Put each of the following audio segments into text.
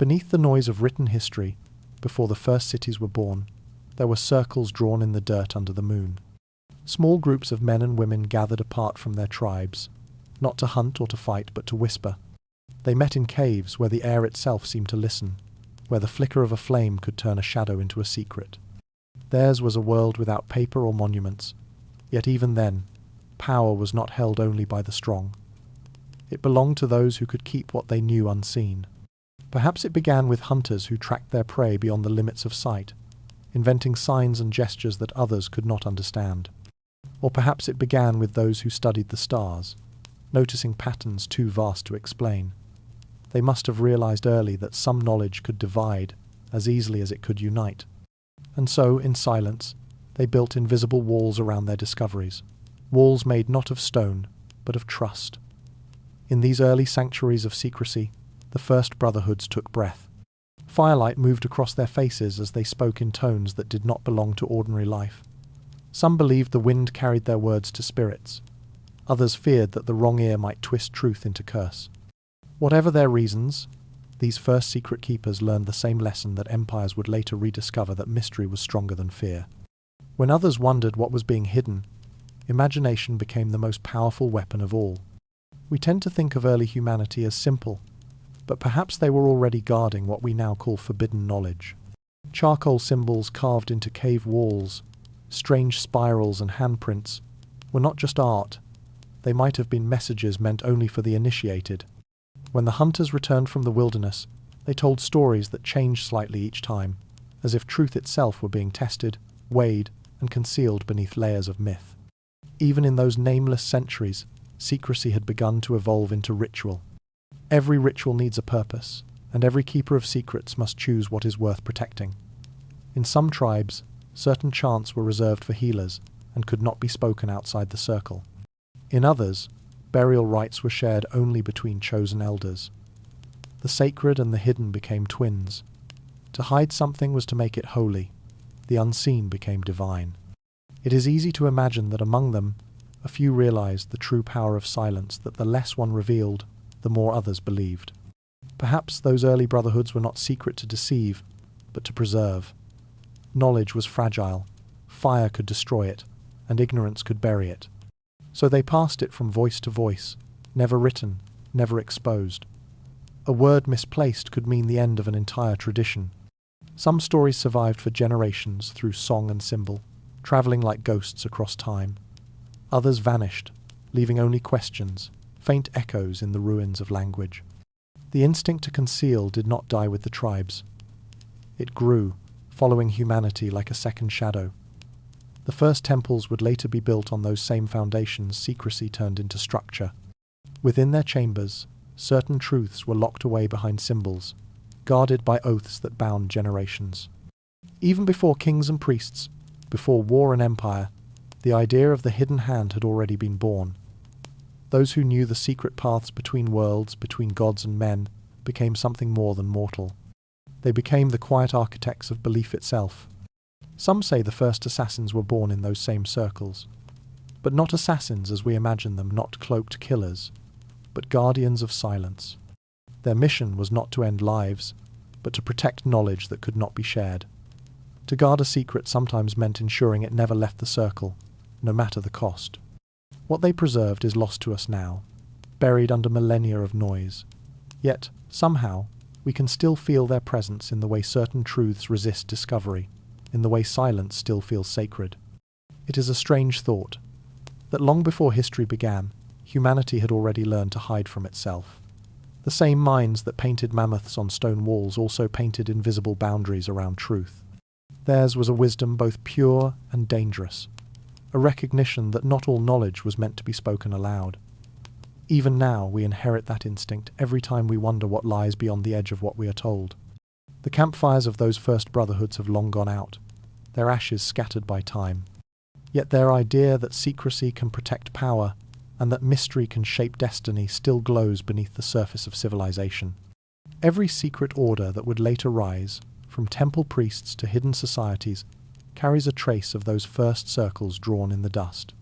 Beneath the noise of written history, before the first cities were born, there were circles drawn in the dirt under the moon. Small groups of men and women gathered apart from their tribes, not to hunt or to fight, but to whisper. They met in caves where the air itself seemed to listen, where the flicker of a flame could turn a shadow into a secret. Theirs was a world without paper or monuments, yet even then, power was not held only by the strong. It belonged to those who could keep what they knew unseen. Perhaps it began with hunters who tracked their prey beyond the limits of sight, inventing signs and gestures that others could not understand. Or perhaps it began with those who studied the stars, noticing patterns too vast to explain. They must have realized early that some knowledge could divide as easily as it could unite. And so, in silence, they built invisible walls around their discoveries, walls made not of stone, but of trust. In these early sanctuaries of secrecy, the first brotherhoods took breath. Firelight moved across their faces as they spoke in tones that did not belong to ordinary life. Some believed the wind carried their words to spirits. Others feared that the wrong ear might twist truth into curse. Whatever their reasons, these first secret keepers learned the same lesson that empires would later rediscover: that mystery was stronger than fear. When others wondered what was being hidden, imagination became the most powerful weapon of all. We tend to think of early humanity as simple, but perhaps they were already guarding what we now call forbidden knowledge. Charcoal symbols carved into cave walls, strange spirals and handprints were not just art. They might have been messages meant only for the initiated. When the hunters returned from the wilderness, they told stories that changed slightly each time, as if truth itself were being tested, weighed, and concealed beneath layers of myth. Even in those nameless centuries, secrecy had begun to evolve into ritual. Every ritual needs a purpose, and every keeper of secrets must choose what is worth protecting. In some tribes, certain chants were reserved for healers and could not be spoken outside the circle. In others, burial rites were shared only between chosen elders. The sacred and the hidden became twins. To hide something was to make it holy. The unseen became divine. It is easy to imagine that among them, a few realized the true power of silence, that the less one revealed, the more others believed. Perhaps those early brotherhoods were not secret to deceive, but to preserve. Knowledge was fragile. Fire could destroy it, and ignorance could bury it. So they passed it from voice to voice, never written, never exposed. A word misplaced could mean the end of an entire tradition. Some stories survived for generations through song and symbol, traveling like ghosts across time. Others vanished, leaving only questions, faint echoes in the ruins of language. The instinct to conceal did not die with the tribes. It grew, following humanity like a second shadow. The first temples would later be built on those same foundations secrecy turned into structure. Within their chambers, certain truths were locked away behind symbols, guarded by oaths that bound generations. Even before kings and priests, before war and empire, the idea of the hidden hand had already been born. Those who knew the secret paths between worlds, between gods and men, became something more than mortal. They became the quiet architects of belief itself. Some say the first assassins were born in those same circles. But not assassins as we imagine them, not cloaked killers, but guardians of silence. Their mission was not to end lives, but to protect knowledge that could not be shared. To guard a secret sometimes meant ensuring it never left the circle, no matter the cost. What they preserved is lost to us now, buried under millennia of noise. Yet, somehow, we can still feel their presence in the way certain truths resist discovery, in the way silence still feels sacred. It is a strange thought, that long before history began, humanity had already learned to hide from itself. The same minds that painted mammoths on stone walls also painted invisible boundaries around truth. Theirs was a wisdom both pure and dangerous, a recognition that not all knowledge was meant to be spoken aloud. Even now we inherit that instinct every time we wonder what lies beyond the edge of what we are told. The campfires of those first brotherhoods have long gone out, their ashes scattered by time. Yet their idea that secrecy can protect power and that mystery can shape destiny still glows beneath the surface of civilization. Every secret order that would later rise, from temple priests to hidden societies, carries a trace of those first circles drawn in the dust.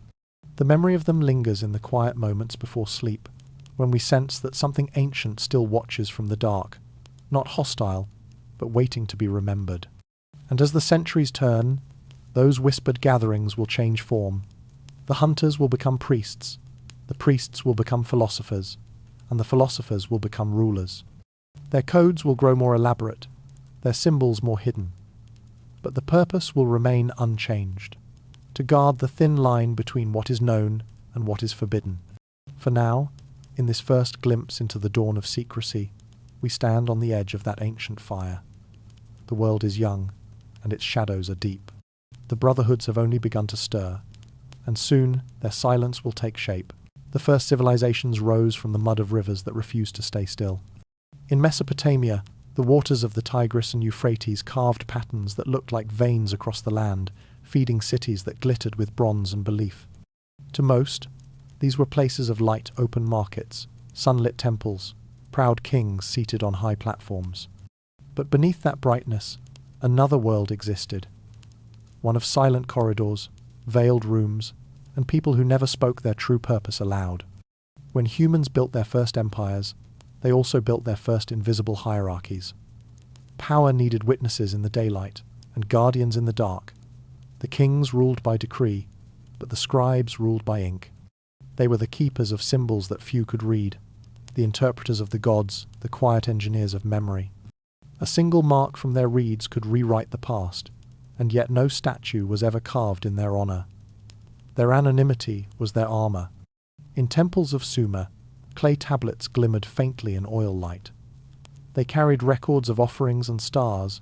The memory of them lingers in the quiet moments before sleep, when we sense that something ancient still watches from the dark, not hostile, but waiting to be remembered. And as the centuries turn, those whispered gatherings will change form. The hunters will become priests, the priests will become philosophers, and the philosophers will become rulers. Their codes will grow more elaborate, their symbols more hidden. But the purpose will remain unchanged, to guard the thin line between what is known and what is forbidden. For now, in this first glimpse into the dawn of secrecy, we stand on the edge of that ancient fire. The world is young, and its shadows are deep. The brotherhoods have only begun to stir, and soon their silence will take shape. The first civilizations rose from the mud of rivers that refused to stay still. In Mesopotamia, the waters of the Tigris and Euphrates carved patterns that looked like veins across the land, feeding cities that glittered with bronze and belief. To most, these were places of light open markets, sunlit temples, proud kings seated on high platforms. But beneath that brightness, another world existed. One of silent corridors, veiled rooms, and people who never spoke their true purpose aloud. When humans built their first empires, they also built their first invisible hierarchies. Power needed witnesses in the daylight and guardians in the dark. The kings ruled by decree, but the scribes ruled by ink. They were the keepers of symbols that few could read, the interpreters of the gods, the quiet engineers of memory. A single mark from their reeds could rewrite the past, and yet no statue was ever carved in their honor. Their anonymity was their armor. In temples of Sumer, clay tablets glimmered faintly in oil light. They carried records of offerings and stars,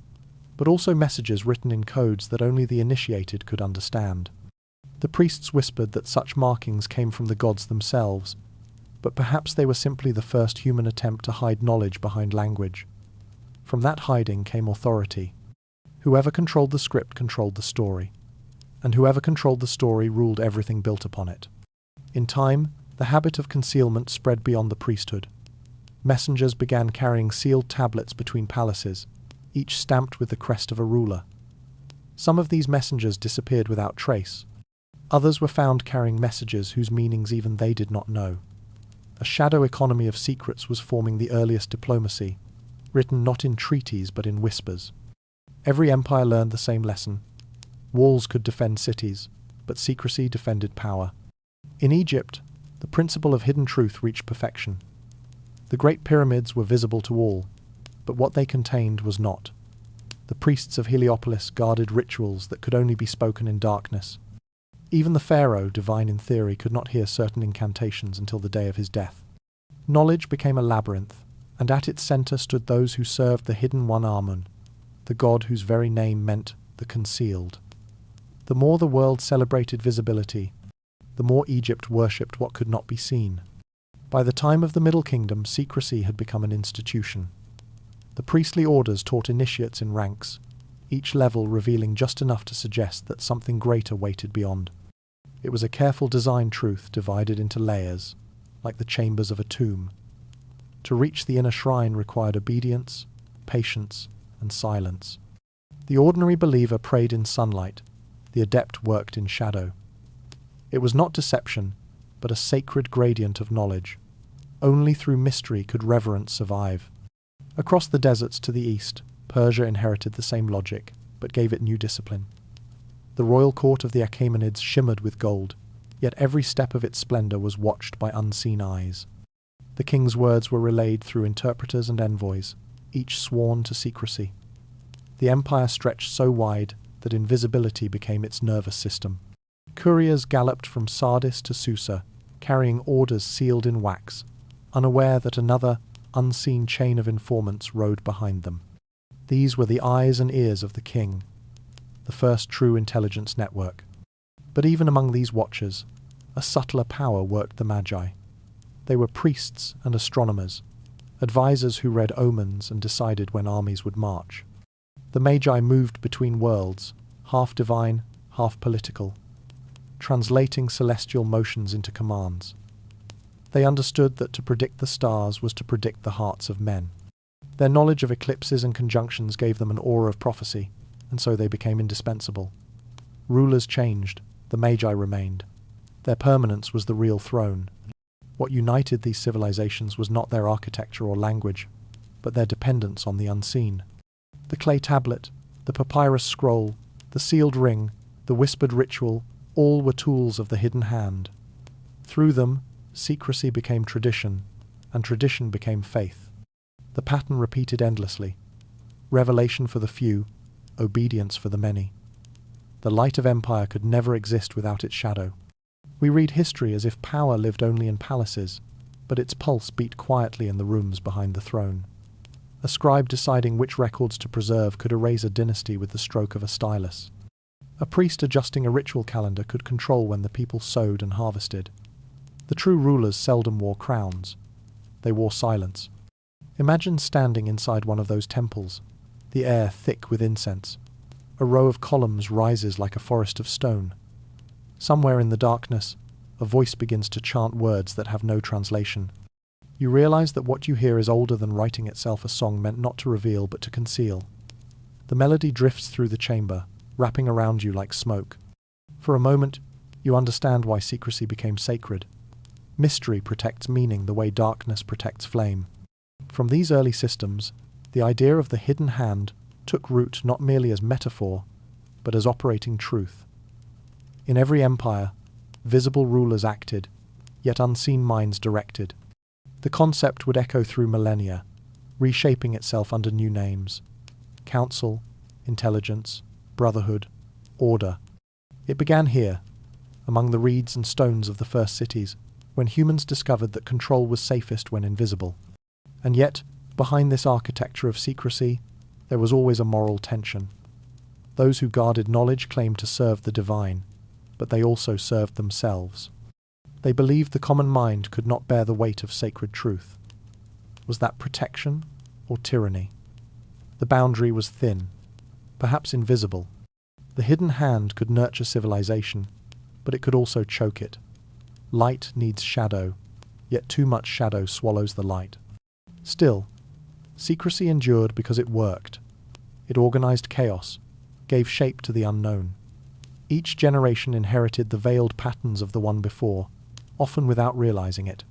but also messages written in codes that only the initiated could understand. The priests whispered that such markings came from the gods themselves, but perhaps they were simply the first human attempt to hide knowledge behind language. From that hiding came authority. Whoever controlled the script controlled the story, and whoever controlled the story ruled everything built upon it. In time, the habit of concealment spread beyond the priesthood. Messengers began carrying sealed tablets between palaces, each stamped with the crest of a ruler. Some of these messengers disappeared without trace. Others were found carrying messages whose meanings even they did not know. A shadow economy of secrets was forming the earliest diplomacy, written not in treaties but in whispers. Every empire learned the same lesson. Walls could defend cities, but secrecy defended power. In Egypt, the principle of hidden truth reached perfection. The great pyramids were visible to all, but what they contained was not. The priests of Heliopolis guarded rituals that could only be spoken in darkness. Even the pharaoh, divine in theory, could not hear certain incantations until the day of his death. Knowledge became a labyrinth, and at its center stood those who served the hidden one Amun, the god whose very name meant the concealed. The more the world celebrated visibility, the more Egypt worshipped what could not be seen. By the time of the Middle Kingdom, secrecy had become an institution. The priestly orders taught initiates in ranks, each level revealing just enough to suggest that something greater waited beyond. It was a careful design truth divided into layers, like the chambers of a tomb. To reach the inner shrine required obedience, patience, and silence. The ordinary believer prayed in sunlight, the adept worked in shadow. It was not deception, but a sacred gradient of knowledge. Only through mystery could reverence survive. Across the deserts to the east, Persia inherited the same logic, but gave it new discipline. The royal court of the Achaemenids shimmered with gold, yet every step of its splendor was watched by unseen eyes. The king's words were relayed through interpreters and envoys, each sworn to secrecy. The empire stretched so wide that invisibility became its nervous system. Couriers galloped from Sardis to Susa, carrying orders sealed in wax, unaware that another, unseen chain of informants rode behind them. These were the eyes and ears of the king, the first true intelligence network. But even among these watchers, a subtler power worked the Magi. They were priests and astronomers, advisors who read omens and decided when armies would march. The Magi moved between worlds, half divine, half political, translating celestial motions into commands. They understood that to predict the stars was to predict the hearts of men. Their knowledge of eclipses and conjunctions gave them an aura of prophecy, and so they became indispensable. Rulers changed, the Magi remained. Their permanence was the real throne. What united these civilizations was not their architecture or language, but their dependence on the unseen. The clay tablet, the papyrus scroll, the sealed ring, the whispered ritual, all were tools of the hidden hand. Through them, secrecy became tradition, and tradition became faith. The pattern repeated endlessly. Revelation for the few, obedience for the many. The light of empire could never exist without its shadow. We read history as if power lived only in palaces, but its pulse beat quietly in the rooms behind the throne. A scribe deciding which records to preserve could erase a dynasty with the stroke of a stylus. A priest adjusting a ritual calendar could control when the people sowed and harvested. The true rulers seldom wore crowns. They wore silence. Imagine standing inside one of those temples, the air thick with incense. A row of columns rises like a forest of stone. Somewhere in the darkness, a voice begins to chant words that have no translation. You realize that what you hear is older than writing itself, a song meant not to reveal but to conceal. The melody drifts through the chamber, wrapping around you like smoke. For a moment, you understand why secrecy became sacred. Mystery protects meaning the way darkness protects flame. From these early systems, the idea of the hidden hand took root not merely as metaphor, but as operating truth. In every empire, visible rulers acted, yet unseen minds directed. The concept would echo through millennia, reshaping itself under new names: council, intelligence, brotherhood, order. It began here, among the reeds and stones of the first cities, when humans discovered that control was safest when invisible. And yet, behind this architecture of secrecy, there was always a moral tension. Those who guarded knowledge claimed to serve the divine, but they also served themselves. They believed the common mind could not bear the weight of sacred truth. Was that protection or tyranny? The boundary was thin, perhaps invisible. The hidden hand could nurture civilization, but it could also choke it. Light needs shadow, yet too much shadow swallows the light. Still, secrecy endured because it worked. It organized chaos, gave shape to the unknown. Each generation inherited the veiled patterns of the one before, often without realizing it.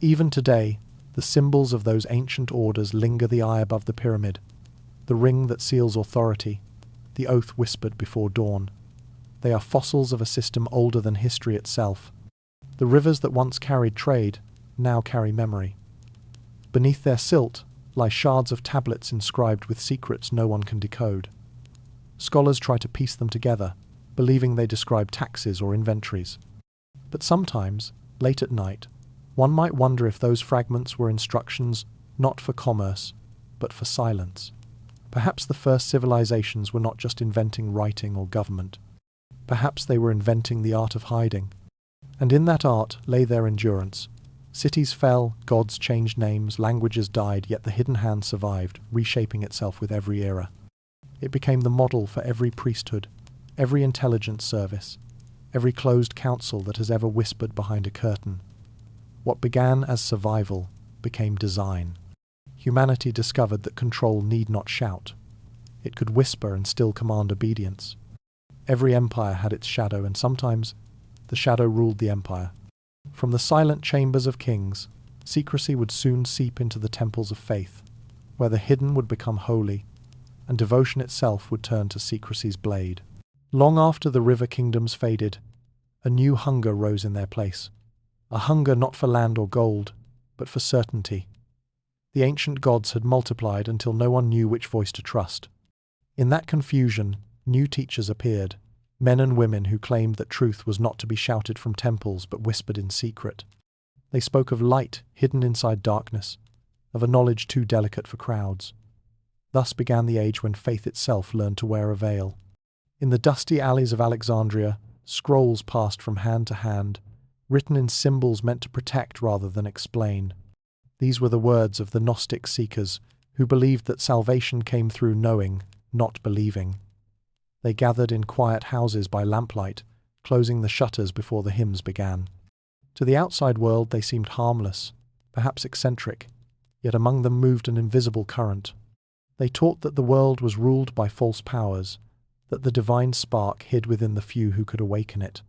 Even today, the symbols of those ancient orders linger: the eye above the pyramid, the ring that seals authority, the oath whispered before dawn. They are fossils of a system older than history itself. The rivers that once carried trade now carry memory. Beneath their silt lie shards of tablets inscribed with secrets no one can decode. Scholars try to piece them together, believing they describe taxes or inventories. But sometimes, late at night, one might wonder if those fragments were instructions not for commerce, but for silence. Perhaps the first civilizations were not just inventing writing or government. Perhaps they were inventing the art of hiding. And in that art lay their endurance. Cities fell, gods changed names, languages died, yet the hidden hand survived, reshaping itself with every era. It became the model for every priesthood, every intelligence service, every closed council that has ever whispered behind a curtain. What began as survival became design. Humanity discovered that control need not shout. It could whisper and still command obedience. Every empire had its shadow, and sometimes the shadow ruled the empire. From the silent chambers of kings, secrecy would soon seep into the temples of faith, where the hidden would become holy, and devotion itself would turn to secrecy's blade. Long after the river kingdoms faded, a new hunger rose in their place. A hunger not for land or gold, but for certainty. The ancient gods had multiplied until no one knew which voice to trust. In that confusion, new teachers appeared, men and women who claimed that truth was not to be shouted from temples but whispered in secret. They spoke of light hidden inside darkness, of a knowledge too delicate for crowds. Thus began the age when faith itself learned to wear a veil. In the dusty alleys of Alexandria, scrolls passed from hand to hand, written in symbols meant to protect rather than explain. These were the words of the Gnostic seekers, who believed that salvation came through knowing, not believing. They gathered in quiet houses by lamplight, closing the shutters before the hymns began. To the outside world they seemed harmless, perhaps eccentric, yet among them moved an invisible current. They taught that the world was ruled by false powers, that the divine spark hid within the few who could awaken it.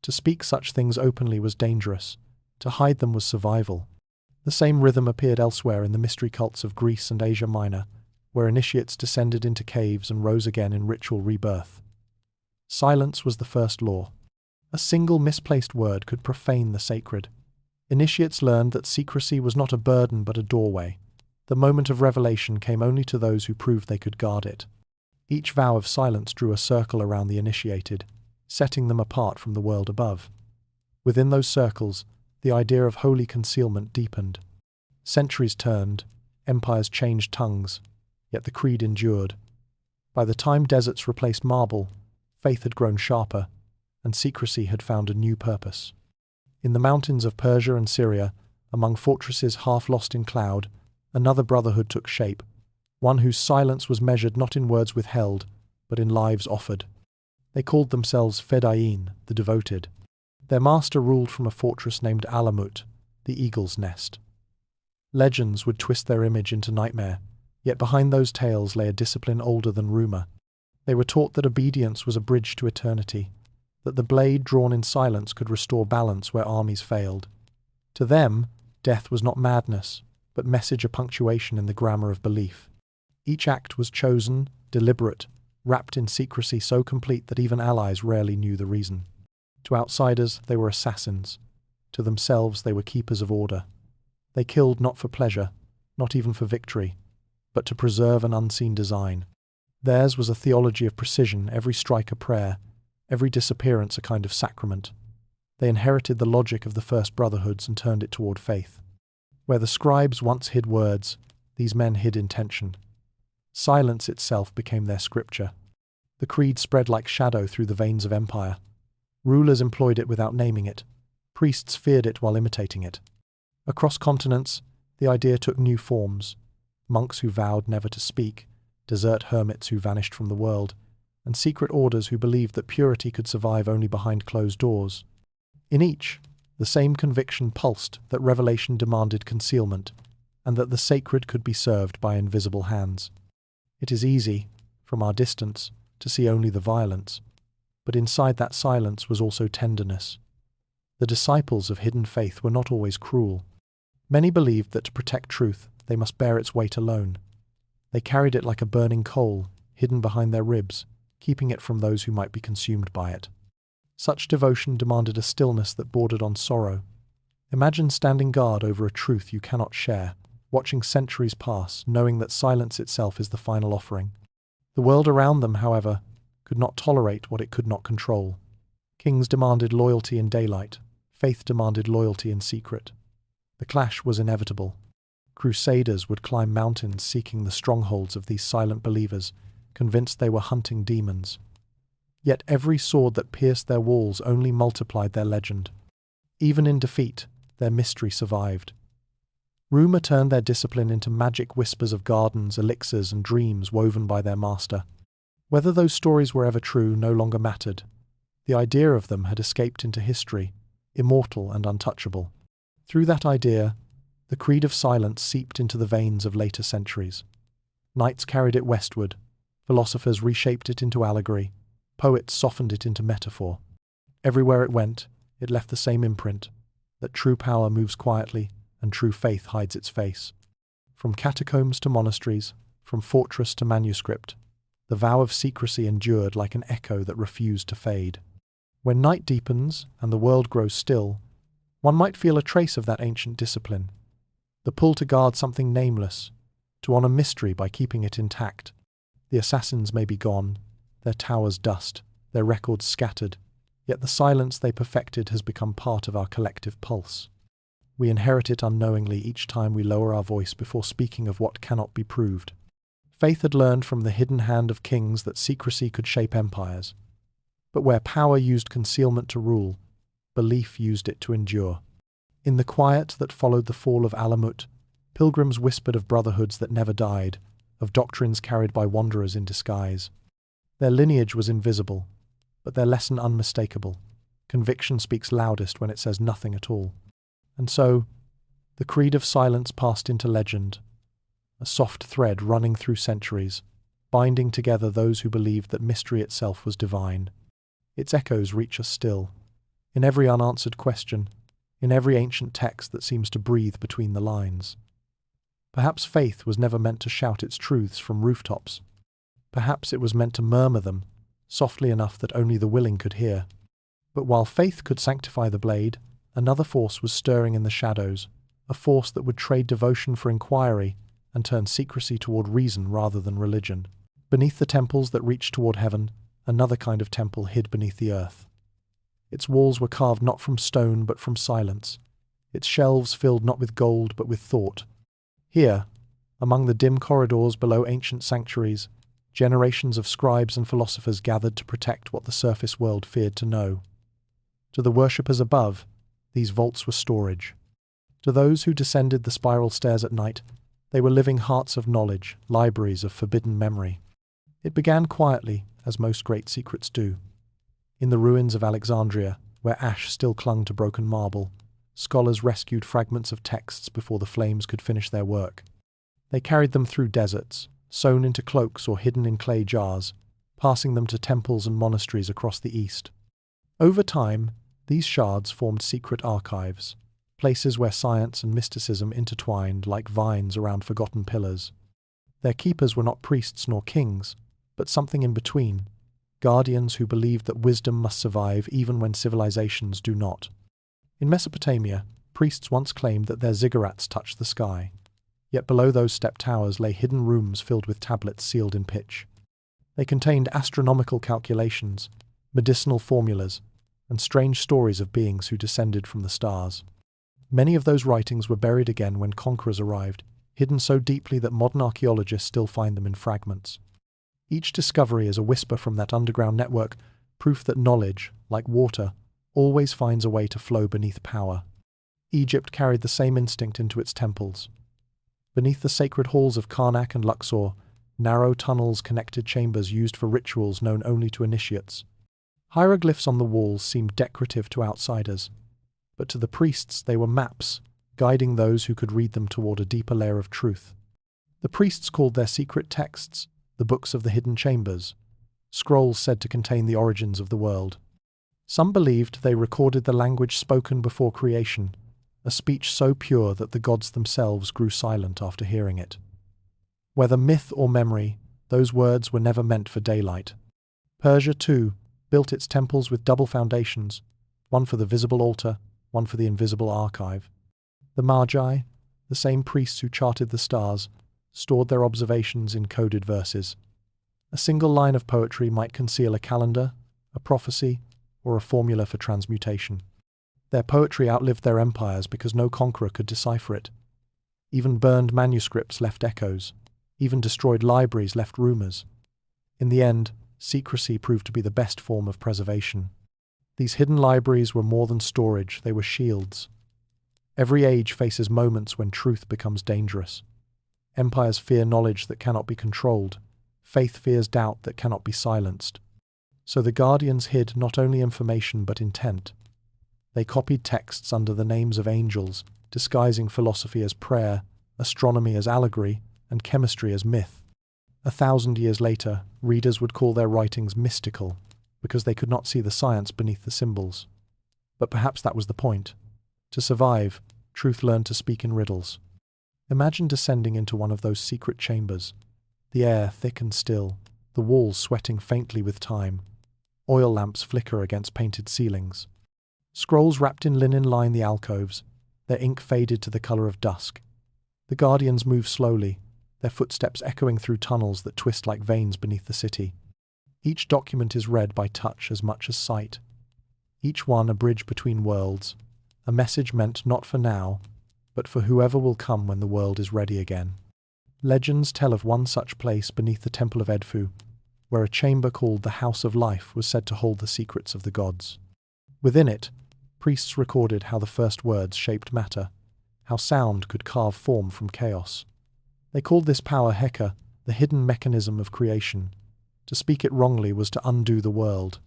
To speak such things openly was dangerous, to hide them was survival. The same rhythm appeared elsewhere in the mystery cults of Greece and Asia Minor, where initiates descended into caves and rose again in ritual rebirth. Silence was the first law. A single misplaced word could profane the sacred. Initiates learned that secrecy was not a burden but a doorway. The moment of revelation came only to those who proved they could guard it. Each vow of silence drew a circle around the initiated, setting them apart from the world above. Within those circles, the idea of holy concealment deepened. Centuries turned, empires changed tongues, yet the creed endured. By the time deserts replaced marble, faith had grown sharper, and secrecy had found a new purpose. In the mountains of Persia and Syria, among fortresses half lost in cloud, another brotherhood took shape, one whose silence was measured not in words withheld, but in lives offered. They called themselves Fedayeen, the devoted. Their master ruled from a fortress named Alamut, the eagle's nest. Legends would twist their image into nightmare, yet behind those tales lay a discipline older than rumour. They were taught that obedience was a bridge to eternity, that the blade drawn in silence could restore balance where armies failed. To them, death was not madness, but message or punctuation in the grammar of belief. Each act was chosen, deliberate, wrapped in secrecy so complete that even allies rarely knew the reason. To outsiders, they were assassins. To themselves, they were keepers of order. They killed not for pleasure, not even for victory, but to preserve an unseen design. Theirs was a theology of precision, every strike a prayer, every disappearance a kind of sacrament. They inherited the logic of the first brotherhoods and turned it toward faith. Where the scribes once hid words, these men hid intention. Silence itself became their scripture. The creed spread like shadow through the veins of empire. Rulers employed it without naming it. Priests feared it while imitating it. Across continents, the idea took new forms. Monks who vowed never to speak, desert hermits who vanished from the world, and secret orders who believed that purity could survive only behind closed doors. In each, the same conviction pulsed that revelation demanded concealment, and that the sacred could be served by invisible hands. It is easy, from our distance, to see only the violence, but inside that silence was also tenderness. The disciples of hidden faith were not always cruel. Many believed that to protect truth, they must bear its weight alone. They carried it like a burning coal, hidden behind their ribs, keeping it from those who might be consumed by it. Such devotion demanded a stillness that bordered on sorrow. Imagine standing guard over a truth you cannot share, watching centuries pass, knowing that silence itself is the final offering. The world around them, however, could not tolerate what it could not control. Kings demanded loyalty in daylight, faith demanded loyalty in secret. The clash was inevitable. Crusaders would climb mountains seeking the strongholds of these silent believers, convinced they were hunting demons. Yet every sword that pierced their walls only multiplied their legend. Even in defeat, their mystery survived. Rumour turned their discipline into magic whispers of gardens, elixirs, and dreams woven by their master. Whether those stories were ever true no longer mattered. The idea of them had escaped into history, immortal and untouchable. Through that idea, the creed of silence seeped into the veins of later centuries. Knights carried it westward, philosophers reshaped it into allegory, poets softened it into metaphor. Everywhere it went, it left the same imprint, that true power moves quietly and true faith hides its face. From catacombs to monasteries, from fortress to manuscript, the vow of secrecy endured like an echo that refused to fade. When night deepens and the world grows still, one might feel a trace of that ancient discipline. The pull to guard something nameless, to honor mystery by keeping it intact. The assassins may be gone, their towers dust, their records scattered, yet the silence they perfected has become part of our collective pulse. We inherit it unknowingly each time we lower our voice before speaking of what cannot be proved. Faith had learned from the hidden hand of kings that secrecy could shape empires. But where power used concealment to rule, belief used it to endure. In the quiet that followed the fall of Alamut, pilgrims whispered of brotherhoods that never died, of doctrines carried by wanderers in disguise. Their lineage was invisible, but their lesson unmistakable. Conviction speaks loudest when it says nothing at all. And so, the creed of silence passed into legend, a soft thread running through centuries, binding together those who believed that mystery itself was divine. Its echoes reach us still, in every unanswered question, in every ancient text that seems to breathe between the lines. Perhaps faith was never meant to shout its truths from rooftops. Perhaps it was meant to murmur them, softly enough that only the willing could hear. But while faith could sanctify the blade, another force was stirring in the shadows, a force that would trade devotion for inquiry and turn secrecy toward reason rather than religion. Beneath the temples that reached toward heaven, another kind of temple hid beneath the earth. Its walls were carved not from stone but from silence, its shelves filled not with gold but with thought. Here, among the dim corridors below ancient sanctuaries, generations of scribes and philosophers gathered to protect what the surface world feared to know. To the worshippers above, these vaults were storage. To those who descended the spiral stairs at night, they were living hearts of knowledge, libraries of forbidden memory. It began quietly, as most great secrets do. In the ruins of Alexandria, where ash still clung to broken marble, scholars rescued fragments of texts before the flames could finish their work. They carried them through deserts, sewn into cloaks or hidden in clay jars, passing them to temples and monasteries across the east. Over time, these shards formed secret archives, places where science and mysticism intertwined like vines around forgotten pillars. Their keepers were not priests nor kings, but something in between, guardians who believed that wisdom must survive even when civilizations do not. In Mesopotamia, priests once claimed that their ziggurats touched the sky, yet below those step towers lay hidden rooms filled with tablets sealed in pitch. They contained astronomical calculations, medicinal formulas, and strange stories of beings who descended from the stars. Many of those writings were buried again when conquerors arrived, hidden so deeply that modern archaeologists still find them in fragments. Each discovery is a whisper from that underground network, proof that knowledge, like water, always finds a way to flow beneath power. Egypt carried the same instinct into its temples. Beneath the sacred halls of Karnak and Luxor, narrow tunnels connected chambers used for rituals known only to initiates. Hieroglyphs on the walls seemed decorative to outsiders, but to the priests they were maps, guiding those who could read them toward a deeper layer of truth. The priests called their secret texts the books of the hidden chambers, scrolls said to contain the origins of the world. Some believed they recorded the language spoken before creation, a speech so pure that the gods themselves grew silent after hearing it. Whether myth or memory, those words were never meant for daylight. Persia, too, built its temples with double foundations, one for the visible altar, one for the invisible archive. The Magi, the same priests who charted the stars, stored their observations in coded verses. A single line of poetry might conceal a calendar, a prophecy, or a formula for transmutation. Their poetry outlived their empires because no conqueror could decipher it. Even burned manuscripts left echoes. Even destroyed libraries left rumors. In the end, secrecy proved to be the best form of preservation. These hidden libraries were more than storage, they were shields. Every age faces moments when truth becomes dangerous. Empires fear knowledge that cannot be controlled. Faith fears doubt that cannot be silenced. So the guardians hid not only information but intent. They copied texts under the names of angels, disguising philosophy as prayer, astronomy as allegory, and chemistry as myth. 1,000 years later, readers would call their writings mystical, because they could not see the science beneath the symbols. But perhaps that was the point. To survive, truth learned to speak in riddles. Imagine descending into one of those secret chambers, the air thick and still, the walls sweating faintly with time. Oil lamps flicker against painted ceilings. Scrolls wrapped in linen line the alcoves, their ink faded to the colour of dusk. The guardians move slowly, their footsteps echoing through tunnels that twist like veins beneath the city. Each document is read by touch as much as sight. Each one a bridge between worlds, a message meant not for now, but for whoever will come when the world is ready again. Legends tell of one such place beneath the Temple of Edfu, where a chamber called the House of Life was said to hold the secrets of the gods. Within it, priests recorded how the first words shaped matter, how sound could carve form from chaos. They called this power Heka, the hidden mechanism of creation. To speak it wrongly was to undo the world.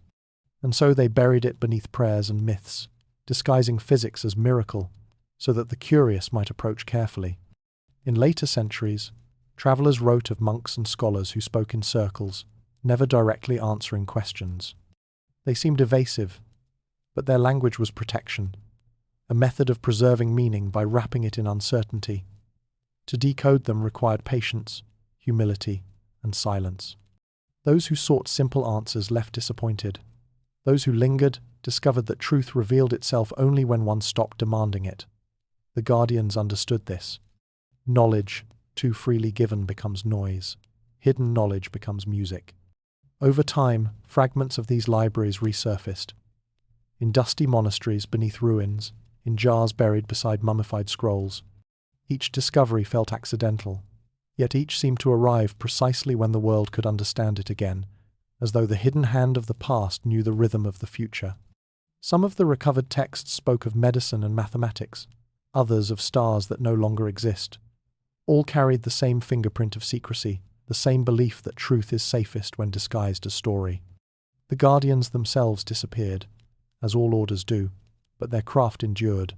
And so they buried it beneath prayers and myths, disguising physics as miracle, so that the curious might approach carefully. In later centuries, travelers wrote of monks and scholars who spoke in circles, never directly answering questions. They seemed evasive, but their language was protection, a method of preserving meaning by wrapping it in uncertainty. To decode them required patience, humility, and silence. Those who sought simple answers left disappointed. Those who lingered discovered that truth revealed itself only when one stopped demanding it. The Guardians understood this. Knowledge, too freely given, becomes noise. Hidden knowledge becomes music. Over time, fragments of these libraries resurfaced. In dusty monasteries beneath ruins, in jars buried beside mummified scrolls. Each discovery felt accidental, yet each seemed to arrive precisely when the world could understand it again, as though the hidden hand of the past knew the rhythm of the future. Some of the recovered texts spoke of medicine and mathematics, others of stars that no longer exist. All carried the same fingerprint of secrecy, the same belief that truth is safest when disguised as story. The Guardians themselves disappeared, as all orders do, but their craft endured.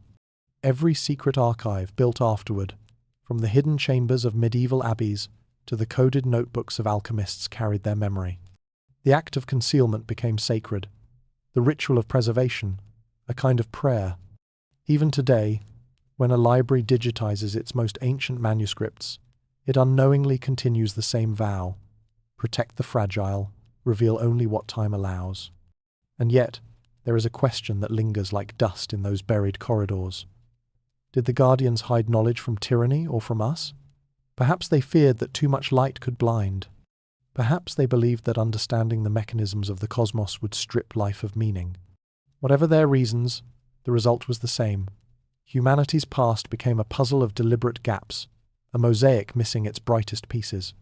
Every secret archive built afterward, from the hidden chambers of medieval abbeys to the coded notebooks of alchemists, carried their memory. The act of concealment became sacred, the ritual of preservation, a kind of prayer. Even today, when a library digitizes its most ancient manuscripts, it unknowingly continues the same vow: protect the fragile, reveal only what time allows. And yet, there is a question that lingers like dust in those buried corridors. Did the Guardians hide knowledge from tyranny or from us? Perhaps they feared that too much light could blind. Perhaps they believed that understanding the mechanisms of the cosmos would strip life of meaning. Whatever their reasons, the result was the same. Humanity's past became a puzzle of deliberate gaps, a mosaic missing its brightest pieces.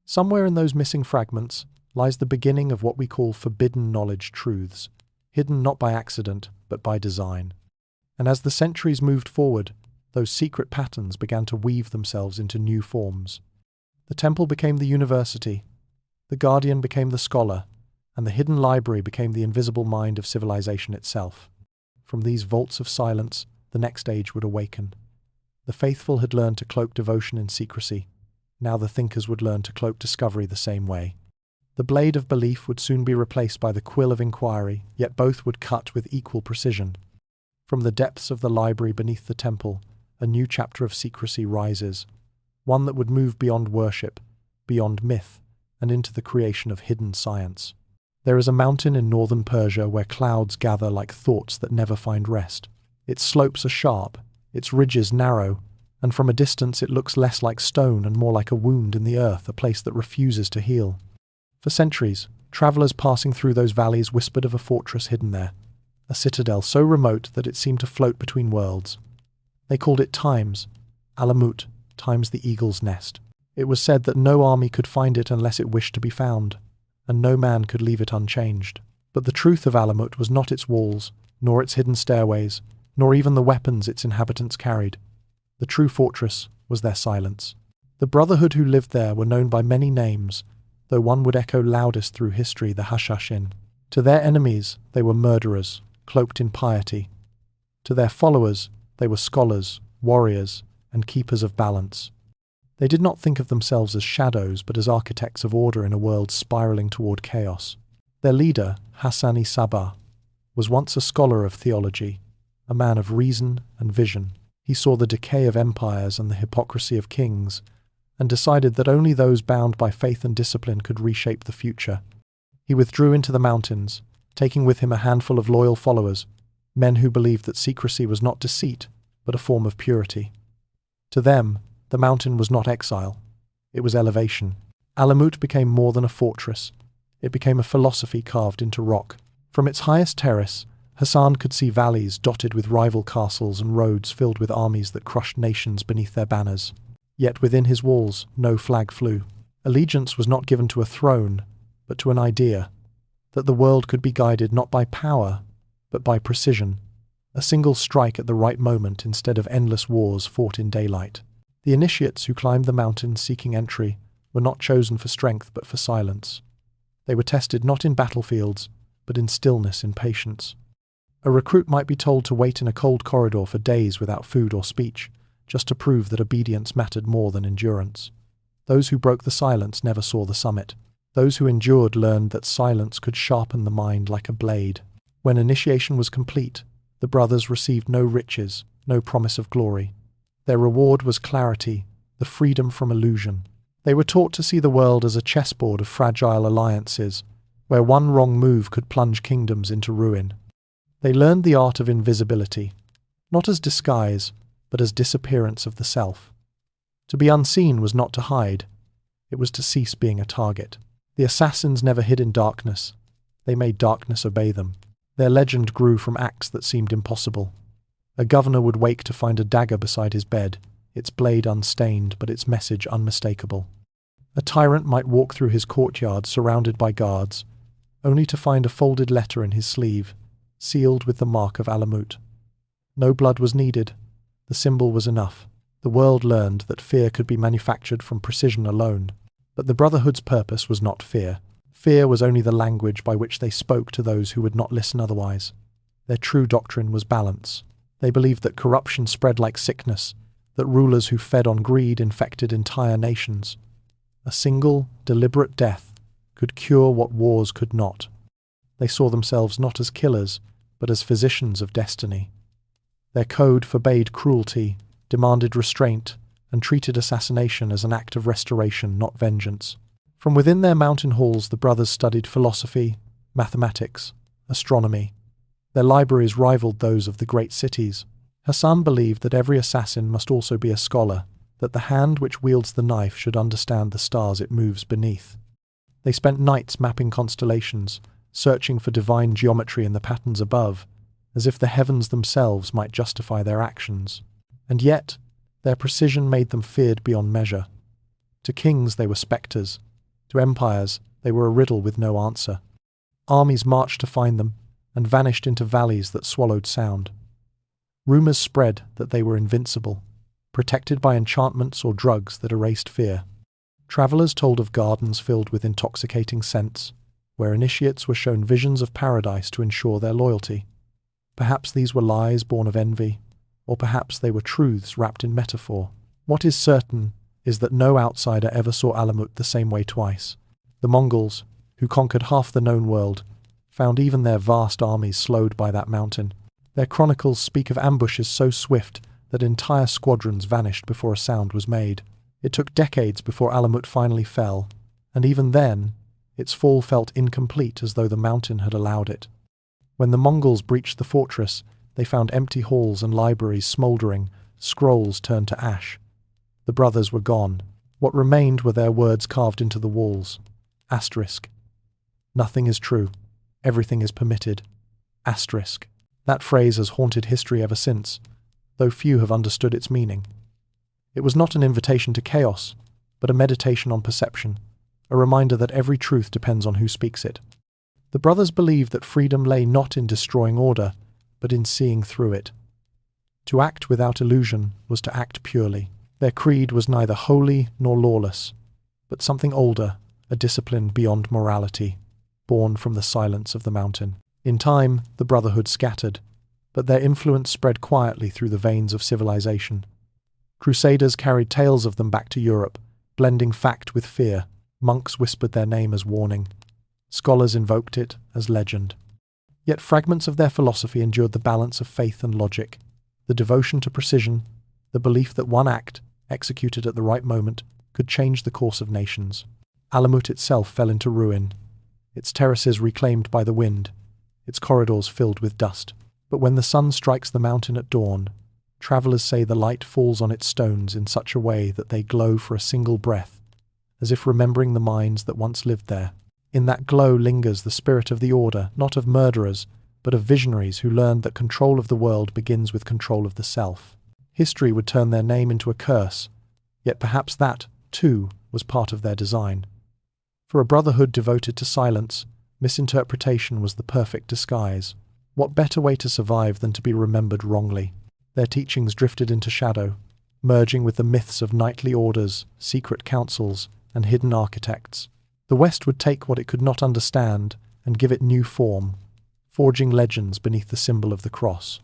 Somewhere in those missing fragments lies the beginning of what we call forbidden knowledge truths, hidden not by accident, but by design. And as the centuries moved forward, those secret patterns began to weave themselves into new forms. The temple became the university, the Guardian became the scholar, and the hidden library became the invisible mind of civilization itself. From these vaults of silence, the next age would awaken. The faithful had learned to cloak devotion in secrecy. Now the thinkers would learn to cloak discovery the same way. The blade of belief would soon be replaced by the quill of inquiry, yet both would cut with equal precision. From the depths of the library beneath the temple, a new chapter of secrecy rises, one that would move beyond worship, beyond myth, and into the creation of hidden science. There is a mountain in northern Persia where clouds gather like thoughts that never find rest. Its slopes are sharp, its ridges narrow, and from a distance it looks less like stone and more like a wound in the earth, a place that refuses to heal. For centuries, travelers passing through those valleys whispered of a fortress hidden there, a citadel so remote that it seemed to float between worlds. They called it Times, Alamut, Times the eagle's nest. It was said that no army could find it unless it wished to be found, and no man could leave it unchanged. But the truth of Alamut was not its walls, nor its hidden stairways, nor even the weapons its inhabitants carried. The true fortress was their silence. The brotherhood who lived there were known by many names, though one would echo loudest through history, the Hashashin. To their enemies, they were murderers, cloaked in piety. To their followers, they were scholars, warriors, and keepers of balance. They did not think of themselves as shadows, but as architects of order in a world spiraling toward chaos. Their leader, Hassani Sabah, was once a scholar of theology, a man of reason and vision. He saw the decay of empires and the hypocrisy of kings, and decided that only those bound by faith and discipline could reshape the future. He withdrew into the mountains, taking with him a handful of loyal followers, men who believed that secrecy was not deceit, but a form of purity. To them, the mountain was not exile, it was elevation. Alamut became more than a fortress. It became a philosophy carved into rock. From its highest terrace, Hassan could see valleys dotted with rival castles and roads filled with armies that crushed nations beneath their banners. Yet within his walls, no flag flew. Allegiance was not given to a throne, but to an idea, that the world could be guided not by power, but by precision, a single strike at the right moment instead of endless wars fought in daylight. The initiates who climbed the mountain seeking entry were not chosen for strength but for silence. They were tested not in battlefields, but in stillness and patience. A recruit might be told to wait in a cold corridor for days without food or speech, just to prove that obedience mattered more than endurance. Those who broke the silence never saw the summit. Those who endured learned that silence could sharpen the mind like a blade. When initiation was complete, The brothers received no riches, no promise of glory. Their reward was clarity, the freedom from illusion. They were taught to see the world as a chessboard of fragile alliances, where one wrong move could plunge kingdoms into ruin. They learned the art of invisibility, not as disguise, but as disappearance of the self. To be unseen was not to hide, it was to cease being a target. The assassins never hid in darkness, they made darkness obey them. Their legend grew from acts that seemed impossible. A governor would wake to find a dagger beside his bed, its blade unstained but its message unmistakable. A tyrant might walk through his courtyard surrounded by guards, only to find a folded letter in his sleeve, sealed with the mark of Alamut. No blood was needed, the symbol was enough. The world learned that fear could be manufactured from precision alone. But the Brotherhood's purpose was not fear. Fear was only the language by which they spoke to those who would not listen otherwise. Their true doctrine was balance. They believed that corruption spread like sickness, that rulers who fed on greed infected entire nations. A single, deliberate death could cure what wars could not. They saw themselves not as killers, but as physicians of destiny. Their code forbade cruelty, demanded restraint, and treated assassination as an act of restoration, not vengeance. From within their mountain halls, the brothers studied philosophy, mathematics, astronomy. Their libraries rivaled those of the great cities. Hassan believed that every assassin must also be a scholar, that the hand which wields the knife should understand the stars it moves beneath. They spent nights mapping constellations, searching for divine geometry in the patterns above, as if the heavens themselves might justify their actions. And yet, their precision made them feared beyond measure. To kings they were spectres, to empires they were a riddle with no answer. Armies marched to find them, and vanished into valleys that swallowed sound. Rumours spread that they were invincible, protected by enchantments or drugs that erased fear. Travellers told of gardens filled with intoxicating scents, where initiates were shown visions of paradise to ensure their loyalty. Perhaps these were lies born of envy, or perhaps they were truths wrapped in metaphor. What is certain is that no outsider ever saw Alamut the same way twice. The Mongols, who conquered half the known world, found even their vast armies slowed by that mountain. Their chronicles speak of ambushes so swift that entire squadrons vanished before a sound was made. It took decades before Alamut finally fell, and even then, its fall felt incomplete, as though the mountain had allowed it. When the Mongols breached the fortress, they found empty halls and libraries smouldering, scrolls turned to ash. The brothers were gone. What remained were their words carved into the walls. Asterisk. Nothing is true. Everything is permitted. Asterisk. That phrase has haunted history ever since, though few have understood its meaning. It was not an invitation to chaos, but a meditation on perception, a reminder that every truth depends on who speaks it. The brothers believed that freedom lay not in destroying order, but in seeing through it. To act without illusion was to act purely. Their creed was neither holy nor lawless, but something older, a discipline beyond morality, born from the silence of the mountain. In time, the Brotherhood scattered, but their influence spread quietly through the veins of civilization. Crusaders carried tales of them back to Europe, blending fact with fear. Monks whispered their name as warning. Scholars invoked it as legend. Yet fragments of their philosophy endured the balance of faith and logic, the devotion to precision, the belief that one act, executed at the right moment, could change the course of nations. Alamut itself fell into ruin, its terraces reclaimed by the wind, its corridors filled with dust. But when the sun strikes the mountain at dawn, travellers say the light falls on its stones in such a way that they glow for a single breath, as if remembering the minds that once lived there. In that glow lingers the spirit of the order, not of murderers, but of visionaries who learned that control of the world begins with control of the self. History would turn their name into a curse, yet perhaps that, too, was part of their design. For a brotherhood devoted to silence, misinterpretation was the perfect disguise. What better way to survive than to be remembered wrongly? Their teachings drifted into shadow, merging with the myths of knightly orders, secret councils, and hidden architects. The West would take what it could not understand and give it new form, forging legends beneath the symbol of the cross.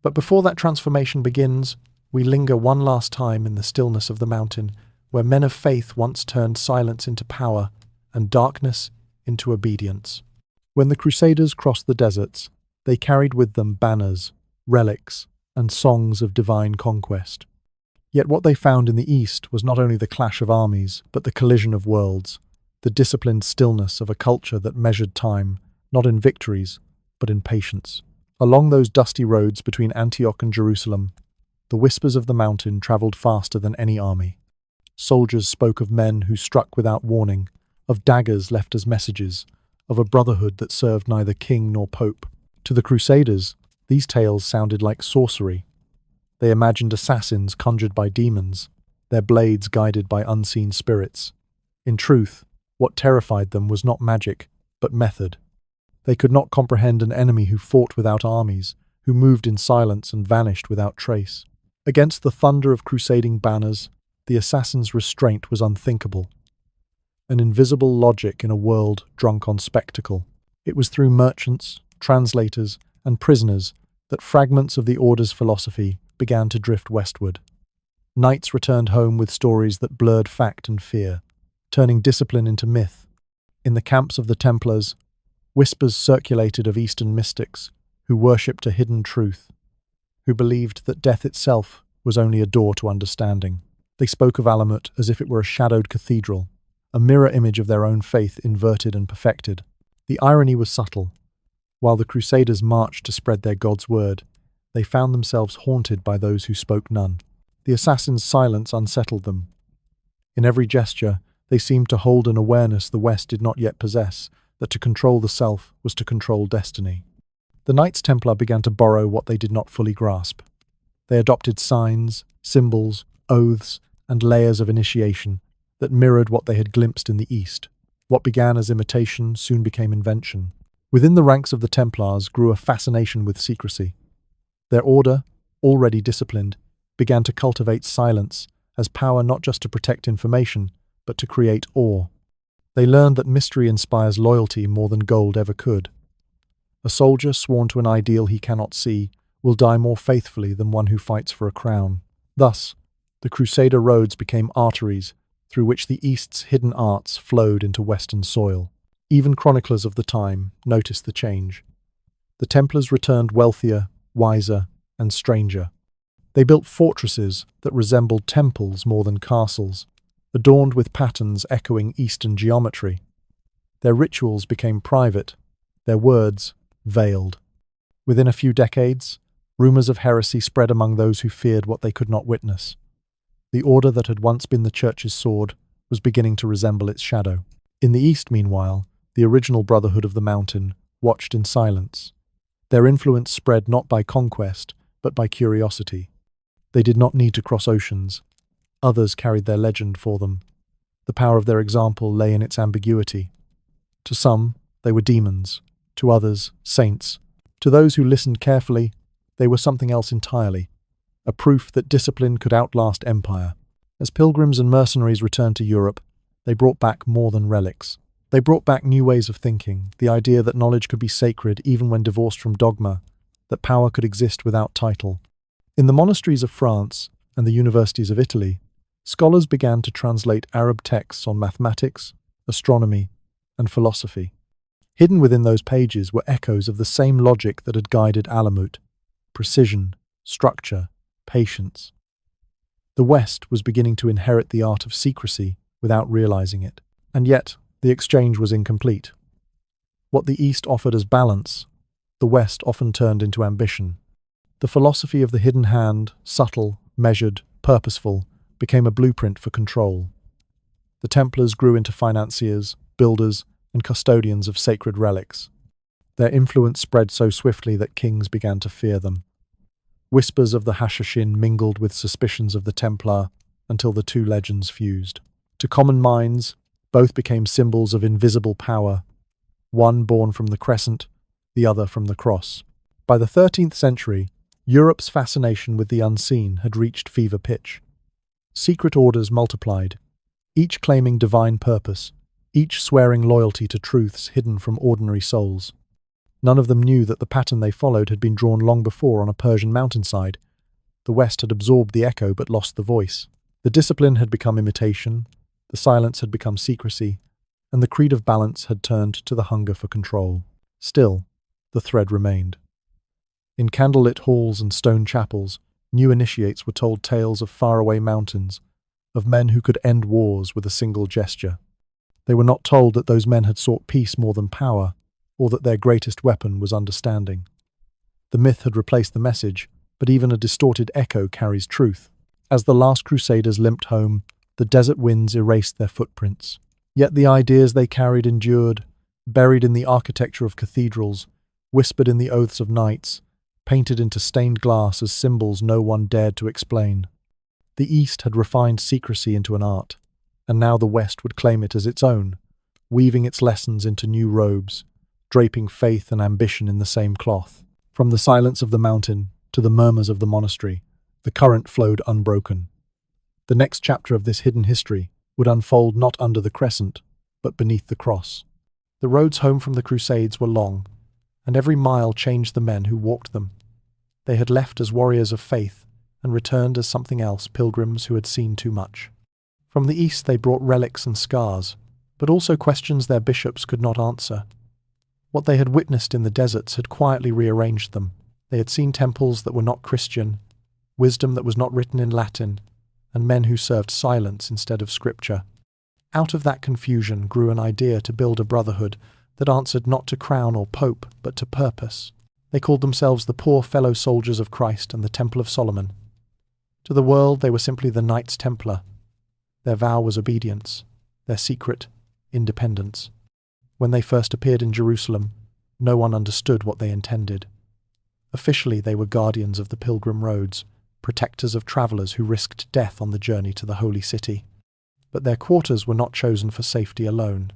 But before that transformation begins, we linger one last time in the stillness of the mountain, where men of faith once turned silence into power and darkness into obedience. When the Crusaders crossed the deserts, they carried with them banners, relics, and songs of divine conquest. Yet what they found in the East was not only the clash of armies, but the collision of worlds, the disciplined stillness of a culture that measured time, not in victories, but in patience. Along those dusty roads between Antioch and Jerusalem, the whispers of the mountain traveled faster than any army. Soldiers spoke of men who struck without warning, of daggers left as messages, of a brotherhood that served neither king nor pope. To the Crusaders, these tales sounded like sorcery. They imagined assassins conjured by demons, their blades guided by unseen spirits. In truth, what terrified them was not magic, but method. They could not comprehend an enemy who fought without armies, who moved in silence and vanished without trace. Against the thunder of crusading banners, the assassin's restraint was unthinkable. An invisible logic in a world drunk on spectacle. It was through merchants, translators, and prisoners that fragments of the order's philosophy began to drift westward. Knights returned home with stories that blurred fact and fear, turning discipline into myth. In the camps of the Templars, whispers circulated of Eastern mystics who worshipped a hidden truth, who believed that death itself was only a door to understanding. They spoke of Alamut as if it were a shadowed cathedral, a mirror image of their own faith inverted and perfected. The irony was subtle. While the Crusaders marched to spread their God's word, they found themselves haunted by those who spoke none. The assassins' silence unsettled them. In every gesture, they seemed to hold an awareness the West did not yet possess, that to control the self was to control destiny. The Knights Templar began to borrow what they did not fully grasp. They adopted signs, symbols, oaths, and layers of initiation that mirrored what they had glimpsed in the East. What began as imitation soon became invention. Within the ranks of the Templars grew a fascination with secrecy. Their order, already disciplined, began to cultivate silence as power not just to protect information, but to create awe. They learned that mystery inspires loyalty more than gold ever could. A soldier sworn to an ideal he cannot see will die more faithfully than one who fights for a crown. Thus, the Crusader roads became arteries through which the East's hidden arts flowed into Western soil. Even chroniclers of the time noticed the change. The Templars returned wealthier, wiser, and stranger. They built fortresses that resembled temples more than castles, adorned with patterns echoing Eastern geometry. Their rituals became private, their words veiled. Within a few decades, rumors of heresy spread among those who feared what they could not witness. The order that had once been the Church's sword was beginning to resemble its shadow. In the East, meanwhile, the original Brotherhood of the Mountain watched in silence. Their influence spread not by conquest, but by curiosity. They did not need to cross oceans. Others carried their legend for them. The power of their example lay in its ambiguity. To some, they were demons. To others, saints. To those who listened carefully, they were something else entirely. A proof that discipline could outlast empire. As pilgrims and mercenaries returned to Europe, they brought back more than relics. They brought back new ways of thinking, the idea that knowledge could be sacred even when divorced from dogma, that power could exist without title. In the monasteries of France and the universities of Italy, scholars began to translate Arab texts on mathematics, astronomy, and philosophy. Hidden within those pages were echoes of the same logic that had guided Alamut: precision, structure, patience. The West was beginning to inherit the art of secrecy without realizing it. And yet, the exchange was incomplete. What the East offered as balance, the West often turned into ambition. The philosophy of the hidden hand, subtle, measured, purposeful, became a blueprint for control. The Templars grew into financiers, builders, and custodians of sacred relics. Their influence spread so swiftly that kings began to fear them. Whispers of the Hashashin mingled with suspicions of the Templar until the two legends fused. To common minds, both became symbols of invisible power, one born from the crescent, the other from the cross. By the 13th century, Europe's fascination with the unseen had reached fever pitch. Secret orders multiplied, each claiming divine purpose, each swearing loyalty to truths hidden from ordinary souls. None of them knew that the pattern they followed had been drawn long before on a Persian mountainside. The West had absorbed the echo but lost the voice. The discipline had become imitation, the silence had become secrecy, and the creed of balance had turned to the hunger for control. Still, the thread remained. In candlelit halls and stone chapels, new initiates were told tales of faraway mountains, of men who could end wars with a single gesture. They were not told that those men had sought peace more than power, or that their greatest weapon was understanding. The myth had replaced the message, but even a distorted echo carries truth. As the last crusaders limped home, the desert winds erased their footprints. Yet the ideas they carried endured, buried in the architecture of cathedrals, whispered in the oaths of knights, painted into stained glass as symbols no one dared to explain. The East had refined secrecy into an art, and now the West would claim it as its own, weaving its lessons into new robes, draping faith and ambition in the same cloth. From the silence of the mountain to the murmurs of the monastery, the current flowed unbroken. The next chapter of this hidden history would unfold not under the crescent, but beneath the cross. The roads home from the Crusades were long, and every mile changed the men who walked them. They had left as warriors of faith, and returned as something else, pilgrims who had seen too much. From the east they brought relics and scars, but also questions their bishops could not answer. What they had witnessed in the deserts had quietly rearranged them. They had seen temples that were not Christian, wisdom that was not written in Latin, and men who served silence instead of scripture. Out of that confusion grew an idea to build a brotherhood that answered not to crown or pope, but to purpose. They called themselves the poor fellow soldiers of Christ and the Temple of Solomon. To the world they were simply the Knights Templar. Their vow was obedience, their secret, independence. When they first appeared in Jerusalem, no one understood what they intended. Officially they were guardians of the pilgrim roads, protectors of travellers who risked death on the journey to the holy city. But their quarters were not chosen for safety alone.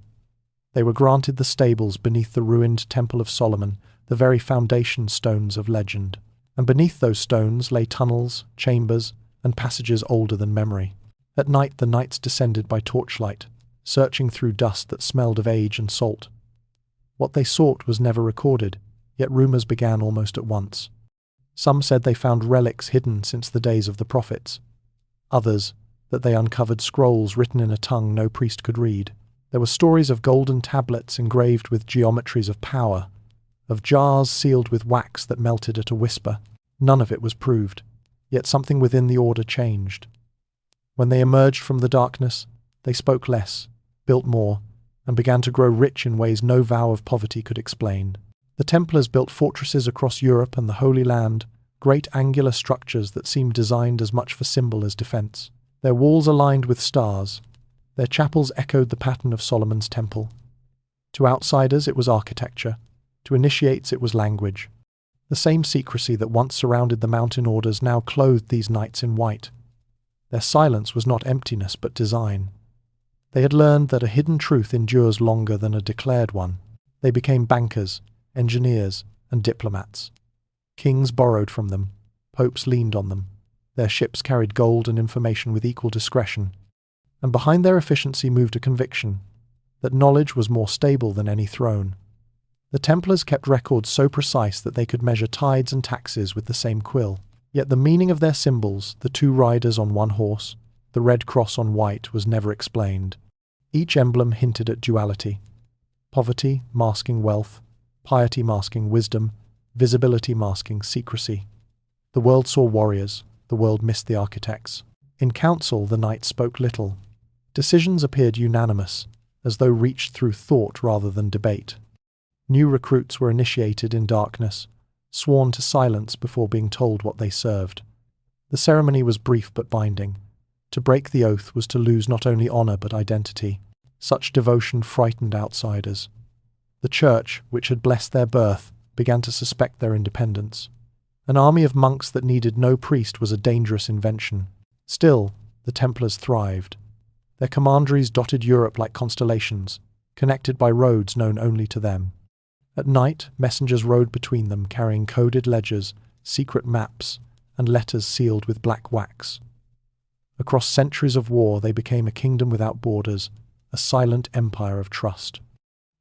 They were granted the stables beneath the ruined Temple of Solomon, the very foundation stones of legend. And beneath those stones lay tunnels, chambers, and passages older than memory. At night the knights descended by torchlight, searching through dust that smelled of age and salt. What they sought was never recorded, yet rumours began almost at once. Some said they found relics hidden since the days of the prophets. Others, that they uncovered scrolls written in a tongue no priest could read. There were stories of golden tablets engraved with geometries of power, of jars sealed with wax that melted at a whisper. None of it was proved, yet something within the order changed. When they emerged from the darkness, they spoke less, built more, and began to grow rich in ways no vow of poverty could explain. The Templars built fortresses across Europe and the Holy Land, great angular structures that seemed designed as much for symbol as defence. Their walls aligned with stars. Their chapels echoed the pattern of Solomon's temple. To outsiders it was architecture. To initiates it was language. The same secrecy that once surrounded the mountain orders now clothed these knights in white. Their silence was not emptiness but design. They had learned that a hidden truth endures longer than a declared one. They became bankers, engineers, and diplomats. Kings borrowed from them. Popes leaned on them. Their ships carried gold and information with equal discretion. And behind their efficiency moved a conviction that knowledge was more stable than any throne. The Templars kept records so precise that they could measure tides and taxes with the same quill. Yet the meaning of their symbols, the two riders on one horse, the red cross on white, was never explained. Each emblem hinted at duality. Poverty masking wealth, piety masking wisdom, visibility masking secrecy. The world saw warriors, the world missed the architects. In council the knights spoke little. Decisions appeared unanimous, as though reached through thought rather than debate. New recruits were initiated in darkness, sworn to silence before being told what they served. The ceremony was brief but binding. To break the oath was to lose not only honour but identity. Such devotion frightened outsiders. The church, which had blessed their birth, began to suspect their independence. An army of monks that needed no priest was a dangerous invention. Still, the Templars thrived. Their commanderies dotted Europe like constellations, connected by roads known only to them. At night, messengers rode between them carrying coded ledgers, secret maps, and letters sealed with black wax. Across centuries of war they became a kingdom without borders, a silent empire of trust.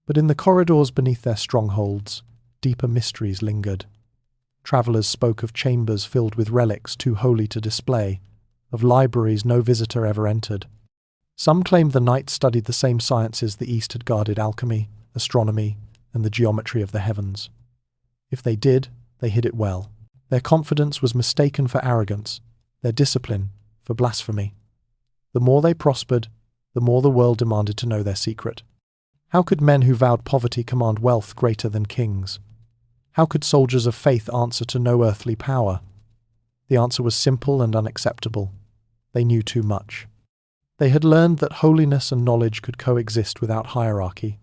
But in the corridors beneath their strongholds, deeper mysteries lingered. Travellers spoke of chambers filled with relics too holy to display, of libraries no visitor ever entered. Some claimed the knights studied the same sciences the East had guarded: alchemy, astronomy, and the geometry of the heavens. If they did, they hid it well. Their confidence was mistaken for arrogance, their discipline for blasphemy. The more they prospered, the more the world demanded to know their secret. How could men who vowed poverty command wealth greater than kings? How could soldiers of faith answer to no earthly power? The answer was simple and unacceptable. They knew too much. They had learned that holiness and knowledge could coexist without hierarchy.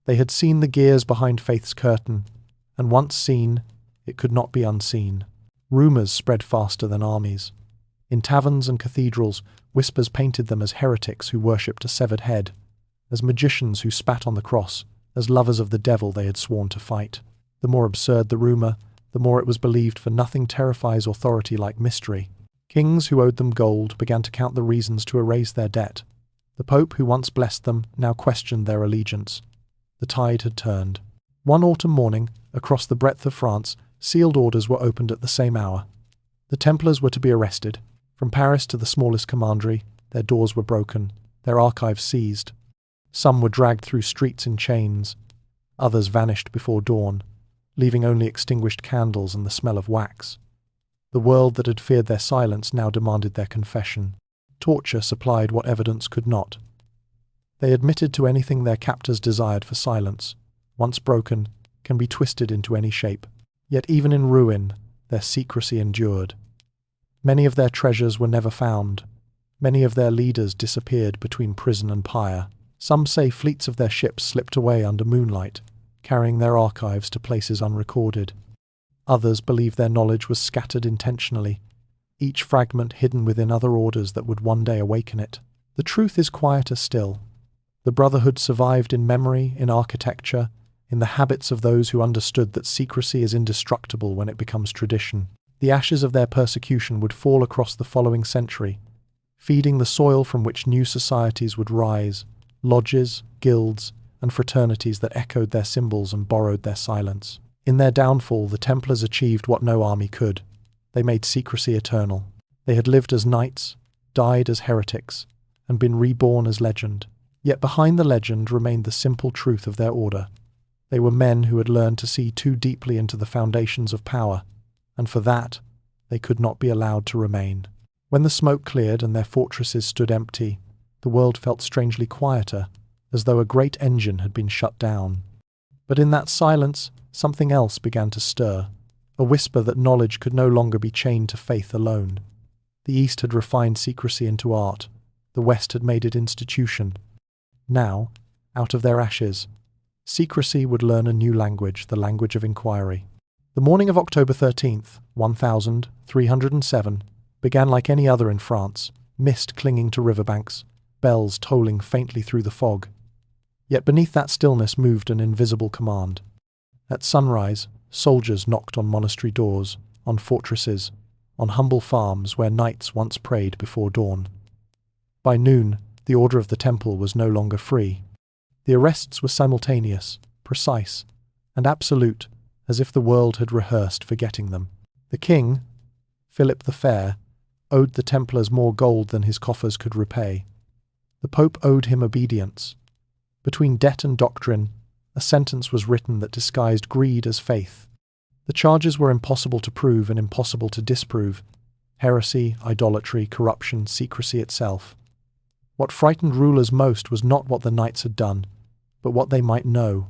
They had seen the gears behind faith's curtain, and once seen, it could not be unseen. Rumours spread faster than armies. In taverns and cathedrals, whispers painted them as heretics who worshipped a severed head, as magicians who spat on the cross, as lovers of the devil they had sworn to fight. The more absurd the rumour, the more it was believed, for nothing terrifies authority like mystery. Kings who owed them gold began to count the reasons to erase their debt. The Pope who once blessed them now questioned their allegiance. The tide had turned. One autumn morning, across the breadth of France, sealed orders were opened at the same hour. The Templars were to be arrested. From Paris to the smallest commandery, their doors were broken, their archives seized. Some were dragged through streets in chains. Others vanished before dawn, leaving only extinguished candles and the smell of wax. The world that had feared their silence now demanded their confession. Torture supplied what evidence could not. They admitted to anything their captors desired, for silence, once broken, can be twisted into any shape. Yet even in ruin, their secrecy endured. Many of their treasures were never found. Many of their leaders disappeared between prison and pyre. Some say fleets of their ships slipped away under moonlight, carrying their archives to places unrecorded. Others believe their knowledge was scattered intentionally, each fragment hidden within other orders that would one day awaken it. The truth is quieter still. The Brotherhood survived in memory, in architecture, in the habits of those who understood that secrecy is indestructible when it becomes tradition. The ashes of their persecution would fall across the following century, feeding the soil from which new societies would rise, lodges, guilds, and fraternities that echoed their symbols and borrowed their silence. In their downfall, the Templars achieved what no army could. They made secrecy eternal. They had lived as knights, died as heretics, and been reborn as legend. Yet behind the legend remained the simple truth of their order. They were men who had learned to see too deeply into the foundations of power, and for that, they could not be allowed to remain. When the smoke cleared and their fortresses stood empty, the world felt strangely quieter, as though a great engine had been shut down. But in that silence, something else began to stir, a whisper that knowledge could no longer be chained to faith alone. The East had refined secrecy into art, the West had made it institution. Now, out of their ashes, secrecy would learn a new language, the language of inquiry. The morning of October 13th, 1307, began like any other in France, mist clinging to riverbanks, bells tolling faintly through the fog. Yet beneath that stillness moved an invisible command. At sunrise, soldiers knocked on monastery doors, on fortresses, on humble farms where knights once prayed before dawn. By noon, the order of the temple was no longer free. The arrests were simultaneous, precise, and absolute, as if the world had rehearsed for getting them. The king, Philip the Fair, owed the Templars more gold than his coffers could repay. The Pope owed him obedience. Between debt and doctrine, a sentence was written that disguised greed as faith. The charges were impossible to prove and impossible to disprove: heresy, idolatry, corruption, secrecy itself. What frightened rulers most was not what the knights had done, but what they might know.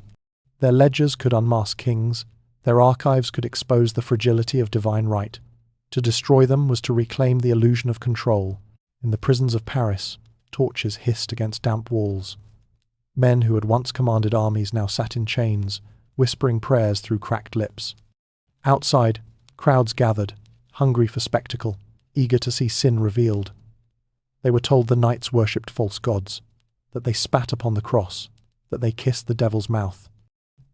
Their ledgers could unmask kings, their archives could expose the fragility of divine right. To destroy them was to reclaim the illusion of control. In the prisons of Paris, torches hissed against damp walls. Men who had once commanded armies now sat in chains, whispering prayers through cracked lips. Outside, crowds gathered, hungry for spectacle, eager to see sin revealed. They were told the knights worshipped false gods, that they spat upon the cross, that they kissed the devil's mouth.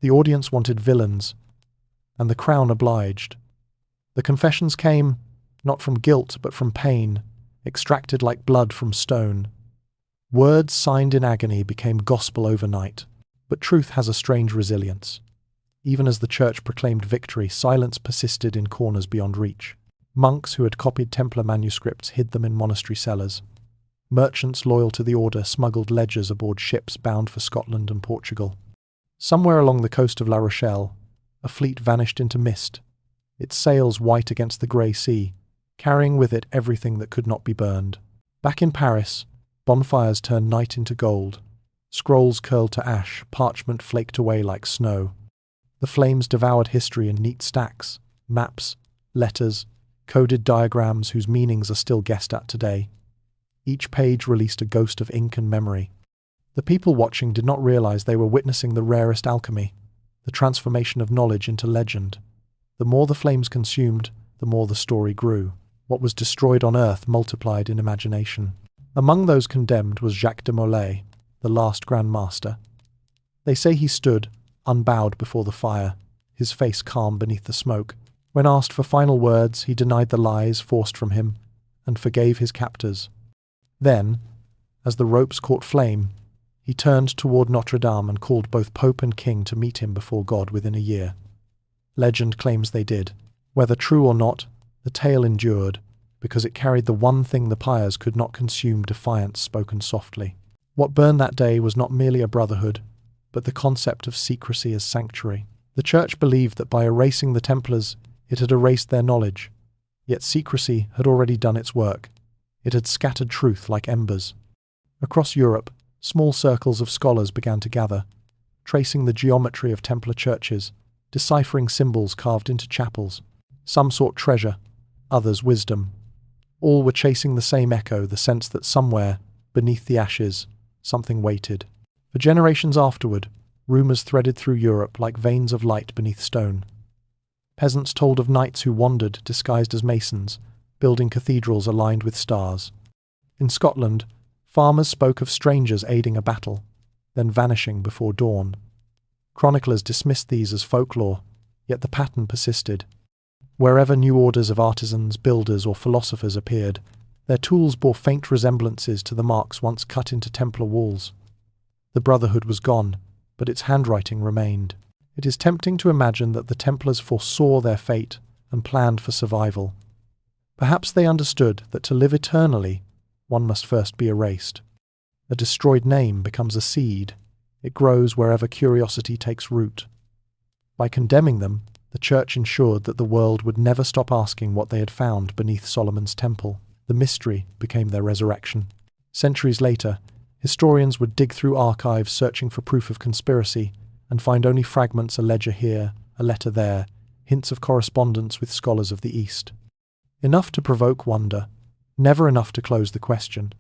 The audience wanted villains, and the crown obliged. The confessions came, not from guilt but from pain, extracted like blood from stone. Words signed in agony became gospel overnight. But truth has a strange resilience. Even as the church proclaimed victory, silence persisted in corners beyond reach. Monks who had copied Templar manuscripts hid them in monastery cellars. Merchants loyal to the order smuggled ledgers aboard ships bound for Scotland and Portugal. Somewhere along the coast of La Rochelle, a fleet vanished into mist, its sails white against the grey sea, carrying with it everything that could not be burned. Back in Paris, bonfires turned night into gold. Scrolls curled to ash, parchment flaked away like snow. The flames devoured history in neat stacks, maps, letters, coded diagrams whose meanings are still guessed at today. Each page released a ghost of ink and memory. The people watching did not realize they were witnessing the rarest alchemy, the transformation of knowledge into legend. The more the flames consumed, the more the story grew. What was destroyed on earth multiplied in imagination. Among those condemned was Jacques de Molay, the last Grand Master. They say he stood, unbowed before the fire, his face calm beneath the smoke. When asked for final words, he denied the lies forced from him and forgave his captors. Then, as the ropes caught flame, he turned toward Notre Dame and called both Pope and King to meet him before God within a year. Legend claims they did. Whether true or not, the tale endured, because it carried the one thing the pyres could not consume: defiance spoken softly. What burned that day was not merely a brotherhood, but the concept of secrecy as sanctuary. The Church believed that by erasing the Templars, it had erased their knowledge. Yet secrecy had already done its work. It had scattered truth like embers. Across Europe, small circles of scholars began to gather, tracing the geometry of Templar churches, deciphering symbols carved into chapels. Some sought treasure, others wisdom. All were chasing the same echo, the sense that somewhere, beneath the ashes, something waited. For generations afterward, rumours threaded through Europe like veins of light beneath stone. Peasants told of knights who wandered, disguised as masons, building cathedrals aligned with stars. In Scotland, farmers spoke of strangers aiding a battle, then vanishing before dawn. Chroniclers dismissed these as folklore, yet the pattern persisted. Wherever new orders of artisans, builders, or philosophers appeared, their tools bore faint resemblances to the marks once cut into Templar walls. The Brotherhood was gone, but its handwriting remained. It is tempting to imagine that the Templars foresaw their fate and planned for survival. Perhaps they understood that to live eternally, one must first be erased. A destroyed name becomes a seed. It grows wherever curiosity takes root. By condemning them, the Church ensured that the world would never stop asking what they had found beneath Solomon's temple. The mystery became their resurrection. Centuries later, historians would dig through archives searching for proof of conspiracy and find only fragments, a ledger here, a letter there, hints of correspondence with scholars of the East. Enough to provoke wonder, never enough to close the question.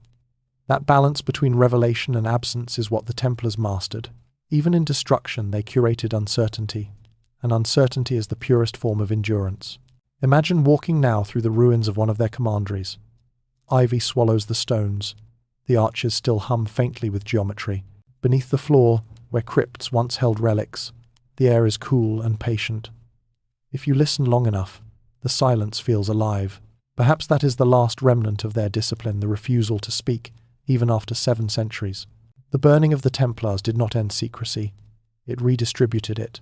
That balance between revelation and absence is what the Templars mastered. Even in destruction, they curated uncertainty, and uncertainty is the purest form of endurance. Imagine walking now through the ruins of one of their commanderies. Ivy swallows the stones. The arches still hum faintly with geometry. Beneath the floor, where crypts once held relics, the air is cool and patient. If you listen long enough, the silence feels alive. Perhaps that is the last remnant of their discipline, the refusal to speak, even after 7 centuries. The burning of the Templars did not end secrecy. It redistributed it.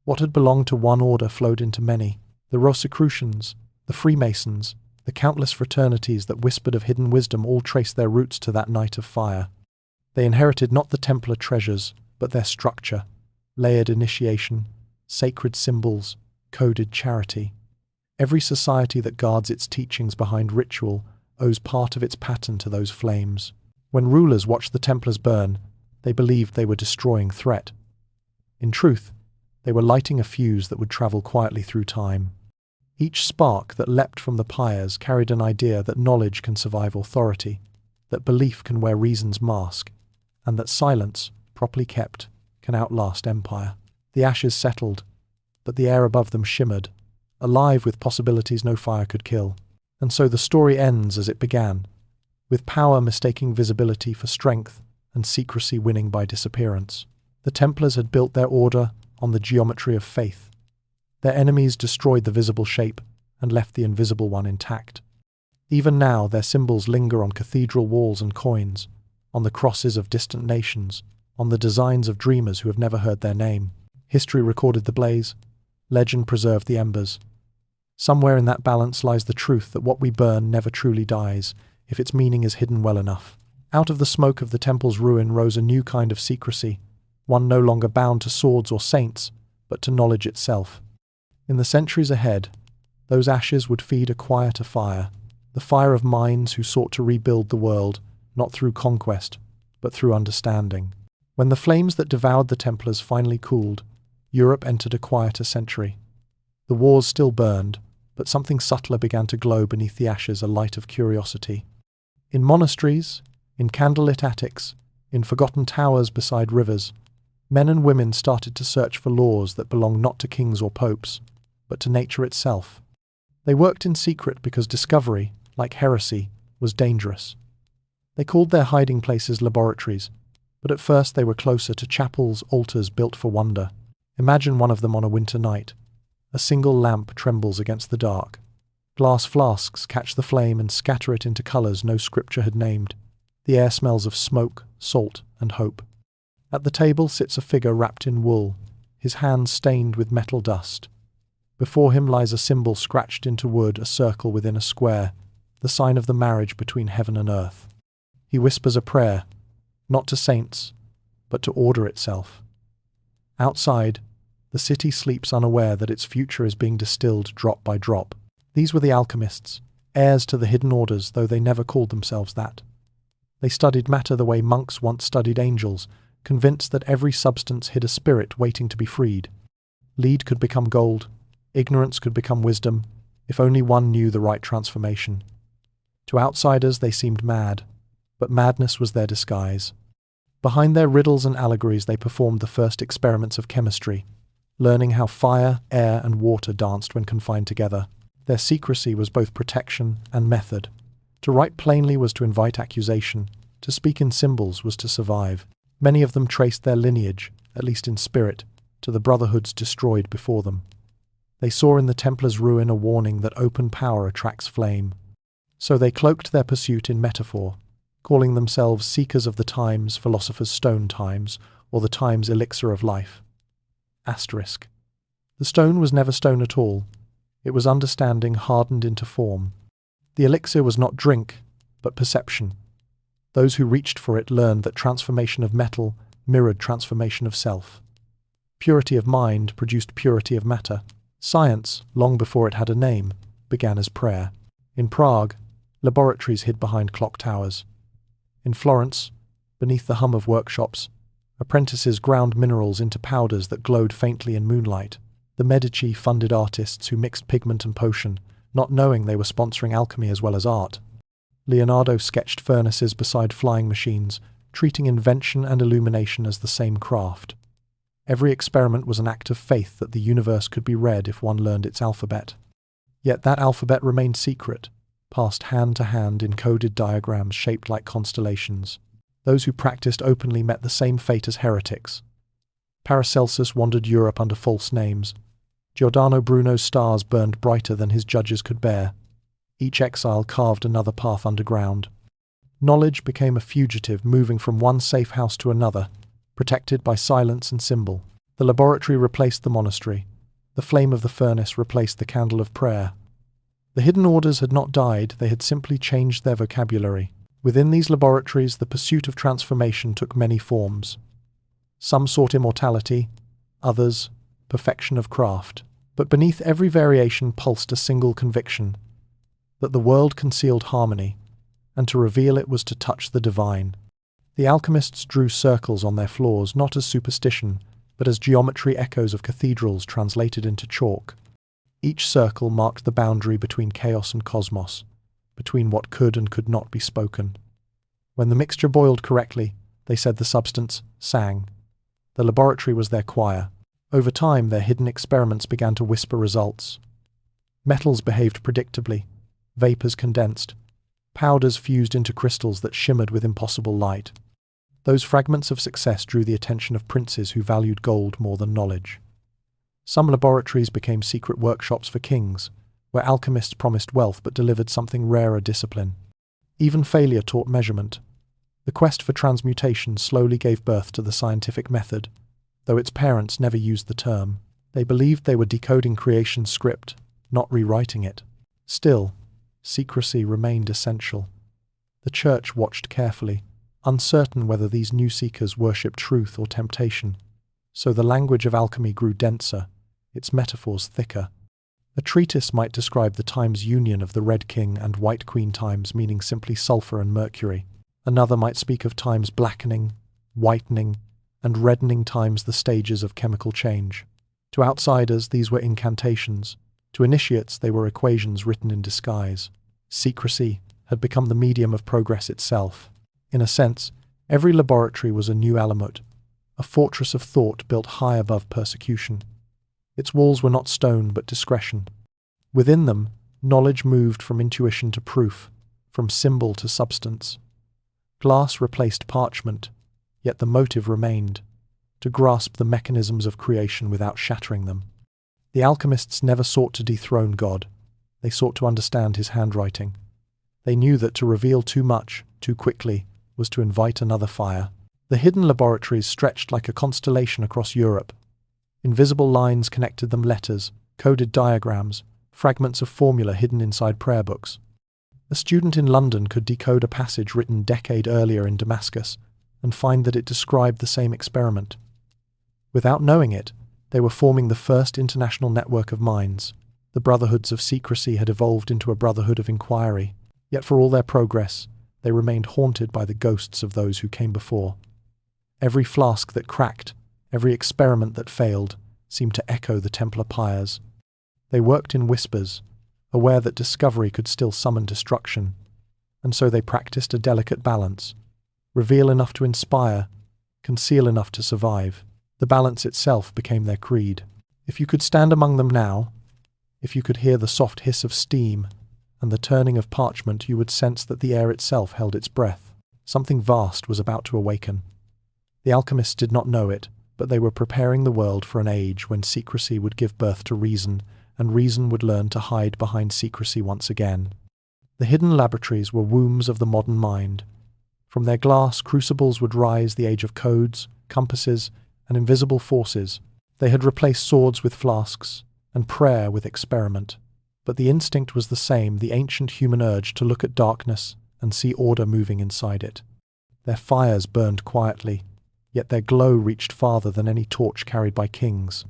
What had belonged to one order flowed into many. The Rosicrucians, the Freemasons, the countless fraternities that whispered of hidden wisdom all traced their roots to that night of fire. They inherited not the Templar treasures, but their structure, layered initiation, sacred symbols, coded charity. Every society that guards its teachings behind ritual owes part of its pattern to those flames. When rulers watched the Templars burn, they believed they were destroying threat. In truth, they were lighting a fuse that would travel quietly through time. Each spark that leapt from the pyres carried an idea that knowledge can survive authority, that belief can wear reason's mask, and that silence, properly kept, can outlast empire. The ashes settled, but the air above them shimmered, alive with possibilities no fire could kill. And so the story ends as it began, with power mistaking visibility for strength and secrecy winning by disappearance. The Templars had built their order on the geometry of faith. Their enemies destroyed the visible shape and left the invisible one intact. Even now their symbols linger on cathedral walls and coins, on the crosses of distant nations, on the designs of dreamers who have never heard their name. History recorded the blaze, legend preserved the embers. Somewhere in that balance lies the truth that what we burn never truly dies, if its meaning is hidden well enough. Out of the smoke of the temple's ruin rose a new kind of secrecy, one no longer bound to swords or saints, but to knowledge itself. In the centuries ahead, Those ashes would feed a quieter fire, the fire of minds who sought to rebuild the world, not through conquest, but through understanding. When the flames that devoured the Templars finally cooled, Europe entered a quieter century. The wars still burned, but something subtler began to glow beneath the ashes, a light of curiosity. In monasteries, in candlelit attics, in forgotten towers beside rivers, men and women started to search for laws that belonged not to kings or popes, but to nature itself. They worked in secret because discovery, like heresy, was dangerous. They called their hiding places laboratories, but at first they were closer to chapels, altars built for wonder. Imagine one of them on a winter night. A single lamp trembles against the dark. Glass flasks catch the flame and scatter it into colours no scripture had named. The air smells of smoke, salt, and hope. At the table sits a figure wrapped in wool, his hands stained with metal dust. Before him lies a symbol scratched into wood, a circle within a square, the sign of the marriage between heaven and earth. He whispers a prayer, not to saints, but to order itself. Outside, the city sleeps unaware that its future is being distilled drop by drop. These were the alchemists, heirs to the hidden orders, though they never called themselves that. They studied matter the way monks once studied angels, convinced that every substance hid a spirit waiting to be freed. Lead could become gold, ignorance could become wisdom, if only one knew the right transformation. To outsiders they seemed mad, but madness was their disguise. Behind their riddles and allegories they performed the first experiments of chemistry, learning how fire, air, and water danced when confined together. Their secrecy was both protection and method. To write plainly was to invite accusation, to speak in symbols was to survive. Many of them traced their lineage, at least in spirit, to the brotherhoods destroyed before them. They saw in the Templars' ruin a warning that open power attracts flame. So they cloaked their pursuit in metaphor, calling themselves seekers of the times, philosopher's stone times, or the time's elixir of life. Asterisk. The stone was never stone at all. It was understanding hardened into form. The elixir was not drink, but perception. Those who reached for it learned that transformation of metal mirrored transformation of self. Purity of mind produced purity of matter. Science, long before it had a name, began as prayer. In Prague, laboratories hid behind clock towers. In Florence, beneath the hum of workshops, apprentices ground minerals into powders that glowed faintly in moonlight. The Medici funded artists who mixed pigment and potion, not knowing they were sponsoring alchemy as well as art. Leonardo sketched furnaces beside flying machines, treating invention and illumination as the same craft. Every experiment was an act of faith that the universe could be read if one learned its alphabet. Yet that alphabet remained secret, passed hand to hand in coded diagrams shaped like constellations. Those who practiced openly met the same fate as heretics. Paracelsus wandered Europe under false names. Giordano Bruno's stars burned brighter than his judges could bear. Each exile carved another path underground. Knowledge became a fugitive moving from one safe house to another, protected by silence and symbol. The laboratory replaced the monastery. The flame of the furnace replaced the candle of prayer. The hidden orders had not died, they had simply changed their vocabulary. Within these laboratories, the pursuit of transformation took many forms. Some sought immortality, others, perfection of craft. But beneath every variation pulsed a single conviction, that the world concealed harmony, and to reveal it was to touch the divine. The alchemists drew circles on their floors not as superstition, but as geometry echoes of cathedrals translated into chalk. Each circle marked the boundary between chaos and cosmos, between what could and could not be spoken. When the mixture boiled correctly, they said the substance sang. The laboratory was their choir. Over time, their hidden experiments began to whisper results. Metals behaved predictably, vapors condensed, powders fused into crystals that shimmered with impossible light. Those fragments of success drew the attention of princes who valued gold more than knowledge. Some laboratories became secret workshops for kings, where alchemists promised wealth but delivered something rarer: discipline. Even failure taught measurement. The quest for transmutation slowly gave birth to the scientific method, though its parents never used the term. They believed they were decoding creation's script, not rewriting it. Still, secrecy remained essential. The church watched carefully, uncertain whether these new seekers worshipped truth or temptation. So the language of alchemy grew denser, its metaphors thicker. A treatise might describe the time's union of the Red King and White Queen times, meaning simply sulfur and mercury. Another might speak of time's blackening, whitening, and reddening times, the stages of chemical change. To outsiders, these were incantations. To initiates, they were equations written in disguise. Secrecy had become the medium of progress itself. In a sense, every laboratory was a new Alamut, a fortress of thought built high above persecution. Its walls were not stone but discretion. Within them, knowledge moved from intuition to proof, from symbol to substance. Glass replaced parchment, yet the motive remained, to grasp the mechanisms of creation without shattering them. The alchemists never sought to dethrone God. They sought to understand his handwriting. They knew that to reveal too much, too quickly, was to invite another fire. The hidden laboratories stretched like a constellation across Europe. Invisible lines connected them, letters, coded diagrams, fragments of formula hidden inside prayer books. A student in London could decode a passage written a decade earlier in Damascus and find that it described the same experiment. Without knowing it, they were forming the first international network of minds. The brotherhoods of secrecy had evolved into a brotherhood of inquiry, yet for all their progress, they remained haunted by the ghosts of those who came before. Every flask that cracked, every experiment that failed, seemed to echo the Templar pyres. They worked in whispers, aware that discovery could still summon destruction, and so they practiced a delicate balance, reveal enough to inspire, conceal enough to survive. The balance itself became their creed. If you could stand among them now, if you could hear the soft hiss of steam and the turning of parchment, you would sense that the air itself held its breath. Something vast was about to awaken. The alchemists did not know it, but they were preparing the world for an age when secrecy would give birth to reason, and reason would learn to hide behind secrecy once again. The hidden laboratories were wombs of the modern mind. From their glass crucibles would rise the age of codes, compasses, and invisible forces. They had replaced swords with flasks, and prayer with experiment. But the instinct was the same, the ancient human urge to look at darkness and see order moving inside it. Their fires burned quietly, yet their glow reached farther than any torch carried by kings.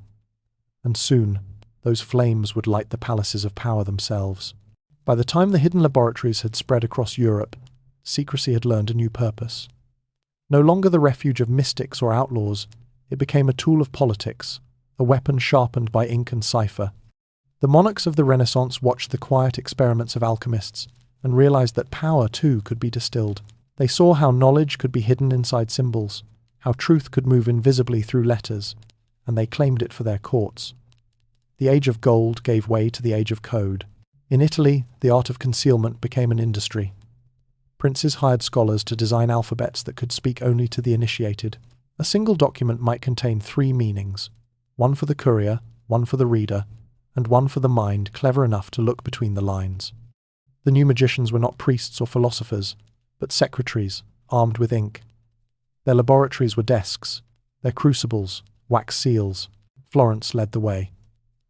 And soon, those flames would light the palaces of power themselves. By the time the hidden laboratories had spread across Europe, secrecy had learned a new purpose. No longer the refuge of mystics or outlaws, it became a tool of politics, a weapon sharpened by ink and cipher. The monarchs of the Renaissance watched the quiet experiments of alchemists and realized that power, too, could be distilled. They saw how knowledge could be hidden inside symbols, how truth could move invisibly through letters, and they claimed it for their courts. The age of gold gave way to the age of code. In Italy, the art of concealment became an industry. Princes hired scholars to design alphabets that could speak only to the initiated. A single document might contain 3 meanings, one for the courier, one for the reader, and one for the mind clever enough to look between the lines. The new magicians were not priests or philosophers, but secretaries, armed with ink. Their laboratories were desks, their crucibles, wax seals. Florence led the way.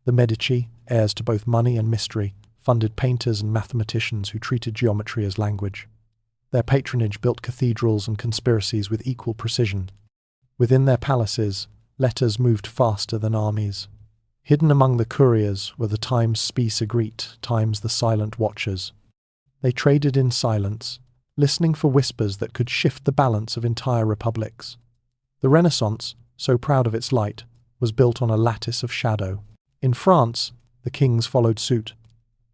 The Medici, heirs to both money and mystery, funded painters and mathematicians who treated geometry as language. Their patronage built cathedrals and conspiracies with equal precision. Within their palaces, letters moved faster than armies. Hidden among the couriers were the times spes secret, times the silent watchers. They traded in silence, listening for whispers that could shift the balance of entire republics. The Renaissance, so proud of its light, was built on a lattice of shadow. In France, the kings followed suit.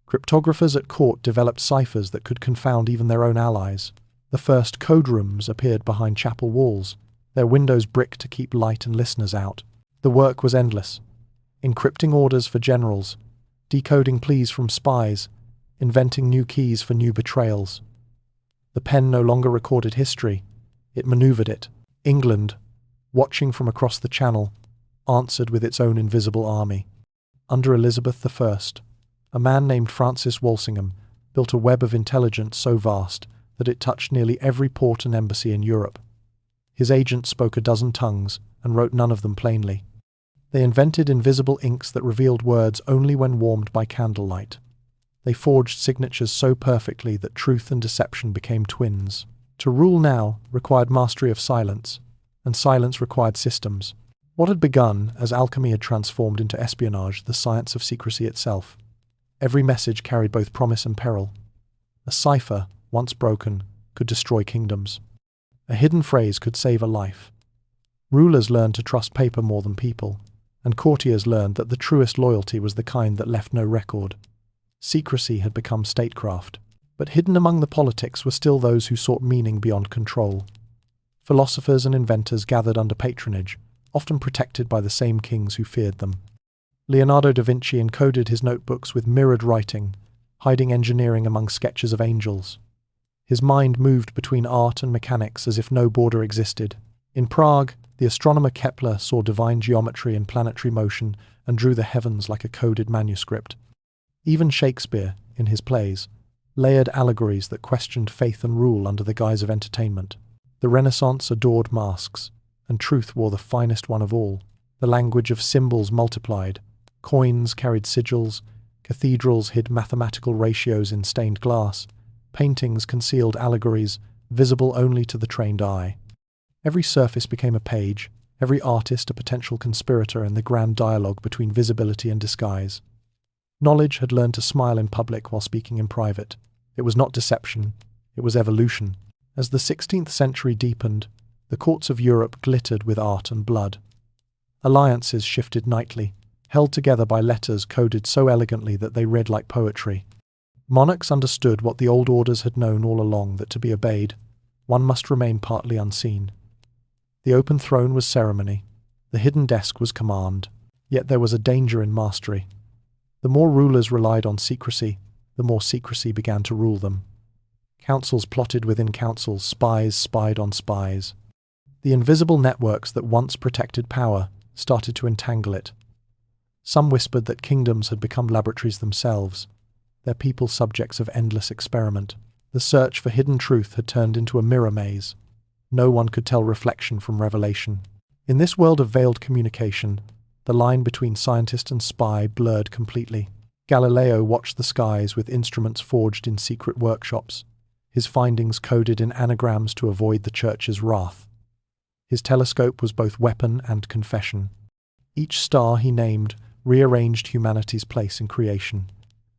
Cryptographers at court developed ciphers that could confound even their own allies. The first code rooms appeared behind chapel walls, their windows brick to keep light and listeners out. The work was endless. Encrypting orders for generals, decoding pleas from spies, inventing new keys for new betrayals. The pen no longer recorded history, it maneuvered it. England, watching from across the Channel, answered with its own invisible army. Under Elizabeth I, a man named Francis Walsingham built a web of intelligence so vast that it touched nearly every port and embassy in Europe. His agents spoke a dozen tongues and wrote none of them plainly. They invented invisible inks that revealed words only when warmed by candlelight. They forged signatures so perfectly that truth and deception became twins. To rule now required mastery of silence, and silence required systems. What had begun as alchemy had transformed into espionage, the science of secrecy itself. Every message carried both promise and peril. A cipher, once broken, could destroy kingdoms. A hidden phrase could save a life. Rulers learned to trust paper more than people, and courtiers learned that the truest loyalty was the kind that left no record. Secrecy had become statecraft, but hidden among the politics were still those who sought meaning beyond control. Philosophers and inventors gathered under patronage, often protected by the same kings who feared them. Leonardo da Vinci encoded his notebooks with mirrored writing, hiding engineering among sketches of angels. His mind moved between art and mechanics as if no border existed. In Prague, the astronomer Kepler saw divine geometry and planetary motion and drew the heavens like a coded manuscript. Even Shakespeare, in his plays, layered allegories that questioned faith and rule under the guise of entertainment. The Renaissance adored masks, and truth wore the finest one of all. The language of symbols multiplied. Coins carried sigils, cathedrals hid mathematical ratios in stained glass, paintings concealed allegories, visible only to the trained eye. Every surface became a page, every artist a potential conspirator in the grand dialogue between visibility and disguise. Knowledge had learned to smile in public while speaking in private. It was not deception, it was evolution. As the 16th century deepened, the courts of Europe glittered with art and blood. Alliances shifted nightly, held together by letters coded so elegantly that they read like poetry. Monarchs understood what the old orders had known all along, that to be obeyed, one must remain partly unseen. The open throne was ceremony, the hidden desk was command, yet there was a danger in mastery. The more rulers relied on secrecy, the more secrecy began to rule them. Councils plotted within councils, spies spied on spies. The invisible networks that once protected power started to entangle it. Some whispered that kingdoms had become laboratories themselves, their people subjects of endless experiment. The search for hidden truth had turned into a mirror maze. No one could tell reflection from revelation. In this world of veiled communication, the line between scientist and spy blurred completely. Galileo watched the skies with instruments forged in secret workshops, his findings coded in anagrams to avoid the church's wrath. His telescope was both weapon and confession. Each star he named rearranged humanity's place in creation,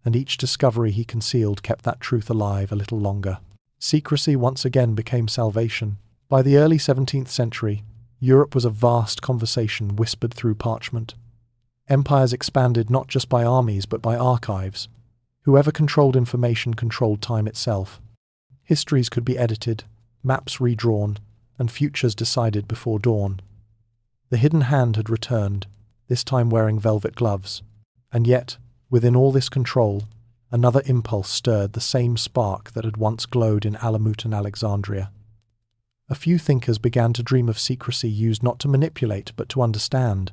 and each discovery he concealed kept that truth alive a little longer. Secrecy once again became salvation. By the early 17th century, Europe was a vast conversation whispered through parchment. Empires expanded not just by armies but by archives. Whoever controlled information controlled time itself. Histories could be edited, maps redrawn, and futures decided before dawn. The hidden hand had returned, this time wearing velvet gloves. And yet, within all this control, another impulse stirred the same spark that had once glowed in Alamut and Alexandria. A few thinkers began to dream of secrecy used not to manipulate but to understand.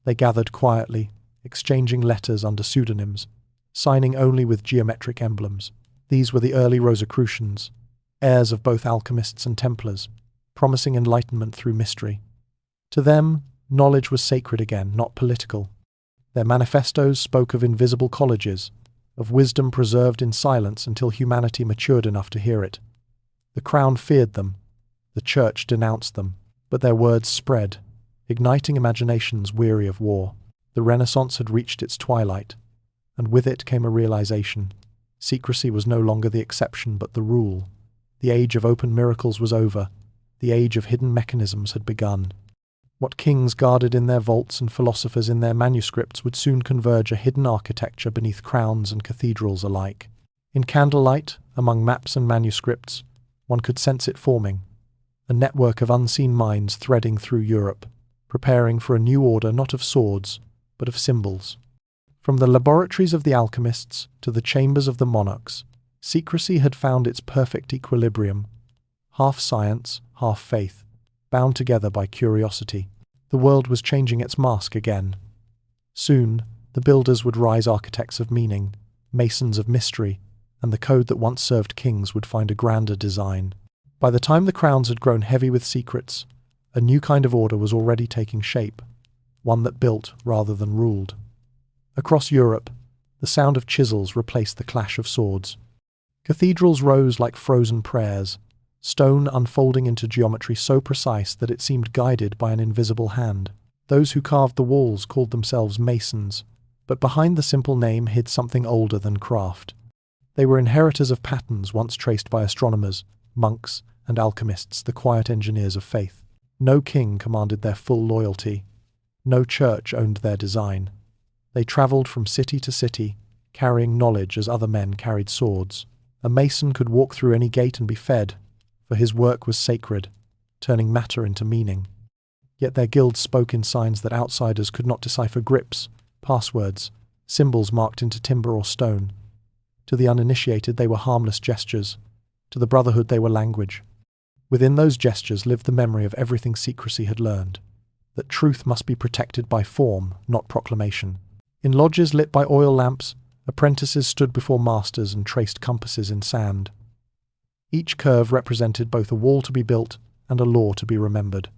They gathered quietly, exchanging letters under pseudonyms, signing only with geometric emblems. These were the early Rosicrucians, heirs of both alchemists and Templars, promising enlightenment through mystery. To them, knowledge was sacred again, not political. Their manifestos spoke of invisible colleges, of wisdom preserved in silence until humanity matured enough to hear it. The crown feared them, the church denounced them, but their words spread, igniting imaginations weary of war. The Renaissance had reached its twilight, and with it came a realization. Secrecy was no longer the exception but the rule. The age of open miracles was over. The age of hidden mechanisms had begun. What kings guarded in their vaults and philosophers in their manuscripts would soon converge a hidden architecture beneath crowns and cathedrals alike. In candlelight, among maps and manuscripts, one could sense it forming, a network of unseen minds threading through Europe, preparing for a new order not of swords, but of symbols. From the laboratories of the alchemists to the chambers of the monarchs, secrecy had found its perfect equilibrium, half science, half faith, bound together by curiosity. The world was changing its mask again. Soon, the builders would rise architects of meaning, masons of mystery, and the code that once served kings would find a grander design. By the time the crowns had grown heavy with secrets, a new kind of order was already taking shape, one that built rather than ruled. Across Europe, the sound of chisels replaced the clash of swords. Cathedrals rose like frozen prayers, stone unfolding into geometry so precise that it seemed guided by an invisible hand. Those who carved the walls called themselves masons, But behind the simple name hid something older than craft. They were inheritors of patterns once traced by astronomers, monks, and alchemists, the quiet engineers of faith. No king commanded their full loyalty. No church owned their design. They travelled from city to city, carrying knowledge as other men carried swords. A mason could walk through any gate and be fed, for his work was sacred, turning matter into meaning. Yet their guild spoke in signs that outsiders could not decipher: grips, passwords, symbols marked into timber or stone. To the uninitiated they were harmless gestures. To the brotherhood they were language. Within those gestures lived the memory of everything secrecy had learned, that truth must be protected by form, not proclamation. In lodges lit by oil lamps, apprentices stood before masters and traced compasses in sand. Each curve represented both a wall to be built and a law to be remembered.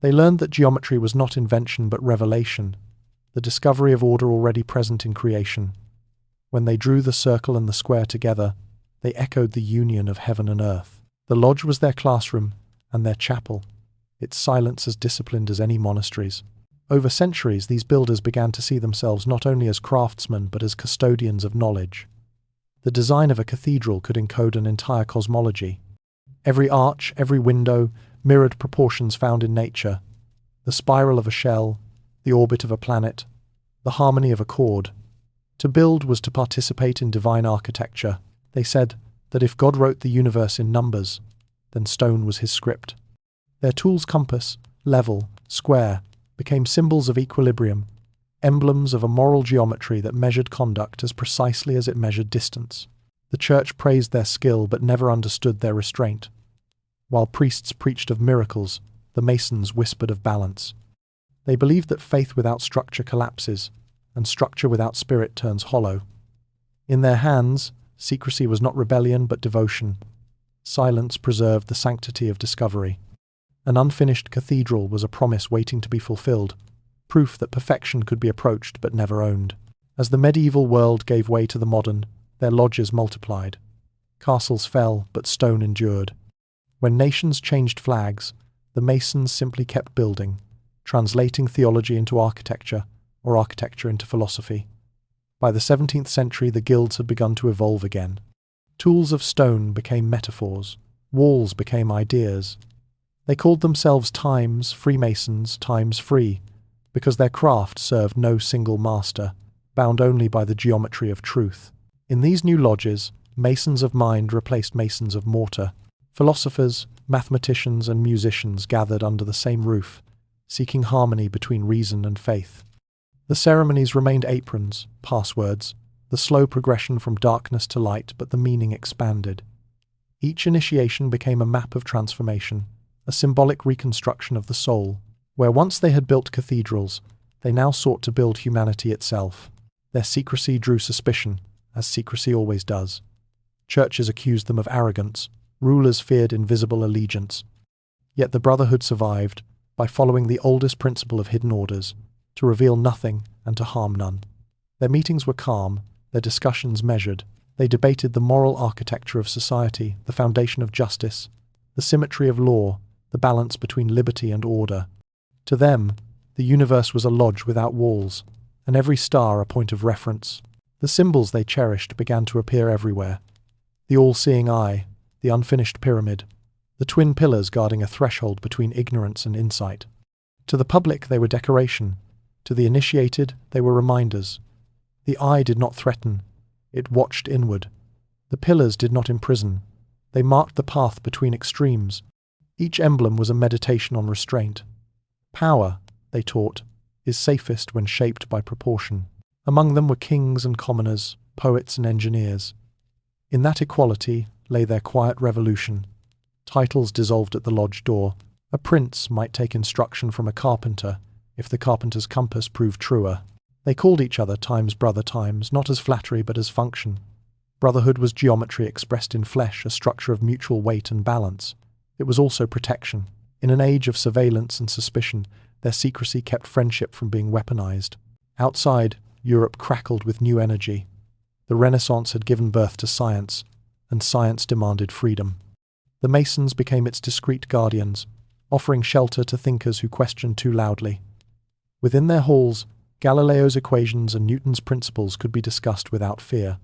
They learned that geometry was not invention but revelation, the discovery of order already present in creation. When they drew the circle and the square together, they echoed the union of heaven and earth. The lodge was their classroom and their chapel, its silence as disciplined as any monastery's. Over centuries, these builders began to see themselves not only as craftsmen but as custodians of knowledge. The design of a cathedral could encode an entire cosmology. Every arch, every window, mirrored proportions found in nature. The spiral of a shell, the orbit of a planet, the harmony of a chord. To build was to participate in divine architecture. They said that if God wrote the universe in numbers, then stone was his script. Their tools, compass, level, square, became symbols of equilibrium, emblems of a moral geometry that measured conduct as precisely as it measured distance. The church praised their skill but never understood their restraint. While priests preached of miracles, the masons whispered of balance. They believed that faith without structure collapses, and structure without spirit turns hollow. In their hands, secrecy was not rebellion but devotion. Silence preserved the sanctity of discovery. An unfinished cathedral was a promise waiting to be fulfilled, proof that perfection could be approached but never owned. As the medieval world gave way to the modern, their lodges multiplied. Castles fell, but stone endured. When nations changed flags, the masons simply kept building, translating theology into architecture, or architecture into philosophy. By the 17th century, the guilds had begun to evolve again. Tools of stone became metaphors. Walls became ideas. They called themselves Times, Freemasons, Times Free, because their craft served no single master, bound only by the geometry of truth. In these new lodges, masons of mind replaced masons of mortar. Philosophers, mathematicians, and musicians gathered under the same roof, seeking harmony between reason and faith. The ceremonies remained aprons, passwords, the slow progression from darkness to light, but the meaning expanded. Each initiation became a map of transformation, a symbolic reconstruction of the soul. Where once they had built cathedrals, they now sought to build humanity itself. Their secrecy drew suspicion, as secrecy always does. Churches accused them of arrogance, rulers feared invisible allegiance. Yet the brotherhood survived, by following the oldest principle of hidden orders, to reveal nothing and to harm none. Their meetings were calm, their discussions measured. They debated the moral architecture of society, the foundation of justice, the symmetry of law, the balance between liberty and order. To them, the universe was a lodge without walls, and every star a point of reference. The symbols they cherished began to appear everywhere. The all-seeing eye, the unfinished pyramid, the twin pillars guarding a threshold between ignorance and insight. To the public they were decoration. To the initiated they were reminders. The eye did not threaten, it watched inward. The pillars did not imprison, they marked the path between extremes. Each emblem was a meditation on restraint. Power, they taught, is safest when shaped by proportion. Among them were kings and commoners, poets and engineers. In that equality lay their quiet revolution. Titles dissolved at the lodge door. A prince might take instruction from a carpenter, if the carpenter's compass proved truer. They called each other Times Brother Times, not as flattery but as function. Brotherhood was geometry expressed in flesh, a structure of mutual weight and balance. It was also protection. In an age of surveillance and suspicion, their secrecy kept friendship from being weaponized. Outside, Europe crackled with new energy. The Renaissance had given birth to science, and science demanded freedom. The Masons became its discreet guardians, offering shelter to thinkers who questioned too loudly. Within their halls, Galileo's equations and Newton's principles could be discussed without fear.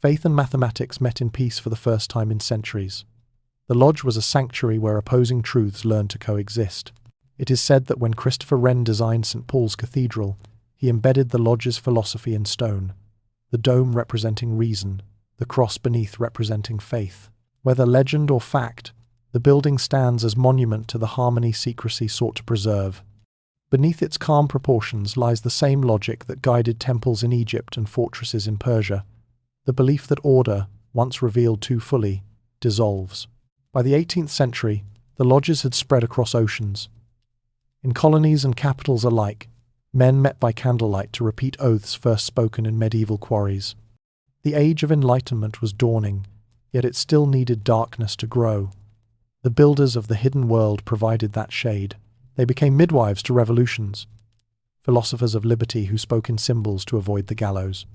Faith and mathematics met in peace for the first time in centuries. The lodge was a sanctuary where opposing truths learned to coexist. It is said that when Christopher Wren designed St. Paul's Cathedral, he embedded the lodge's philosophy in stone, the dome representing reason, the cross beneath representing faith. Whether legend or fact, the building stands as monument to the harmony secrecy sought to preserve. Beneath its calm proportions lies the same logic that guided temples in Egypt and fortresses in Persia, the belief that order, once revealed too fully, dissolves. By the 18th century, the lodges had spread across oceans. In colonies and capitals alike, men met by candlelight to repeat oaths first spoken in medieval quarries. The age of enlightenment was dawning, yet it still needed darkness to grow. The builders of the hidden world provided that shade. They became midwives to revolutions, philosophers of liberty who spoke in symbols to avoid the gallows.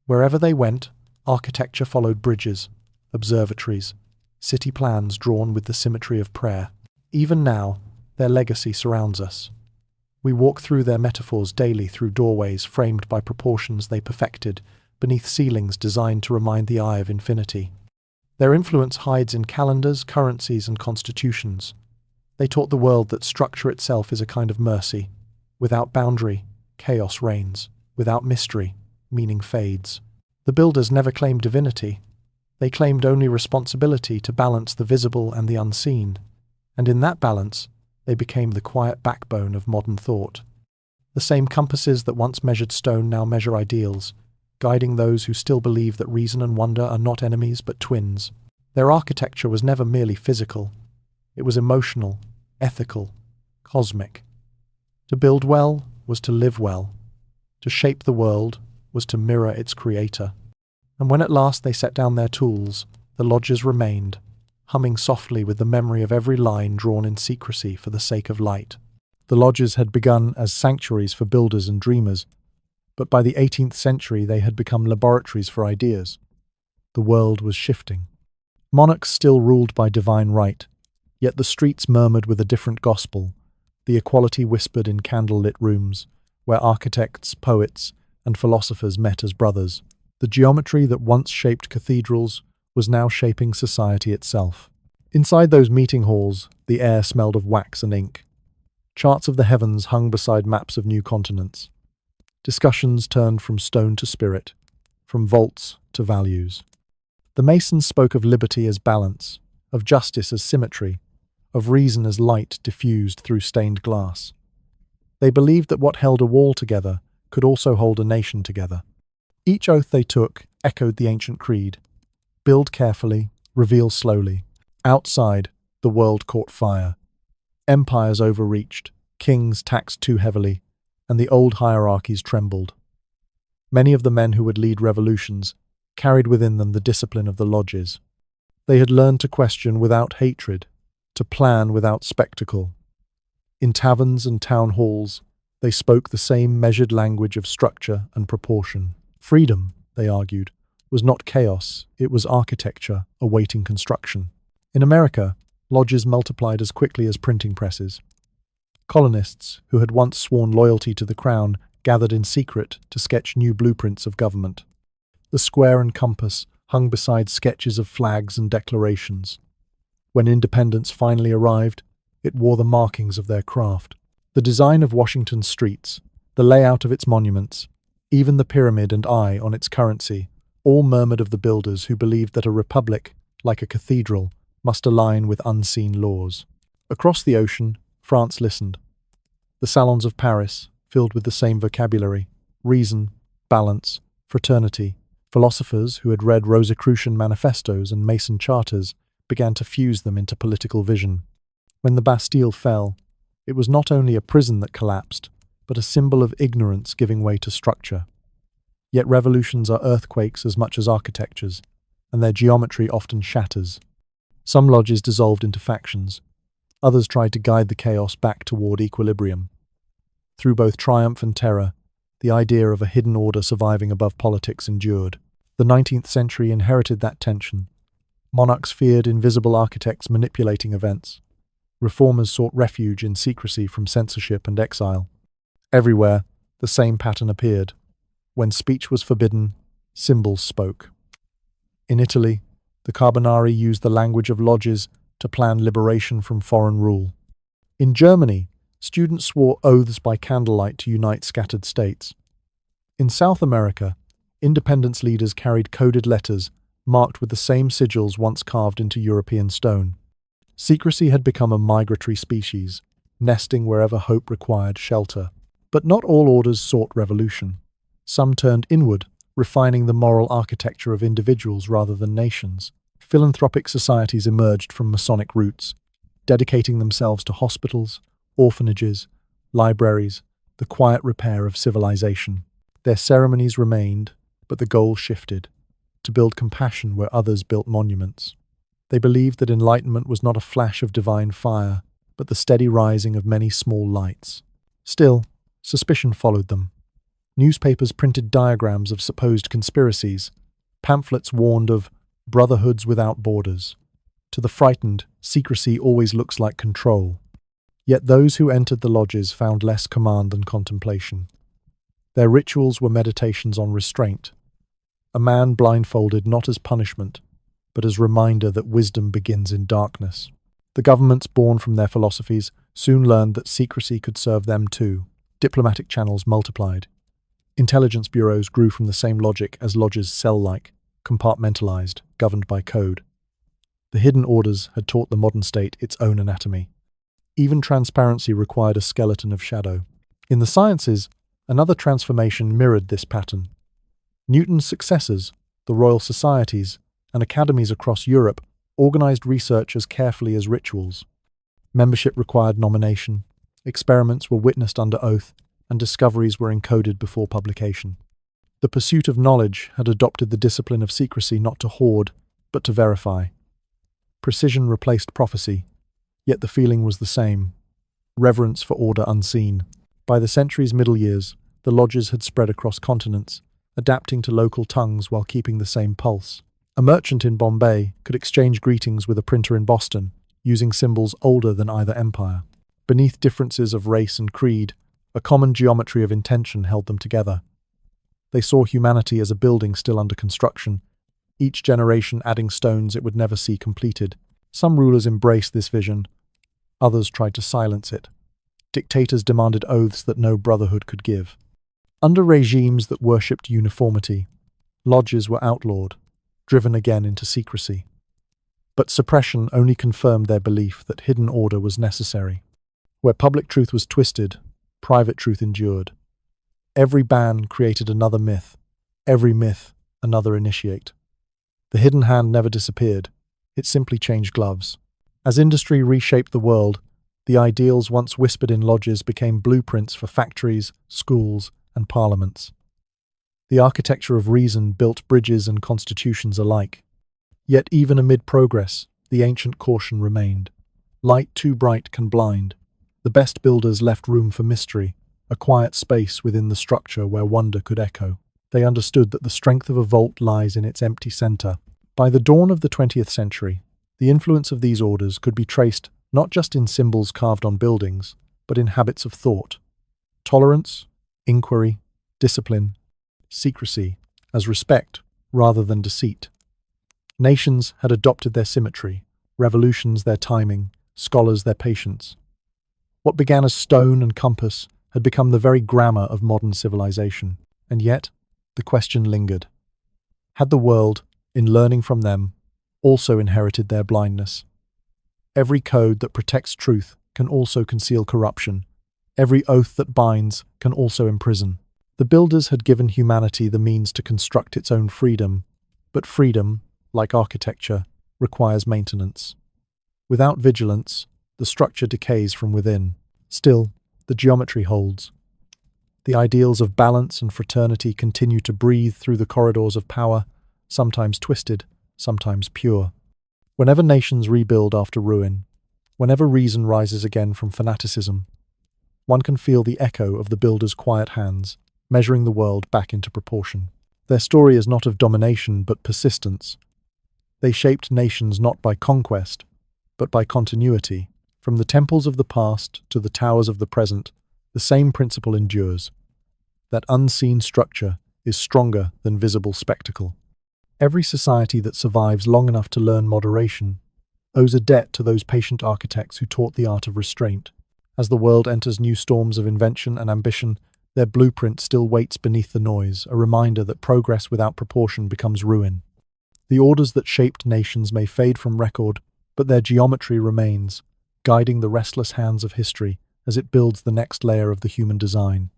Wherever they went, architecture followed bridges, observatories, city plans drawn with the symmetry of prayer. Even now, their legacy surrounds us. We walk through their metaphors daily through doorways framed by proportions they perfected, beneath ceilings designed to remind the eye of infinity. Their influence hides in calendars, currencies, and constitutions. They taught the world that structure itself is a kind of mercy. Without boundary, chaos reigns. Without mystery, meaning fades. The builders never claimed divinity. They claimed only responsibility to balance the visible and the unseen. And in that balance, they became the quiet backbone of modern thought. The same compasses that once measured stone now measure ideals, guiding those who still believe that reason and wonder are not enemies but twins. Their architecture was never merely physical. It was emotional, ethical, cosmic. To build well was to live well. To shape the world was to mirror its creator. And when at last they set down their tools, the lodges remained, humming softly with the memory of every line drawn in secrecy for the sake of light. The lodges had begun as sanctuaries for builders and dreamers, but by the 18th century they had become laboratories for ideas. The world was shifting. Monarchs still ruled by divine right, yet the streets murmured with a different gospel, the equality whispered in candle-lit rooms, where architects, poets, and philosophers met as brothers. The geometry that once shaped cathedrals was now shaping society itself. Inside those meeting halls, the air smelled of wax and ink. Charts of the heavens hung beside maps of new continents. Discussions turned from stone to spirit, from vaults to values. The Masons spoke of liberty as balance, of justice as symmetry, of reason as light diffused through stained glass. They believed that what held a wall together could also hold a nation together. Each oath they took echoed the ancient creed: build carefully, reveal slowly. Outside, the world caught fire. Empires overreached, kings taxed too heavily, and the old hierarchies trembled. Many of the men who would lead revolutions carried within them the discipline of the lodges. They had learned to question without hatred, to plan without spectacle. In taverns and town halls, they spoke the same measured language of structure and proportion. Freedom, they argued, was not chaos, it was architecture awaiting construction. In America, lodges multiplied as quickly as printing presses. Colonists, who had once sworn loyalty to the crown, gathered in secret to sketch new blueprints of government. The square and compass hung beside sketches of flags and declarations. When independence finally arrived, it wore the markings of their craft. The design of Washington's streets, the layout of its monuments, even the pyramid and eye on its currency, all murmured of the builders who believed that a republic, like a cathedral, must align with unseen laws. Across the ocean, France listened. The salons of Paris, filled with the same vocabulary: reason, balance, fraternity. Philosophers who had read Rosicrucian manifestos and Mason charters began to fuse them into political vision. When the Bastille fell, it was not only a prison that collapsed, but a symbol of ignorance giving way to structure. Yet revolutions are earthquakes as much as architectures, and their geometry often shatters. Some lodges dissolved into factions. Others tried to guide the chaos back toward equilibrium. Through both triumph and terror, the idea of a hidden order surviving above politics endured. The 19th century inherited that tension. Monarchs feared invisible architects manipulating events. Reformers sought refuge in secrecy from censorship and exile. Everywhere, the same pattern appeared. When speech was forbidden, symbols spoke. In Italy, the Carbonari used the language of lodges to plan liberation from foreign rule. In Germany, students swore oaths by candlelight to unite scattered states. In South America, independence leaders carried coded letters marked with the same sigils once carved into European stone. Secrecy had become a migratory species, nesting wherever hope required shelter. But not all orders sought revolution. Some turned inward, refining the moral architecture of individuals rather than nations. Philanthropic societies emerged from Masonic roots, dedicating themselves to hospitals, orphanages, libraries, the quiet repair of civilization. Their ceremonies remained, but the goal shifted, to build compassion where others built monuments. They believed that enlightenment was not a flash of divine fire, but the steady rising of many small lights. Still, suspicion followed them. Newspapers printed diagrams of supposed conspiracies. Pamphlets warned of brotherhoods without borders. To the frightened, secrecy always looks like control. Yet those who entered the lodges found less command than contemplation. Their rituals were meditations on restraint. A man blindfolded not as punishment, but as reminder that wisdom begins in darkness. The governments born from their philosophies soon learned that secrecy could serve them too. Diplomatic channels multiplied. Intelligence bureaus grew from the same logic as lodges cell-like, compartmentalized, governed by code. The hidden orders had taught the modern state its own anatomy. Even transparency required a skeleton of shadow. In the sciences, another transformation mirrored this pattern. Newton's successors, the Royal Societies, and academies across Europe organized research as carefully as rituals. Membership required nomination, experiments were witnessed under oath, and discoveries were encoded before publication. The pursuit of knowledge had adopted the discipline of secrecy not to hoard, but to verify. Precision replaced prophecy, yet the feeling was the same: reverence for order unseen. By the century's middle years, the lodges had spread across continents, adapting to local tongues while keeping the same pulse. A merchant in Bombay could exchange greetings with a printer in Boston, using symbols older than either empire. Beneath differences of race and creed, a common geometry of intention held them together. They saw humanity as a building still under construction, each generation adding stones it would never see completed. Some rulers embraced this vision, others tried to silence it. Dictators demanded oaths that no brotherhood could give. Under regimes that worshipped uniformity, lodges were outlawed, driven again into secrecy. But suppression only confirmed their belief that hidden order was necessary. Where public truth was twisted, private truth endured. Every ban created another myth, every myth another initiate. The hidden hand never disappeared, it simply changed gloves. As industry reshaped the world, the ideals once whispered in lodges became blueprints for factories, schools, and parliaments. The architecture of reason built bridges and constitutions alike. Yet even amid progress, the ancient caution remained. Light too bright can blind. The best builders left room for mystery, a quiet space within the structure where wonder could echo. They understood that the strength of a vault lies in its empty center. By the dawn of the 20th century, the influence of these orders could be traced not just in symbols carved on buildings, but in habits of thought. Tolerance, inquiry, discipline, secrecy, as respect rather than deceit. Nations had adopted their symmetry, revolutions their timing, scholars their patience. What began as stone and compass had become the very grammar of modern civilization, and yet the question lingered. Had the world, in learning from them, also inherited their blindness? Every code that protects truth can also conceal corruption. Every oath that binds can also imprison. The builders had given humanity the means to construct its own freedom, but freedom, like architecture, requires maintenance. Without vigilance, the structure decays from within. Still, the geometry holds. The ideals of balance and fraternity continue to breathe through the corridors of power, sometimes twisted, sometimes pure. Whenever nations rebuild after ruin, whenever reason rises again from fanaticism, one can feel the echo of the builders' quiet hands, measuring the world back into proportion. Their story is not of domination but persistence. They shaped nations not by conquest, but by continuity. From the temples of the past to the towers of the present, the same principle endures. that unseen structure is stronger than visible spectacle. Every society that survives long enough to learn moderation owes a debt to those patient architects who taught the art of restraint. As the world enters new storms of invention and ambition, their blueprint still waits beneath the noise, a reminder that progress without proportion becomes ruin. The orders that shaped nations may fade from record, but their geometry remains, guiding the restless hands of history as it builds the next layer of the human design.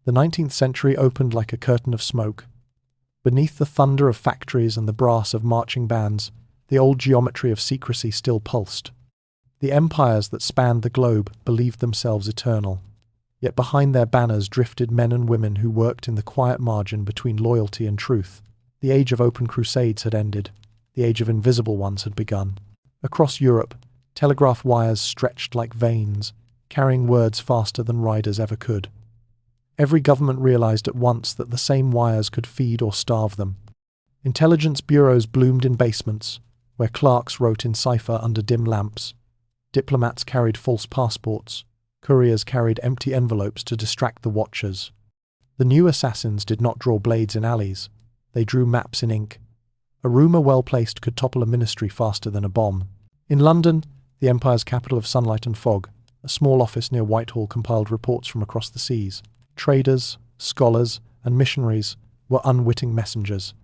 The 19th century opened like a curtain of smoke. Beneath the thunder of factories and the brass of marching bands, the old geometry of secrecy still pulsed. The empires that spanned the globe believed themselves eternal, yet behind their banners drifted men and women who worked in the quiet margin between loyalty and truth. The age of open crusades had ended. The age of invisible ones had begun. Across Europe, telegraph wires stretched like veins, carrying words faster than riders ever could. Every government realized at once that the same wires could feed or starve them. Intelligence bureaus bloomed in basements, where clerks wrote in cipher under dim lamps. Diplomats carried false passports. Couriers carried empty envelopes to distract the watchers. The new assassins did not draw blades in alleys. They drew maps in ink. A rumour well placed could topple a ministry faster than a bomb. In London, the empire's capital of sunlight and fog, a small office near Whitehall compiled reports from across the seas. Traders, scholars, and missionaries were unwitting messengers.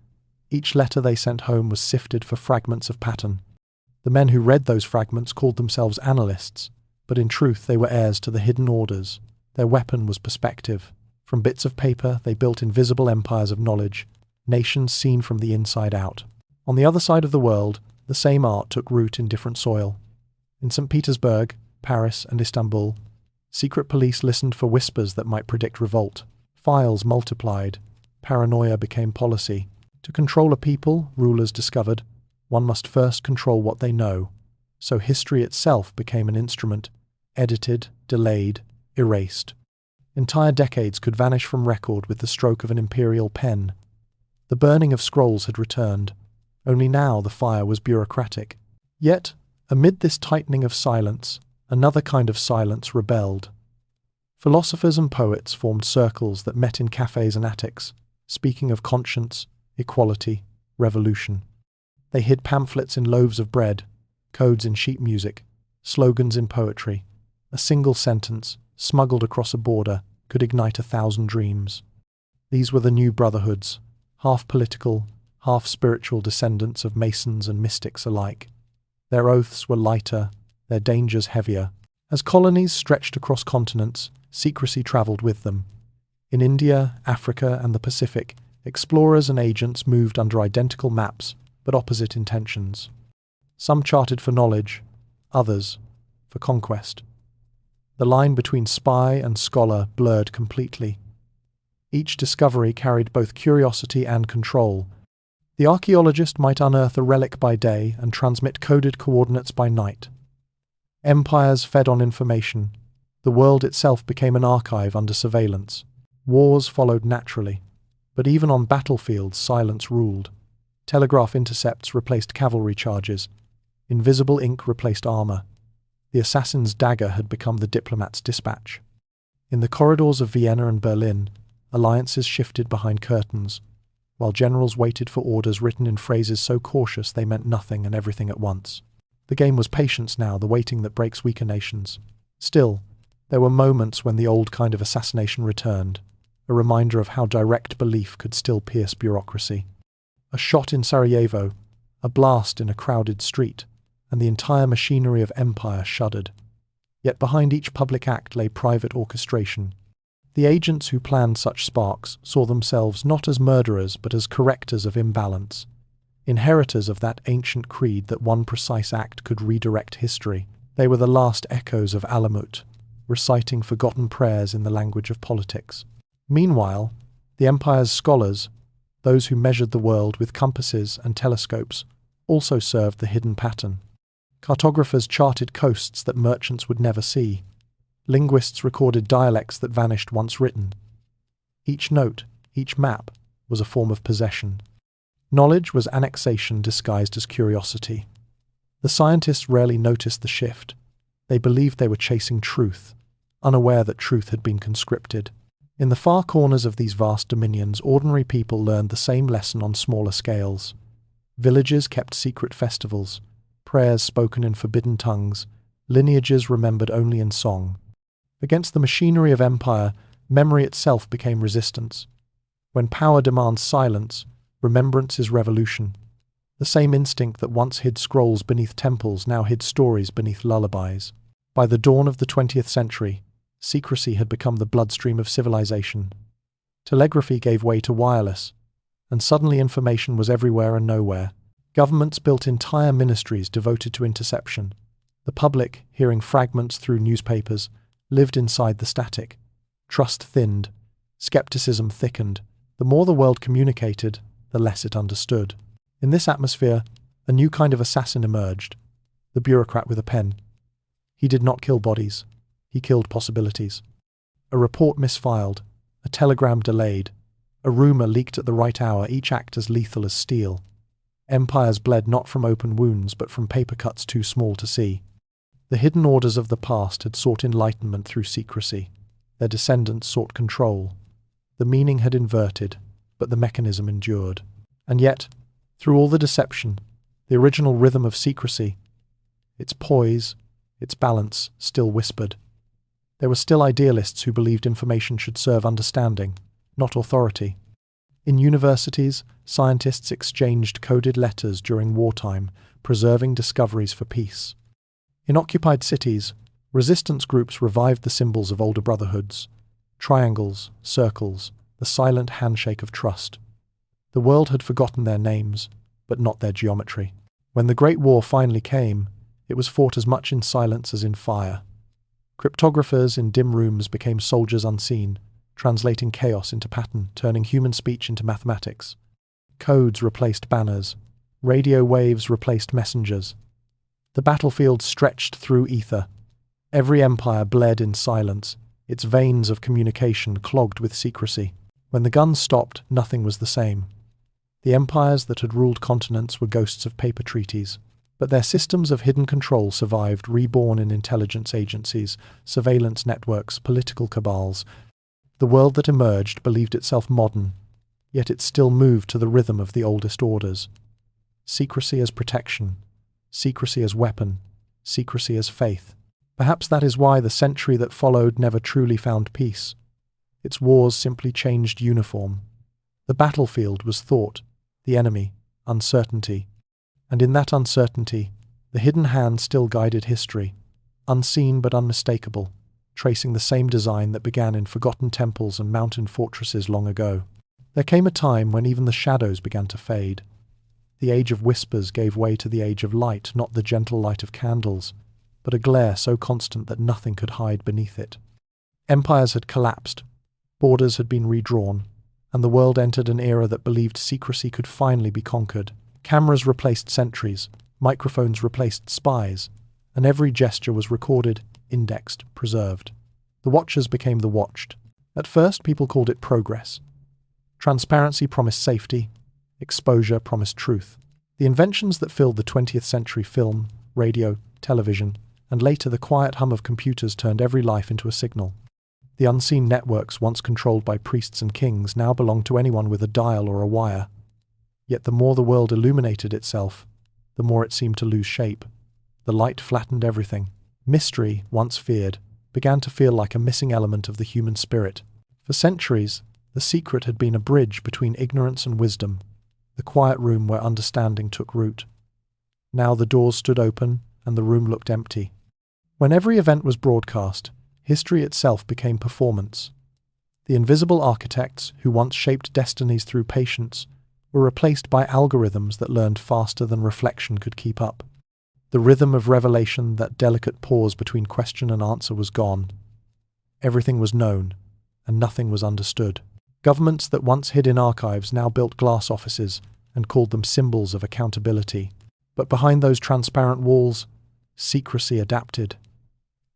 Each letter they sent home was sifted for fragments of pattern. The men who read those fragments called themselves analysts, but in truth they were heirs to the hidden orders. Their weapon was perspective. From bits of paper they built invisible empires of knowledge, nations seen from the inside out. On the other side of the world, the same art took root in different soil. In St. Petersburg, Paris, and Istanbul, secret police listened for whispers that might predict revolt. Files multiplied. Paranoia became policy. To control a people, rulers discovered, one must first control what they know. So history itself became an instrument, edited, delayed, erased. Entire decades could vanish from record with the stroke of an imperial pen. The burning of scrolls had returned. Only now the fire was bureaucratic. Yet, amid this tightening of silence, another kind of silence rebelled. Philosophers and poets formed circles that met in cafes and attics, speaking of conscience, equality, revolution. They hid pamphlets in loaves of bread, codes in sheet music, slogans in poetry. A single sentence, smuggled across a border, could ignite 1,000 dreams. These were the new brotherhoods, half political, half spiritual descendants of Masons and mystics alike. Their oaths were lighter, their dangers heavier. As colonies stretched across continents, secrecy travelled with them. In India, Africa, and the Pacific, explorers and agents moved under identical maps, but opposite intentions. Some charted for knowledge, others for conquest. The line between spy and scholar blurred completely. Each discovery carried both curiosity and control. The archaeologist might unearth a relic by day and transmit coded coordinates by night. Empires fed on information. The world itself became an archive under surveillance. Wars followed naturally. But even on battlefields, silence ruled. Telegraph intercepts replaced cavalry charges. Invisible ink replaced armor. The assassin's dagger had become the diplomat's dispatch. In the corridors of Vienna and Berlin, alliances shifted behind curtains, while generals waited for orders written in phrases so cautious they meant nothing and everything at once. The game was patience now, the waiting that breaks weaker nations. Still, there were moments when the old kind of assassination returned, a reminder of how direct belief could still pierce bureaucracy. A shot in Sarajevo, a blast in a crowded street, and the entire machinery of empire shuddered. Yet behind each public act lay private orchestration. The agents who planned such sparks saw themselves not as murderers but as correctors of imbalance, inheritors of that ancient creed that one precise act could redirect history. They were the last echoes of Alamut, reciting forgotten prayers in the language of politics. Meanwhile, the empire's scholars, those who measured the world with compasses and telescopes, also served the hidden pattern. Cartographers charted coasts that merchants would never see. Linguists recorded dialects that vanished once written. Each note, each map, was a form of possession. Knowledge was annexation disguised as curiosity. The scientists rarely noticed the shift. They believed they were chasing truth, unaware that truth had been conscripted. In the far corners of these vast dominions, ordinary people learned the same lesson on smaller scales. Villages kept secret festivals, prayers spoken in forbidden tongues, lineages remembered only in song. Against the machinery of empire, memory itself became resistance. When power demands silence, remembrance is revolution. The same instinct that once hid scrolls beneath temples now hid stories beneath lullabies. By the dawn of the 20th century, secrecy had become the bloodstream of civilization. Telegraphy gave way to wireless, and suddenly information was everywhere and nowhere. Governments built entire ministries devoted to interception. The public, hearing fragments through newspapers, lived inside the static. Trust thinned, skepticism thickened. The more the world communicated, the less it understood. In this atmosphere, a new kind of assassin emerged, the bureaucrat with a pen. He did not kill bodies, he killed possibilities. A report misfiled, a telegram delayed, a rumor leaked at the right hour, each act as lethal as steel. Empires bled not from open wounds, but from paper cuts too small to see. The hidden orders of the past had sought enlightenment through secrecy. Their descendants sought control. The meaning had inverted, but the mechanism endured. And yet, through all the deception, the original rhythm of secrecy, its poise, its balance, still whispered. There were still idealists who believed information should serve understanding, not authority. In universities, scientists exchanged coded letters during wartime, preserving discoveries for peace. In occupied cities, resistance groups revived the symbols of older brotherhoods, triangles, circles, the silent handshake of trust. The world had forgotten their names, but not their geometry. When the Great War finally came, it was fought as much in silence as in fire. Cryptographers in dim rooms became soldiers unseen, translating chaos into pattern, turning human speech into mathematics. Codes replaced banners. Radio waves replaced messengers. The battlefield stretched through ether. Every empire bled in silence, its veins of communication clogged with secrecy. When the guns stopped, nothing was the same. The empires that had ruled continents were ghosts of paper treaties, but their systems of hidden control survived, reborn in intelligence agencies, surveillance networks, political cabals. The world that emerged believed itself modern, yet it still moved to the rhythm of the oldest orders. Secrecy as protection, secrecy as weapon, secrecy as faith. Perhaps that is why the century that followed never truly found peace. Its wars simply changed uniform. The battlefield was thought, the enemy, uncertainty. And in that uncertainty, the hidden hand still guided history, unseen but unmistakable, tracing the same design that began in forgotten temples and mountain fortresses long ago. There came a time when even the shadows began to fade. The age of whispers gave way to the age of light, not the gentle light of candles, but a glare so constant that nothing could hide beneath it. Empires had collapsed, borders had been redrawn, and the world entered an era that believed secrecy could finally be conquered. Cameras replaced sentries, microphones replaced spies, and every gesture was recorded, indexed, preserved. The watchers became the watched. At first, people called it progress. Transparency promised safety, exposure promised truth. The inventions that filled the 20th century, film, radio, television, and later the quiet hum of computers, turned every life into a signal. The unseen networks once controlled by priests and kings now belonged to anyone with a dial or a wire. Yet the more the world illuminated itself, the more it seemed to lose shape. The light flattened everything. Mystery, once feared, began to feel like a missing element of the human spirit. For centuries, the secret had been a bridge between ignorance and wisdom, the quiet room where understanding took root. Now the doors stood open, and the room looked empty. When every event was broadcast, history itself became performance. The invisible architects, who once shaped destinies through patience, were replaced by algorithms that learned faster than reflection could keep up. The rhythm of revelation, that delicate pause between question and answer, was gone. Everything was known, and nothing was understood. Governments that once hid in archives now built glass offices and called them symbols of accountability. But behind those transparent walls, secrecy adapted.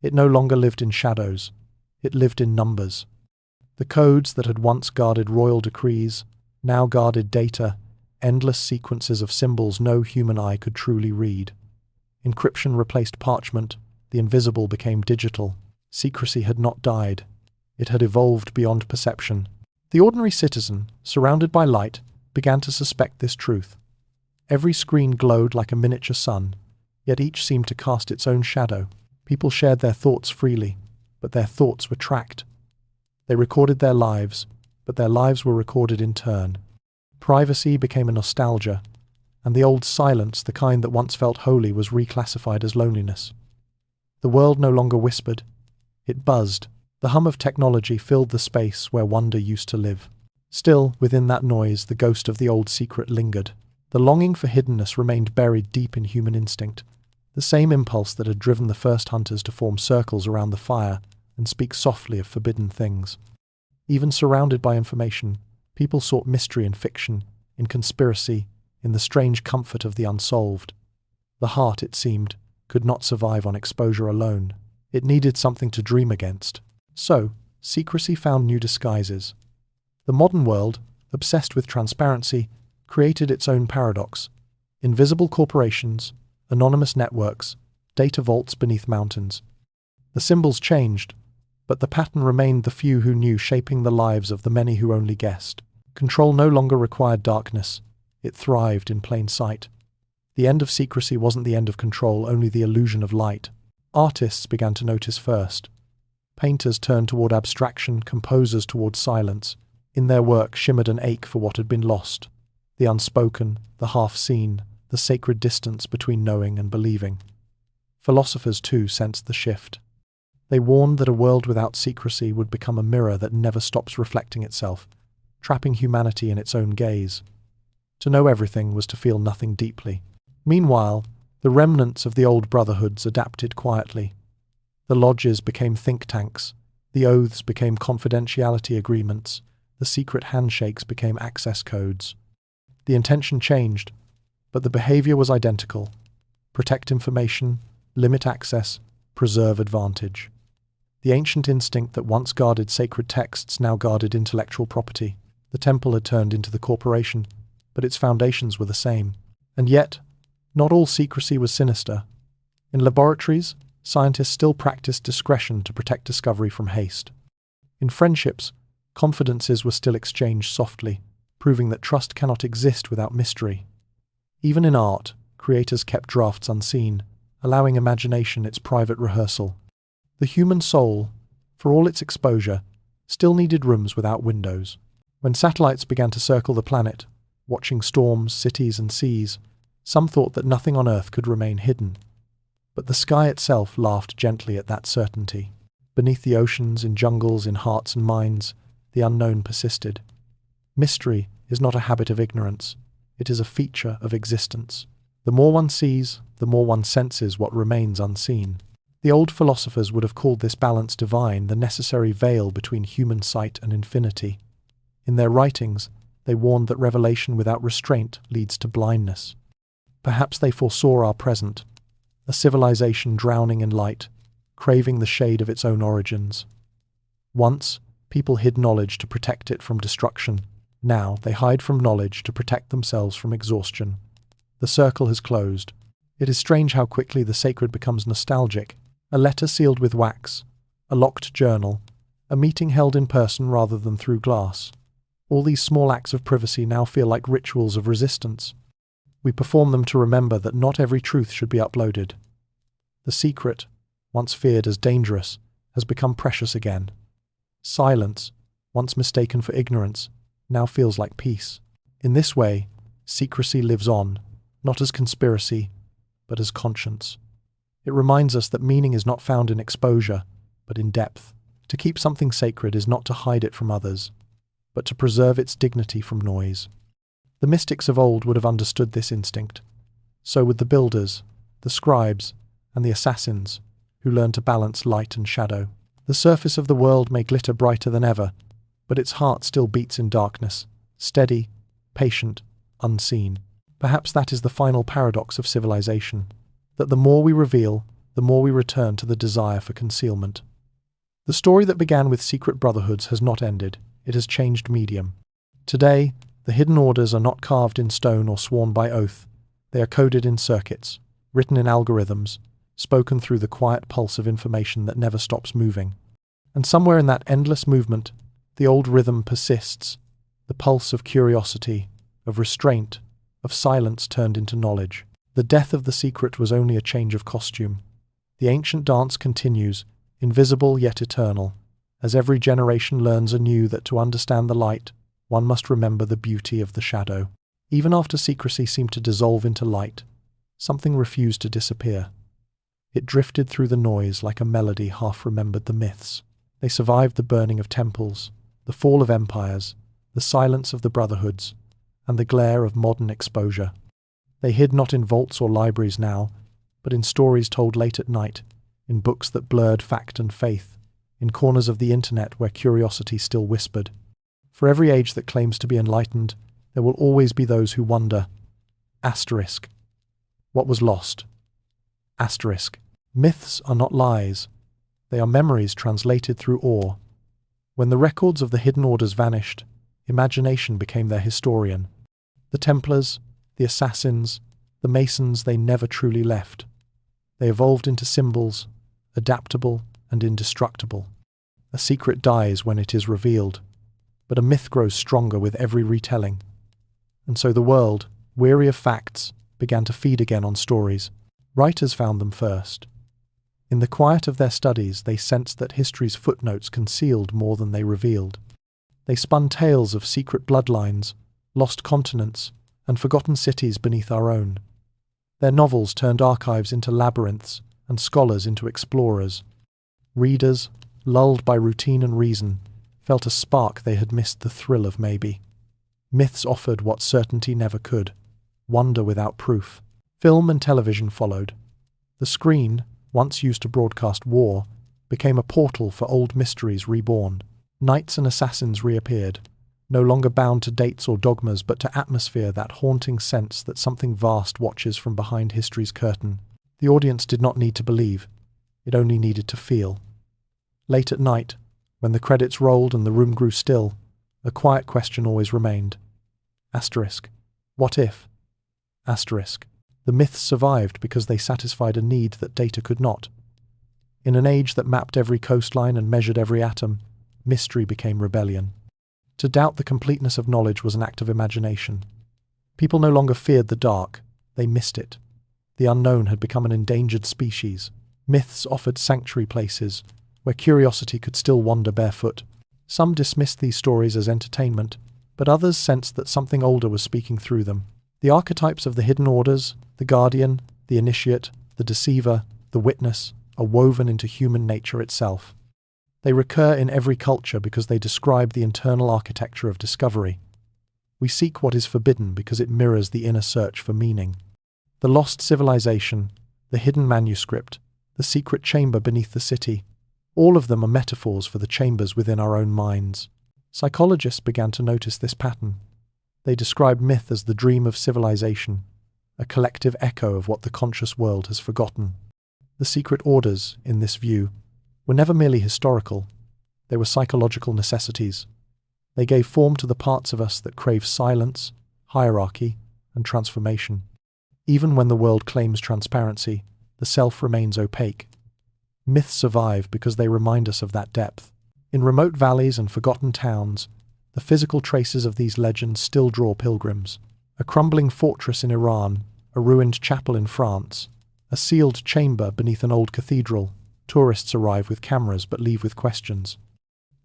It no longer lived in shadows. It lived in numbers. The codes that had once guarded royal decrees now guarded data, endless sequences of symbols no human eye could truly read. Encryption replaced parchment, the invisible became digital. Secrecy had not died. It had evolved beyond perception. The ordinary citizen, surrounded by light, began to suspect this truth. Every screen glowed like a miniature sun, yet each seemed to cast its own shadow. People shared their thoughts freely, but their thoughts were tracked. They recorded their lives, but their lives were recorded in turn. Privacy became a nostalgia, and the old silence, the kind that once felt holy, was reclassified as loneliness. The world no longer whispered. It buzzed. The hum of technology filled the space where wonder used to live. Still, within that noise, the ghost of the old secret lingered. The longing for hiddenness remained buried deep in human instinct, the same impulse that had driven the first hunters to form circles around the fire and speak softly of forbidden things. Even surrounded by information, people sought mystery in fiction, in conspiracy, in the strange comfort of the unsolved. The heart, it seemed, could not survive on exposure alone. It needed something to dream against. So, secrecy found new disguises. The modern world, obsessed with transparency, created its own paradox. Invisible corporations, anonymous networks, data vaults beneath mountains. The symbols changed, but the pattern remained: the few who knew shaping the lives of the many who only guessed. Control no longer required darkness. It thrived in plain sight. The end of secrecy wasn't the end of control, only the illusion of light. Artists began to notice first. Painters turned toward abstraction, composers toward silence. In their work shimmered an ache for what had been lost. The unspoken, the half-seen, the sacred distance between knowing and believing. Philosophers, too, sensed the shift. They warned that a world without secrecy would become a mirror that never stops reflecting itself, trapping humanity in its own gaze. To know everything was to feel nothing deeply. Meanwhile, the remnants of the old brotherhoods adapted quietly. The lodges became think tanks, the oaths became confidentiality agreements, the secret handshakes became access codes. The intention changed, but the behavior was identical. Protect information, limit access, preserve advantage. The ancient instinct that once guarded sacred texts now guarded intellectual property. The temple had turned into the corporation, but its foundations were the same. And yet, not all secrecy was sinister. In laboratories, scientists still practiced discretion to protect discovery from haste. In friendships, confidences were still exchanged softly, proving that trust cannot exist without mystery. Even in art, creators kept drafts unseen, allowing imagination its private rehearsal. The human soul, for all its exposure, still needed rooms without windows. When satellites began to circle the planet, watching storms, cities, and seas, some thought that nothing on Earth could remain hidden. But the sky itself laughed gently at that certainty. Beneath the oceans, in jungles, in hearts and minds, the unknown persisted. Mystery is not a habit of ignorance. It is a feature of existence. The more one sees, the more one senses what remains unseen. The old philosophers would have called this balance divine, the necessary veil between human sight and infinity. In their writings, they warned that revelation without restraint leads to blindness. Perhaps they foresaw our present, a civilization drowning in light, craving the shade of its own origins. Once, people hid knowledge to protect it from destruction. Now, they hide from knowledge to protect themselves from exhaustion. The circle has closed. It is strange how quickly the sacred becomes nostalgic. A letter sealed with wax, a locked journal, a meeting held in person rather than through glass. All these small acts of privacy now feel like rituals of resistance. We perform them to remember that not every truth should be uploaded. The secret, once feared as dangerous, has become precious again. Silence, once mistaken for ignorance, now feels like peace. In this way, secrecy lives on, not as conspiracy, but as conscience. It reminds us that meaning is not found in exposure, but in depth. To keep something sacred is not to hide it from others, but to preserve its dignity from noise. The mystics of old would have understood this instinct. So would the builders, the scribes, and the assassins, who learned to balance light and shadow. The surface of the world may glitter brighter than ever, but its heart still beats in darkness, steady, patient, unseen. Perhaps that is the final paradox of civilization, that the more we reveal, the more we return to the desire for concealment. The story that began with secret brotherhoods has not ended. It has changed medium. Today, the hidden orders are not carved in stone or sworn by oath. They are coded in circuits, written in algorithms, spoken through the quiet pulse of information that never stops moving. And somewhere in that endless movement, the old rhythm persists, the pulse of curiosity, of restraint, of silence turned into knowledge. The death of the secret was only a change of costume. The ancient dance continues, invisible yet eternal, as every generation learns anew that to understand the light, one must remember the beauty of the shadow. Even after secrecy seemed to dissolve into light, something refused to disappear. It drifted through the noise like a melody half-remembered the myths. They survived the burning of temples, the fall of empires, the silence of the brotherhoods, and the glare of modern exposure. They hid not in vaults or libraries now, but in stories told late at night, in books that blurred fact and faith, in corners of the internet where curiosity still whispered. For every age that claims to be enlightened, there will always be those who wonder. Asterisk. What was lost? Asterisk. Myths are not lies. They are memories translated through awe. When the records of the hidden orders vanished, imagination became their historian. The Templars, the Assassins, the Masons they never truly left. They evolved into symbols, adaptable and indestructible. A secret dies when it is revealed, but a myth grows stronger with every retelling. And so the world, weary of facts, began to feed again on stories. Writers found them first. In the quiet of their studies, they sensed that history's footnotes concealed more than they revealed. They spun tales of secret bloodlines, lost continents, and forgotten cities beneath our own. Their novels turned archives into labyrinths and scholars into explorers. Readers, lulled by routine and reason, felt a spark they had missed the thrill of maybe. Myths offered what certainty never could, wonder without proof. Film and television followed. The screen, once used to broadcast war, became a portal for old mysteries reborn. Knights and assassins reappeared, no longer bound to dates or dogmas but to atmosphere, that haunting sense that something vast watches from behind history's curtain. The audience did not need to believe, it only needed to feel. Late at night, when the credits rolled and the room grew still, a quiet question always remained. Asterisk. What if? Asterisk. The myths survived because they satisfied a need that data could not. In an age that mapped every coastline and measured every atom, mystery became rebellion. To doubt the completeness of knowledge was an act of imagination. People no longer feared the dark, they missed it. The unknown had become an endangered species. Myths offered sanctuary places, where curiosity could still wander barefoot. Some dismissed these stories as entertainment, but others sensed that something older was speaking through them. The archetypes of the hidden orders, the guardian, the initiate, the deceiver, the witness, are woven into human nature itself. They recur in every culture because they describe the internal architecture of discovery. We seek what is forbidden because it mirrors the inner search for meaning. The lost civilization, the hidden manuscript, the secret chamber beneath the city, all of them are metaphors for the chambers within our own minds. Psychologists began to notice this pattern. They described myth as the dream of civilization, a collective echo of what the conscious world has forgotten. The secret orders, in this view, were never merely historical, they were psychological necessities. They gave form to the parts of us that crave silence, hierarchy, and transformation. Even when the world claims transparency, the self remains opaque. Myths survive because they remind us of that depth. In remote valleys and forgotten towns, the physical traces of these legends still draw pilgrims. A crumbling fortress in Iran, a ruined chapel in France, a sealed chamber beneath an old cathedral, tourists arrive with cameras but leave with questions.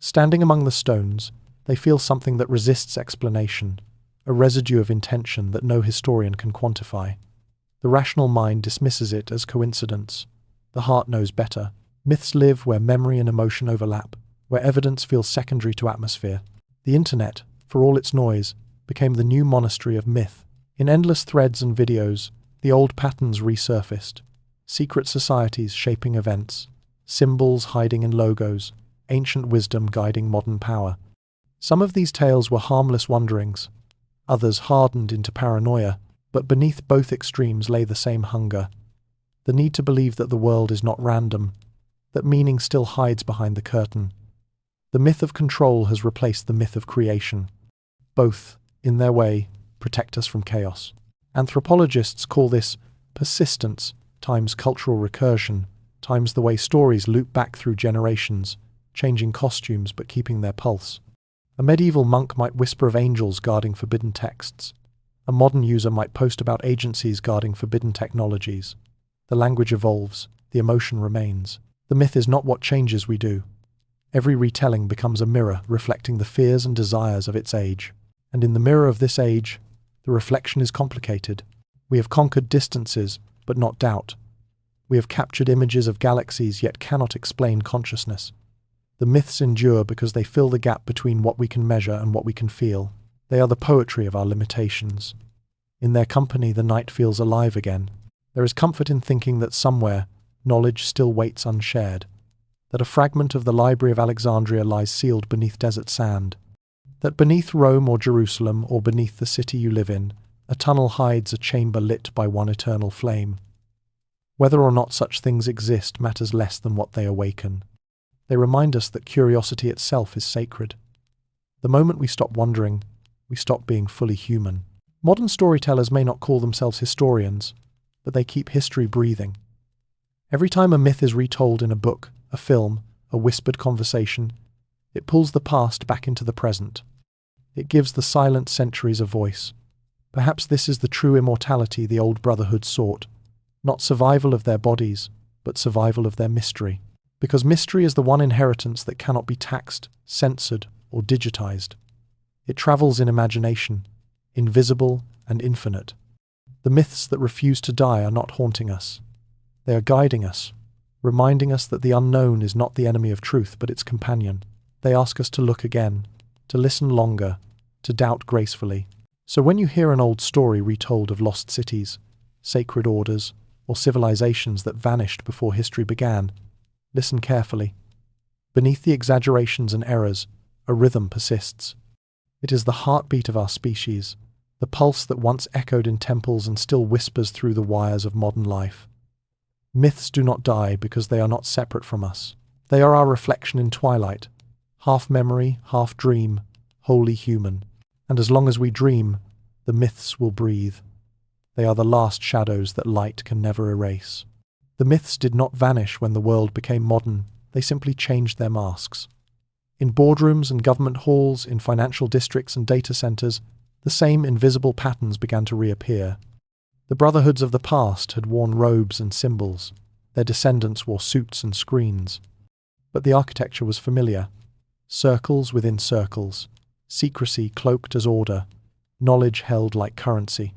Standing among the stones, they feel something that resists explanation, a residue of intention that no historian can quantify. The rational mind dismisses it as coincidence. The heart knows better. Myths live where memory and emotion overlap, where evidence feels secondary to atmosphere. The internet, for all its noise, became the new monastery of myth. In endless threads and videos, the old patterns resurfaced. Secret societies shaping events, symbols hiding in logos, ancient wisdom guiding modern power. Some of these tales were harmless wanderings, others hardened into paranoia, but beneath both extremes lay the same hunger. The need to believe that the world is not random, that meaning still hides behind the curtain. The myth of control has replaced the myth of creation. Both, in their way, protect us from chaos. Anthropologists call this persistence, times cultural recursion, times the way stories loop back through generations, changing costumes but keeping their pulse. A medieval monk might whisper of angels guarding forbidden texts. A modern user might post about agencies guarding forbidden technologies. The language evolves, the emotion remains. The myth is not what changes we do. Every retelling becomes a mirror reflecting the fears and desires of its age. And in the mirror of this age, the reflection is complicated. We have conquered distances, but not doubt. We have captured images of galaxies yet cannot explain consciousness. The myths endure because they fill the gap between what we can measure and what we can feel. They are the poetry of our limitations. In their company, the night feels alive again. There is comfort in thinking that somewhere, knowledge still waits unshared. That a fragment of the Library of Alexandria lies sealed beneath desert sand. That beneath Rome or Jerusalem or beneath the city you live in, a tunnel hides a chamber lit by one eternal flame. Whether or not such things exist matters less than what they awaken. They remind us that curiosity itself is sacred. The moment we stop wondering, we stop being fully human. Modern storytellers may not call themselves historians, but they keep history breathing. Every time a myth is retold in a book, a film, a whispered conversation, it pulls the past back into the present. It gives the silent centuries a voice. Perhaps this is the true immortality the old brotherhood sought. Not survival of their bodies, but survival of their mystery. Because mystery is the one inheritance that cannot be taxed, censored, or digitized. It travels in imagination, invisible and infinite. The myths that refuse to die are not haunting us. They are guiding us, reminding us that the unknown is not the enemy of truth, but its companion. They ask us to look again, to listen longer, to doubt gracefully. So when you hear an old story retold of lost cities, sacred orders, or civilizations that vanished before history began, listen carefully. Beneath the exaggerations and errors, a rhythm persists. It is the heartbeat of our species, the pulse that once echoed in temples and still whispers through the wires of modern life. Myths do not die because they are not separate from us. They are our reflection in twilight, half memory, half dream, wholly human. And as long as we dream, the myths will breathe. They are the last shadows that light can never erase. The myths did not vanish when the world became modern, they simply changed their masks. In boardrooms and government halls, in financial districts and data centers, the same invisible patterns began to reappear. The brotherhoods of the past had worn robes and symbols. Their descendants wore suits and screens. But the architecture was familiar. Circles within circles, secrecy cloaked as order, knowledge held like currency.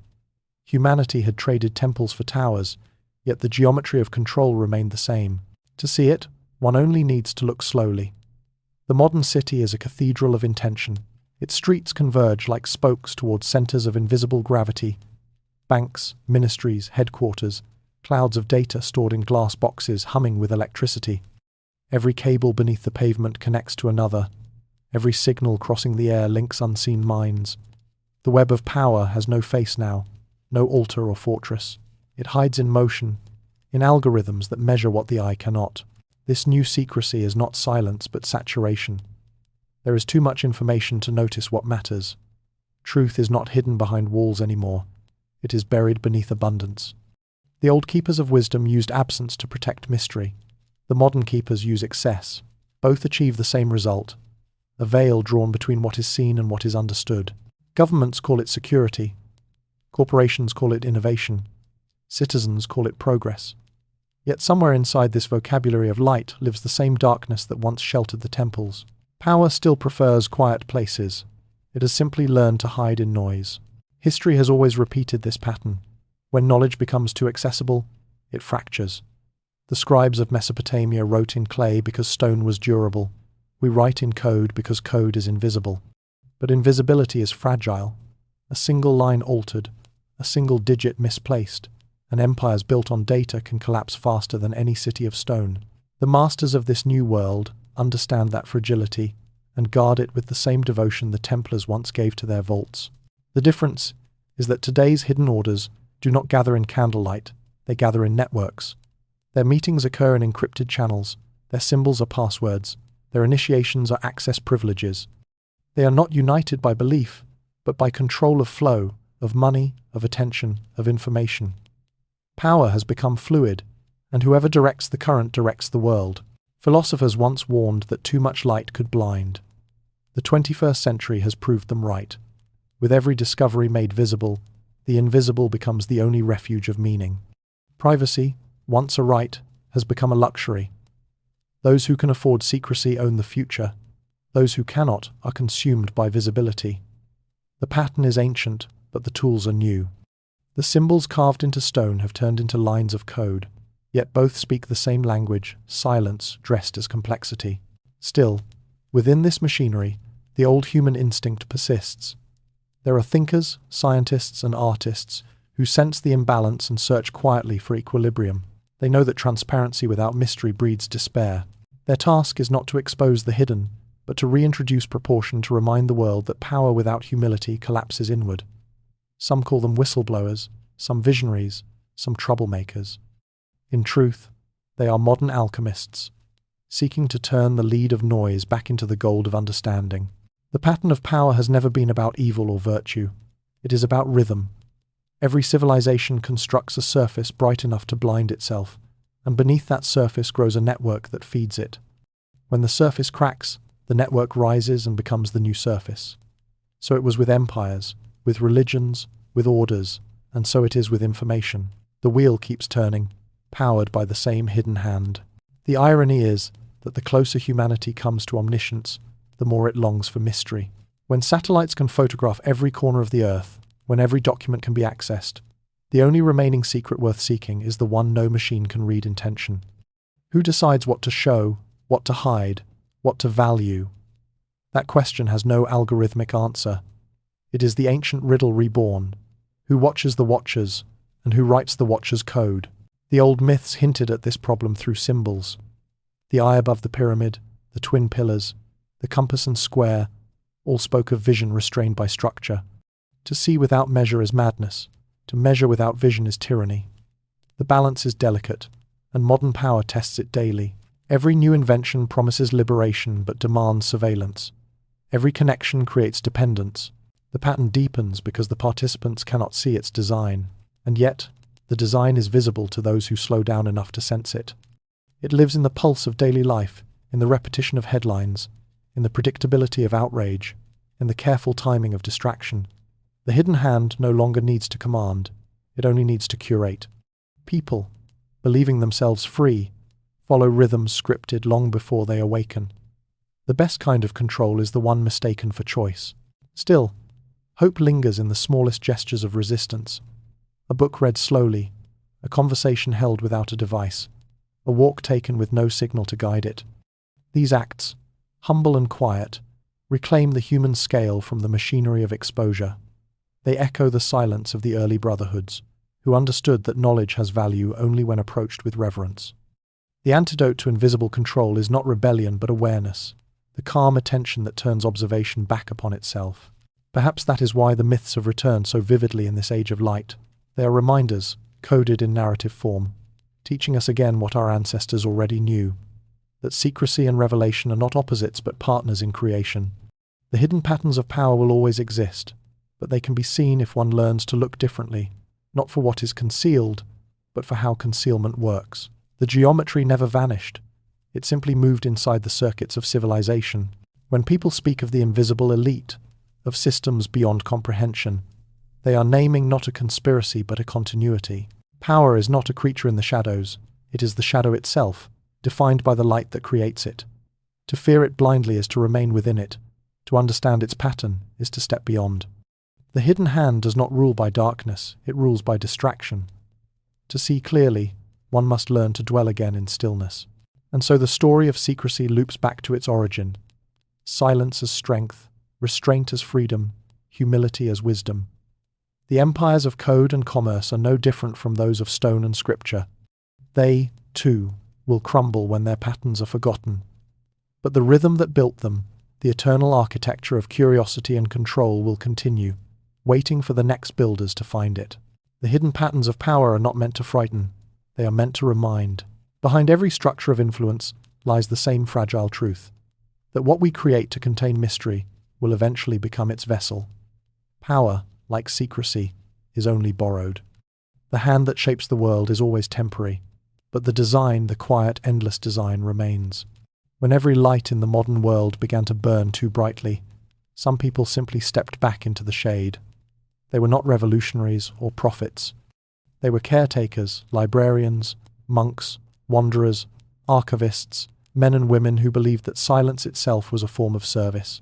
Humanity had traded temples for towers, yet the geometry of control remained the same. To see it, one only needs to look slowly. The modern city is a cathedral of intention. Its streets converge like spokes towards centers of invisible gravity. Banks, ministries, headquarters, clouds of data stored in glass boxes humming with electricity. Every cable beneath the pavement connects to another. Every signal crossing the air links unseen minds. The web of power has no face now, no altar or fortress. It hides in motion, in algorithms that measure what the eye cannot. This new secrecy is not silence but saturation. There is too much information to notice what matters. Truth is not hidden behind walls anymore. It is buried beneath abundance. The old keepers of wisdom used absence to protect mystery. The modern keepers use excess. Both achieve the same result: a veil drawn between what is seen and what is understood. Governments call it security. Corporations call it innovation. Citizens call it progress. Yet somewhere inside this vocabulary of light lives the same darkness that once sheltered the temples. Power still prefers quiet places. It has simply learned to hide in noise. History has always repeated this pattern. When knowledge becomes too accessible, it fractures. The scribes of Mesopotamia wrote in clay because stone was durable. We write in code because code is invisible. But invisibility is fragile. A single line altered, a single digit misplaced, and empires built on data can collapse faster than any city of stone. The masters of this new world understand that fragility and guard it with the same devotion the Templars once gave to their vaults. The difference is that today's hidden orders do not gather in candlelight, they gather in networks. Their meetings occur in encrypted channels, their symbols are passwords, their initiations are access privileges. They are not united by belief, but by control of flow, of money, of attention, of information. Power has become fluid, and whoever directs the current directs the world. Philosophers once warned that too much light could blind. The 21st century has proved them right. With every discovery made visible, the invisible becomes the only refuge of meaning. Privacy, once a right, has become a luxury. Those who can afford secrecy own the future. Those who cannot are consumed by visibility. The pattern is ancient, but the tools are new. The symbols carved into stone have turned into lines of code, yet both speak the same language, silence dressed as complexity. Still, within this machinery, the old human instinct persists. There are thinkers, scientists, and artists who sense the imbalance and search quietly for equilibrium. They know that transparency without mystery breeds despair. Their task is not to expose the hidden, but to reintroduce proportion to remind the world that power without humility collapses inward. Some call them whistleblowers, some visionaries, some troublemakers. In truth, they are modern alchemists, seeking to turn the lead of noise back into the gold of understanding. The pattern of power has never been about evil or virtue. It is about rhythm. Every civilization constructs a surface bright enough to blind itself, and beneath that surface grows a network that feeds it. When the surface cracks, the network rises and becomes the new surface. So it was with empires, with religions, with orders, and so it is with information. The wheel keeps turning, powered by the same hidden hand. The irony is that the closer humanity comes to omniscience, the more it longs for mystery. When satellites can photograph every corner of the Earth, when every document can be accessed, the only remaining secret worth seeking is the one no machine can read intention. Who decides what to show, what to hide, what to value? That question has no algorithmic answer. It is the ancient riddle reborn. Who watches the watchers, and who writes the watchers' code? The old myths hinted at this problem through symbols. The eye above the pyramid, the twin pillars, the compass and square, all spoke of vision restrained by structure. To see without measure is madness. To measure without vision is tyranny. The balance is delicate, and modern power tests it daily. Every new invention promises liberation but demands surveillance. Every connection creates dependence. The pattern deepens because the participants cannot see its design, and yet the design is visible to those who slow down enough to sense it. It lives in the pulse of daily life, in the repetition of headlines, in the predictability of outrage, in the careful timing of distraction. The hidden hand no longer needs to command, it only needs to curate. People, believing themselves free, follow rhythms scripted long before they awaken. The best kind of control is the one mistaken for choice. Still, hope lingers in the smallest gestures of resistance. A book read slowly, a conversation held without a device, a walk taken with no signal to guide it. These acts, humble and quiet, reclaim the human scale from the machinery of exposure. They echo the silence of the early brotherhoods, who understood that knowledge has value only when approached with reverence. The antidote to invisible control is not rebellion but awareness, the calm attention that turns observation back upon itself. Perhaps that is why the myths have returned so vividly in this age of light. They are reminders, coded in narrative form, teaching us again what our ancestors already knew, that secrecy and revelation are not opposites but partners in creation. The hidden patterns of power will always exist, but they can be seen if one learns to look differently, not for what is concealed, but for how concealment works. The geometry never vanished. It simply moved inside the circuits of civilization. When people speak of the invisible elite, of systems beyond comprehension, they are naming not a conspiracy but a continuity. Power is not a creature in the shadows, it is the shadow itself, defined by the light that creates it. To fear it blindly is to remain within it. To understand its pattern is to step beyond. The hidden hand does not rule by darkness, it rules by distraction. To see clearly, one must learn to dwell again in stillness. And so the story of secrecy loops back to its origin. Silence as strength, restraint as freedom, humility as wisdom. The empires of code and commerce are no different from those of stone and scripture. They, too, will crumble when their patterns are forgotten. But the rhythm that built them, the eternal architecture of curiosity and control, will continue, waiting for the next builders to find it. The hidden patterns of power are not meant to frighten, they are meant to remind. Behind every structure of influence lies the same fragile truth, that what we create to contain mystery will eventually become its vessel. Power, like secrecy, is only borrowed. The hand that shapes the world is always temporary, But the design, the quiet, endless design, remains. When every light in the modern world began to burn too brightly, some people simply stepped back into the shade. They were not revolutionaries or prophets. They were caretakers, librarians, monks, wanderers, archivists, men and women who believed that silence itself was a form of service.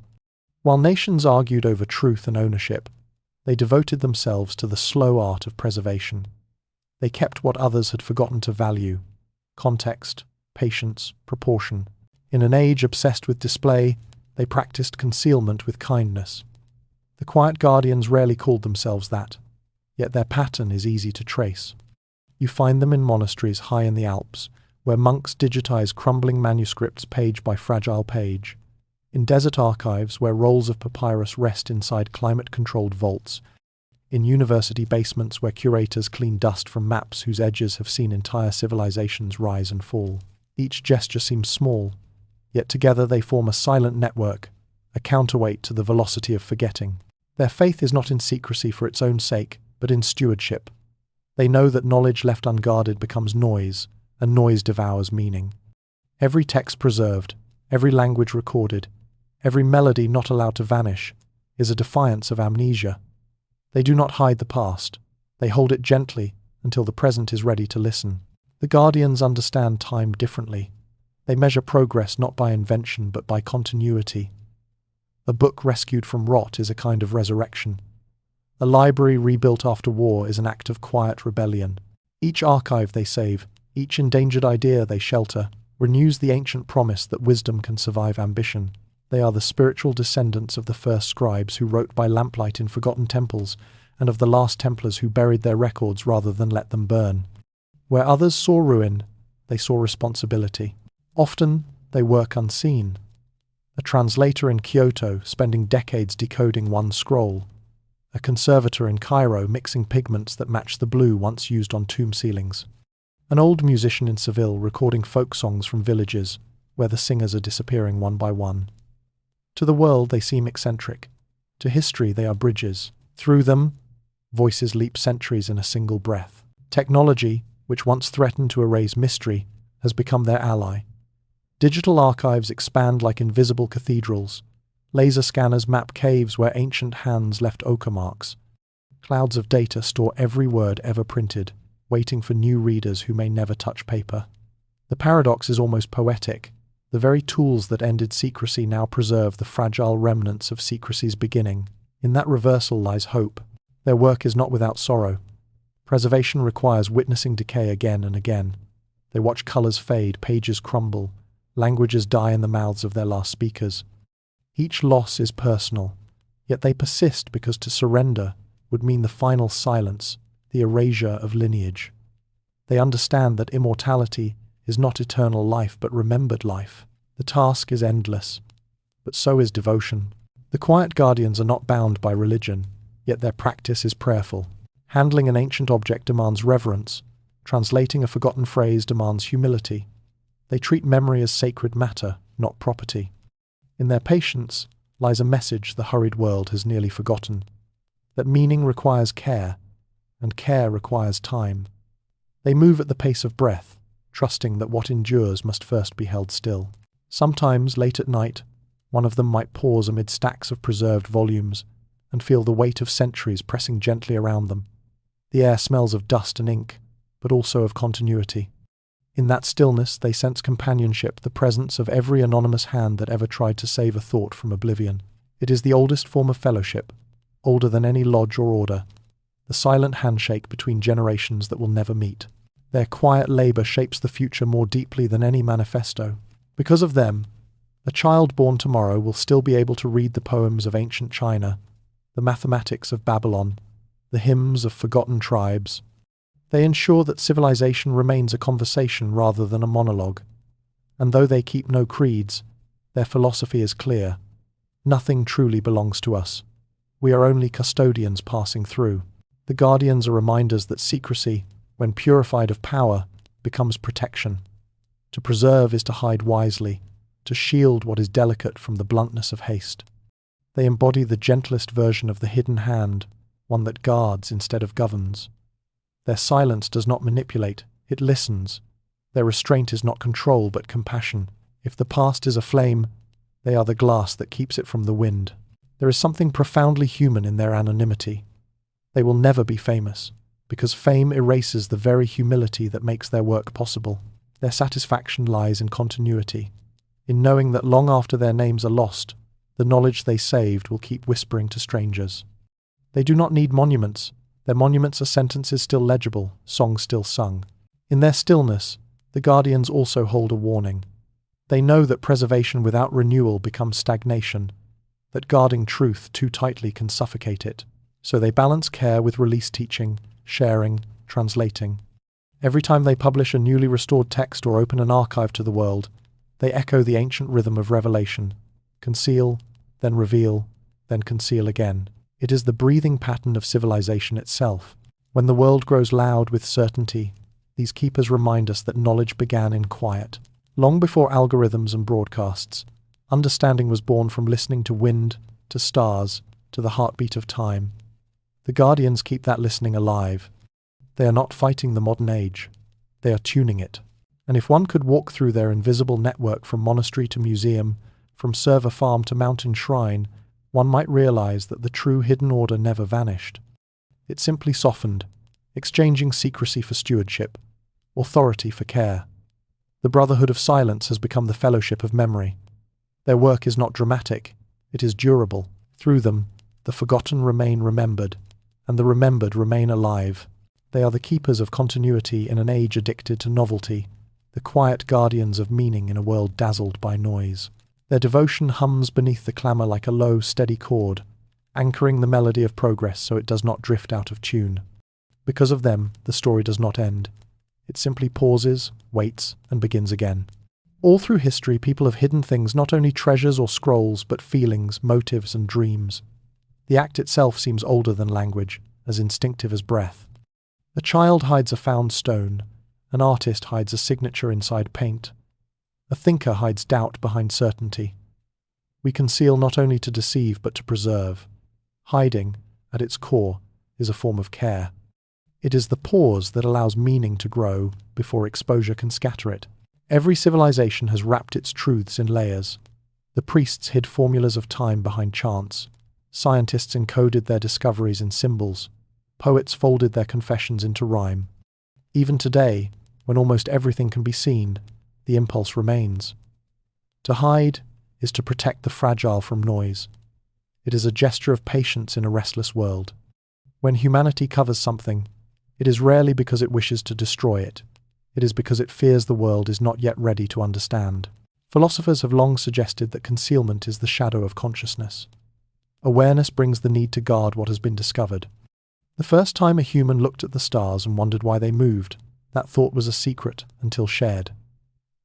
While nations argued over truth and ownership, they devoted themselves to the slow art of preservation. They kept what others had forgotten to value: context, patience, proportion. In an age obsessed with display, they practiced concealment with kindness. The quiet guardians rarely called themselves that, yet their pattern is easy to trace. You find them in monasteries high in the Alps, where monks digitize crumbling manuscripts page by fragile page, in desert archives where rolls of papyrus rest inside climate-controlled vaults, in university basements where curators clean dust from maps whose edges have seen entire civilizations rise and fall. Each gesture seems small, yet together they form a silent network, a counterweight to the velocity of forgetting. Their faith is not in secrecy for its own sake, but in stewardship. They know that knowledge left unguarded becomes noise, and noise devours meaning. Every text preserved, every language recorded, every melody not allowed to vanish, is a defiance of amnesia. They do not hide the past. They hold it gently until the present is ready to listen. The guardians understand time differently. They measure progress not by invention but by continuity. A book rescued from rot is a kind of resurrection. A library rebuilt after war is an act of quiet rebellion. Each archive they save, each endangered idea they shelter, renews the ancient promise that wisdom can survive ambition. They are the spiritual descendants of the first scribes who wrote by lamplight in forgotten temples, and of the last Templars who buried their records rather than let them burn. Where others saw ruin, they saw responsibility. Often, they work unseen. A translator in Kyoto spending decades decoding one scroll. A conservator in Cairo mixing pigments that match the blue once used on tomb ceilings. An old musician in Seville recording folk songs from villages where the singers are disappearing one by one. To the world they seem eccentric. To history they are bridges. Through them, voices leap centuries in a single breath. Technology, which once threatened to erase mystery, has become their ally. Digital archives expand like invisible cathedrals. Laser scanners map caves where ancient hands left ochre marks. Clouds of data store every word ever printed, waiting for new readers who may never touch paper. The paradox is almost poetic. The very tools that ended secrecy now preserve the fragile remnants of secrecy's beginning. In that reversal lies hope. Their work is not without sorrow. Preservation requires witnessing decay again and again. They watch colors fade, pages crumble, languages die in the mouths of their last speakers. Each loss is personal, yet they persist because to surrender would mean the final silence, the erasure of lineage. They understand that immortality is not eternal life but remembered life. The task is endless, but so is devotion. The quiet guardians are not bound by religion, yet their practice is prayerful. Handling an ancient object demands reverence. Translating a forgotten phrase demands humility. They treat memory as sacred matter, not property. In their patience lies a message the hurried world has nearly forgotten, that meaning requires care, and care requires time. They move at the pace of breath, trusting that what endures must first be held still. Sometimes, late at night, one of them might pause amid stacks of preserved volumes and feel the weight of centuries pressing gently around them. The air smells of dust and ink, but also of continuity. In that stillness they sense companionship, the presence of every anonymous hand that ever tried to save a thought from oblivion. It is the oldest form of fellowship, older than any lodge or order, the silent handshake between generations that will never meet. Their quiet labor shapes the future more deeply than any manifesto. Because of them, a child born tomorrow will still be able to read the poems of ancient China, the mathematics of Babylon, the hymns of forgotten tribes. They ensure that civilization remains a conversation rather than a monologue. And though they keep no creeds, their philosophy is clear. Nothing truly belongs to us. We are only custodians passing through. The guardians are reminders that secrecy, when purified of power, becomes protection. To preserve is to hide wisely, to shield what is delicate from the bluntness of haste. They embody the gentlest version of the hidden hand, one that guards instead of governs. Their silence does not manipulate, it listens. Their restraint is not control but compassion. If the past is a flame, they are the glass that keeps it from the wind. There is something profoundly human in their anonymity. They will never be famous, because fame erases the very humility that makes their work possible. Their satisfaction lies in continuity, in knowing that long after their names are lost, the knowledge they saved will keep whispering to strangers. They do not need monuments. Their monuments are sentences still legible, songs still sung. In their stillness, the guardians also hold a warning. They know that preservation without renewal becomes stagnation, that guarding truth too tightly can suffocate it. So they balance care with release, teaching, sharing, translating. Every time they publish a newly restored text or open an archive to the world, they echo the ancient rhythm of revelation. Conceal, then reveal, then conceal again. It is the breathing pattern of civilization itself. When the world grows loud with certainty, these keepers remind us that knowledge began in quiet. Long before algorithms and broadcasts, understanding was born from listening to wind, to stars, to the heartbeat of time. The guardians keep that listening alive. They are not fighting the modern age. They are tuning it. And if one could walk through their invisible network from monastery to museum, from server farm to mountain shrine, one might realize that the true hidden order never vanished. It simply softened, exchanging secrecy for stewardship, authority for care. The brotherhood of silence has become the fellowship of memory. Their work is not dramatic, it is durable. Through them, the forgotten remain remembered, and the remembered remain alive. They are the keepers of continuity in an age addicted to novelty, the quiet guardians of meaning in a world dazzled by noise. Their devotion hums beneath the clamour like a low, steady chord, anchoring the melody of progress so it does not drift out of tune. Because of them, the story does not end. It simply pauses, waits, and begins again. All through history, people have hidden things, not only treasures or scrolls, but feelings, motives, and dreams. The act itself seems older than language, as instinctive as breath. A child hides a found stone. An artist hides a signature inside paint. A thinker hides doubt behind certainty. We conceal not only to deceive, but to preserve. Hiding, at its core, is a form of care. It is the pause that allows meaning to grow before exposure can scatter it. Every civilization has wrapped its truths in layers. The priests hid formulas of time behind chants. Scientists encoded their discoveries in symbols. Poets folded their confessions into rhyme. Even today, when almost everything can be seen, the impulse remains. To hide is to protect the fragile from noise. It is a gesture of patience in a restless world. When humanity covers something, it is rarely because it wishes to destroy it. It is because it fears the world is not yet ready to understand. Philosophers have long suggested that concealment is the shadow of consciousness. Awareness brings the need to guard what has been discovered. The first time a human looked at the stars and wondered why they moved, that thought was a secret until shared.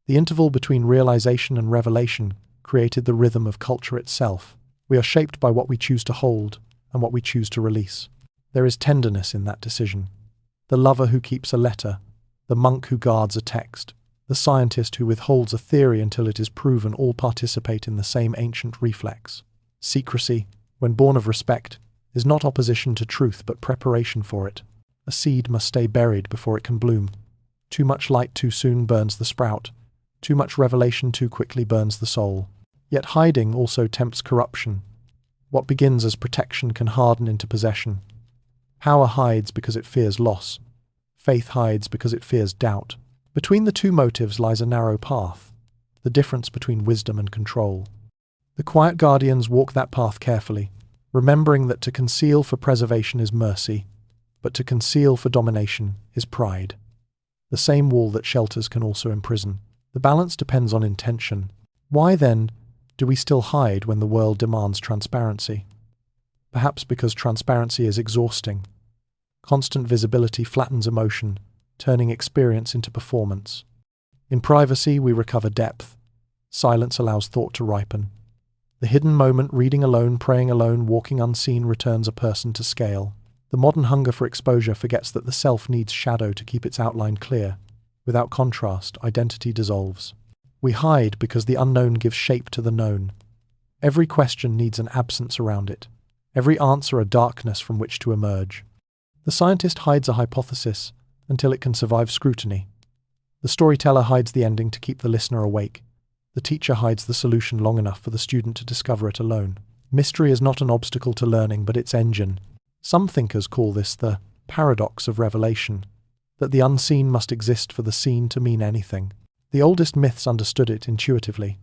The interval between realization and revelation created the rhythm of culture itself. We are shaped by what we choose to hold and what we choose to release. There is tenderness in that decision. The lover who keeps a letter, the monk who guards a text, the scientist who withholds a theory until it is proven, all participate in the same ancient reflex. Secrecy, when born of respect, is not opposition to truth but preparation for it. A seed must stay buried before it can bloom. Too much light too soon burns the sprout. Too much revelation too quickly burns the soul. Yet hiding also tempts corruption. What begins as protection can harden into possession. Power hides because it fears loss. Faith hides because it fears doubt. Between the two motives lies a narrow path, the difference between wisdom and control. The quiet guardians walk that path carefully, remembering that to conceal for preservation is mercy, but to conceal for domination is pride. The same wall that shelters can also imprison. The balance depends on intention. Why, then, do we still hide when the world demands transparency? Perhaps because transparency is exhausting. Constant visibility flattens emotion, turning experience into performance. In privacy, we recover depth. Silence allows thought to ripen. The hidden moment, reading alone, praying alone, walking unseen, returns a person to scale. The modern hunger for exposure forgets that the self needs shadow to keep its outline clear. Without contrast, identity dissolves. We hide because the unknown gives shape to the known. Every question needs an absence around it. Every answer a darkness from which to emerge. The scientist hides a hypothesis until it can survive scrutiny. The storyteller hides the ending to keep the listener awake. The teacher hides the solution long enough for the student to discover it alone. Mystery is not an obstacle to learning, but its engine. Some thinkers call this the paradox of revelation, that the unseen must exist for the seen to mean anything. The oldest myths understood it intuitively.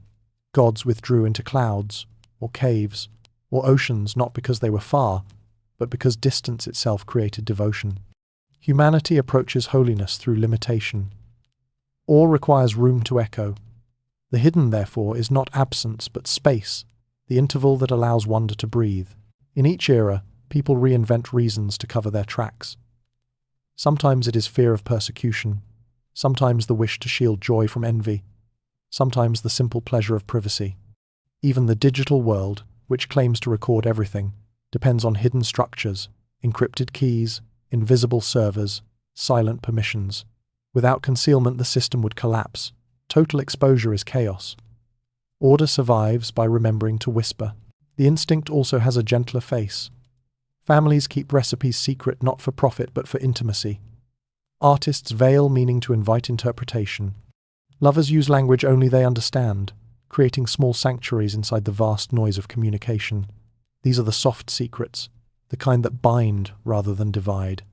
Gods withdrew into clouds, or caves, or oceans not because they were far, but because distance itself created devotion. Humanity approaches holiness through limitation. Awe requires room to echo. The hidden, therefore, is not absence but space, the interval that allows wonder to breathe. In each era, people reinvent reasons to cover their tracks. Sometimes it is fear of persecution, sometimes the wish to shield joy from envy, sometimes the simple pleasure of privacy. Even the digital world, which claims to record everything, depends on hidden structures, encrypted keys, invisible servers, silent permissions. Without concealment, the system would collapse. Total exposure is chaos. Order survives by remembering to whisper. The instinct also has a gentler face. Families keep recipes secret not for profit but for intimacy. Artists veil meaning to invite interpretation. Lovers use language only they understand, creating small sanctuaries inside the vast noise of communication. These are the soft secrets, the kind that bind rather than divide.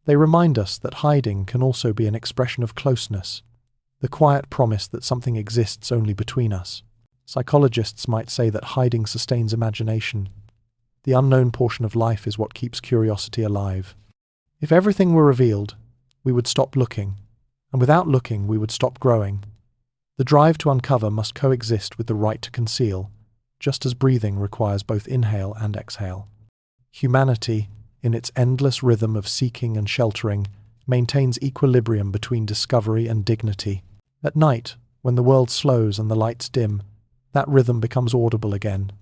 They remind us that hiding can also be an expression of closeness, the quiet promise that something exists only between us. Psychologists might say that hiding sustains imagination. The unknown portion of life is what keeps curiosity alive. If everything were revealed, we would stop looking, and without looking, we would stop growing. The drive to uncover must coexist with the right to conceal, just as breathing requires both inhale and exhale. Humanity, in its endless rhythm of seeking and sheltering, maintains equilibrium between discovery and dignity. At night, when the world slows and the lights dim, that rhythm becomes audible again.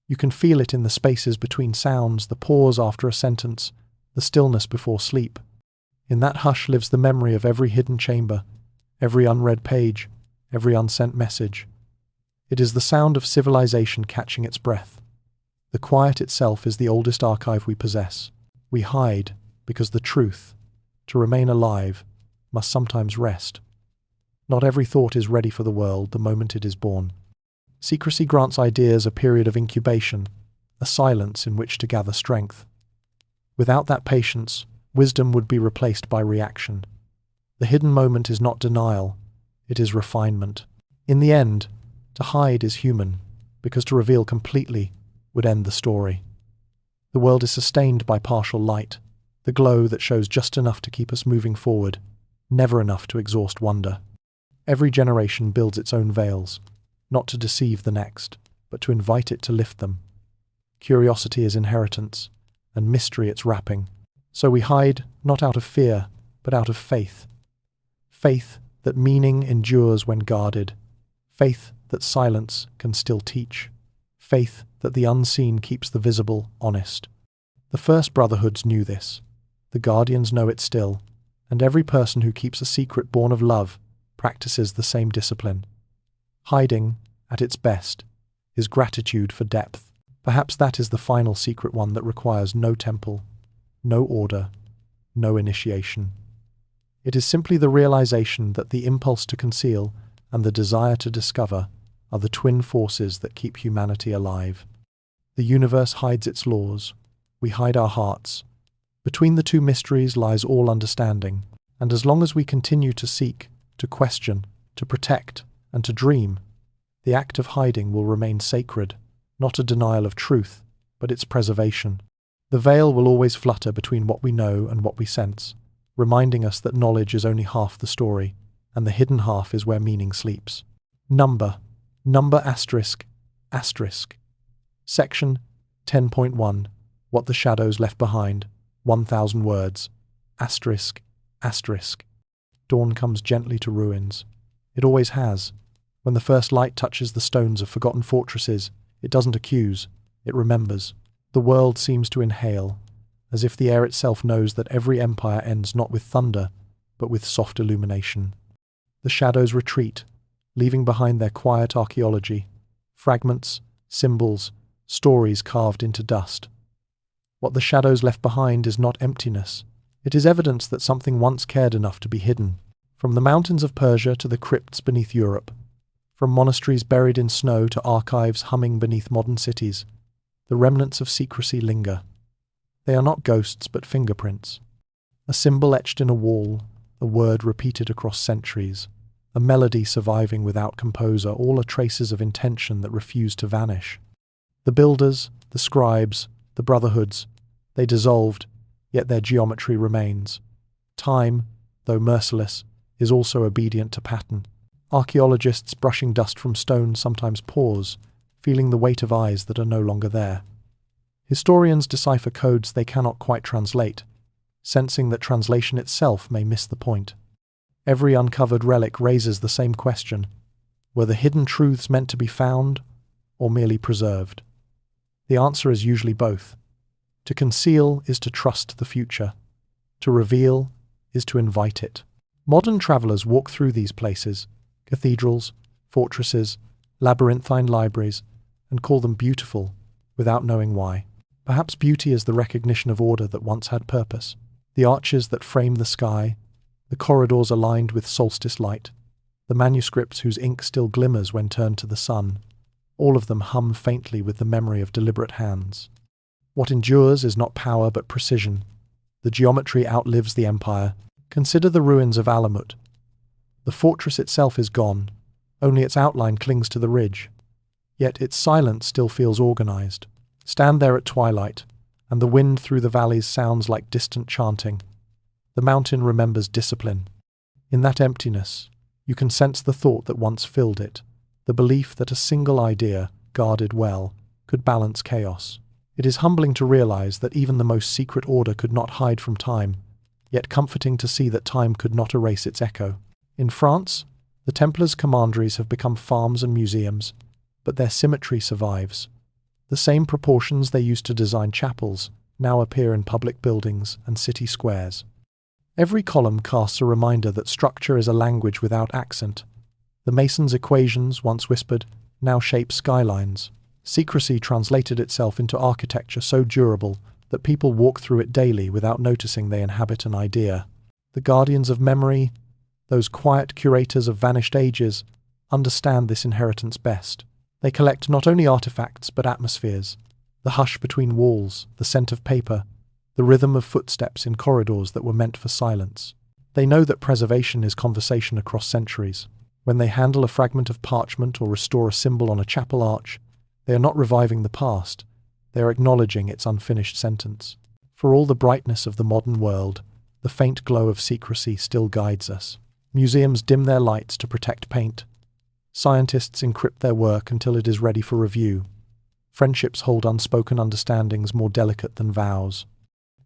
You can feel it in the spaces between sounds, the pause after a sentence, the stillness before sleep. In that hush lives the memory of every hidden chamber, every unread page, every unsent message. It is the sound of civilization catching its breath. The quiet itself is the oldest archive we possess. We hide because the truth, to remain alive, must sometimes rest. Not every thought is ready for the world the moment it is born. Secrecy grants ideas a period of incubation, a silence in which to gather strength. Without that patience, wisdom would be replaced by reaction. The hidden moment is not denial, it is refinement. In the end, to hide is human, because to reveal completely would end the story. The world is sustained by partial light, the glow that shows just enough to keep us moving forward, never enough to exhaust wonder. Every generation builds its own veils, not to deceive the next, but to invite it to lift them. Curiosity is inheritance, and mystery its wrapping. So we hide not out of fear, but out of faith. Faith that meaning endures when guarded. Faith that silence can still teach. Faith that the unseen keeps the visible honest. The first brotherhoods knew this. The guardians know it still, and every person who keeps a secret born of love practices the same discipline. Hiding, at its best, is gratitude for depth. Perhaps that is the final secret one that requires no temple, no order, no initiation. It is simply the realization that the impulse to conceal and the desire to discover are the twin forces that keep humanity alive. The universe hides its laws. We hide our hearts. Between the two mysteries lies all understanding, and as long as we continue to seek, to question, to protect, and to dream, the act of hiding will remain sacred, not a denial of truth, but its preservation. The veil will always flutter between what we know and what we sense, reminding us that knowledge is only half the story, and the hidden half is where meaning sleeps. Number asterisk. Section 10.1. What the shadows left behind. 1,000 words. Asterisk. Dawn comes gently to ruins. It always has. When the first light touches the stones of forgotten fortresses, it doesn't accuse, it remembers. The world seems to inhale, as if the air itself knows that every empire ends not with thunder, but with soft illumination. The shadows retreat, leaving behind their quiet archaeology, fragments, symbols, stories carved into dust. What the shadows left behind is not emptiness. It is evidence that something once cared enough to be hidden. From the mountains of Persia to the crypts beneath Europe, from monasteries buried in snow to archives humming beneath modern cities, the remnants of secrecy linger. They are not ghosts but fingerprints. A symbol etched in a wall, a word repeated across centuries, a melody surviving without composer, all are traces of intention that refuse to vanish. The builders, the scribes, the brotherhoods, they dissolved, yet their geometry remains. Time, though merciless, is also obedient to pattern. Archaeologists brushing dust from stone sometimes pause, feeling the weight of eyes that are no longer there. Historians decipher codes they cannot quite translate, sensing that translation itself may miss the point. Every uncovered relic raises the same question: were the hidden truths meant to be found, or merely preserved? The answer is usually both. To conceal is to trust the future. To reveal is to invite it. Modern travelers walk through these places, cathedrals, fortresses, labyrinthine libraries, and call them beautiful, without knowing why. Perhaps beauty is the recognition of order that once had purpose. The arches that frame the sky, the corridors aligned with solstice light, the manuscripts whose ink still glimmers when turned to the sun, all of them hum faintly with the memory of deliberate hands. What endures is not power but precision. The geometry outlives the empire. Consider the ruins of Alamut. The fortress itself is gone, only its outline clings to the ridge. Yet its silence still feels organized. Stand there at twilight, and the wind through the valleys sounds like distant chanting. The mountain remembers discipline. In that emptiness, you can sense the thought that once filled it, the belief that a single idea, guarded well, could balance chaos. It is humbling to realize that even the most secret order could not hide from time, yet comforting to see that time could not erase its echo. In France, the Templars' commanderies have become farms and museums, but their symmetry survives. The same proportions they used to design chapels now appear in public buildings and city squares. Every column casts a reminder that structure is a language without accent. The masons' equations, once whispered, now shape skylines. Secrecy translated itself into architecture so durable that people walk through it daily without noticing they inhabit an idea. The guardians of memory, those quiet curators of vanished ages, understand this inheritance best. They collect not only artifacts but atmospheres, the hush between walls, the scent of paper, the rhythm of footsteps in corridors that were meant for silence. They know that preservation is conversation across centuries. When they handle a fragment of parchment or restore a symbol on a chapel arch, they are not reviving the past, they are acknowledging its unfinished sentence. For all the brightness of the modern world, the faint glow of secrecy still guides us. Museums dim their lights to protect paint. Scientists encrypt their work until it is ready for review. Friendships hold unspoken understandings more delicate than vows.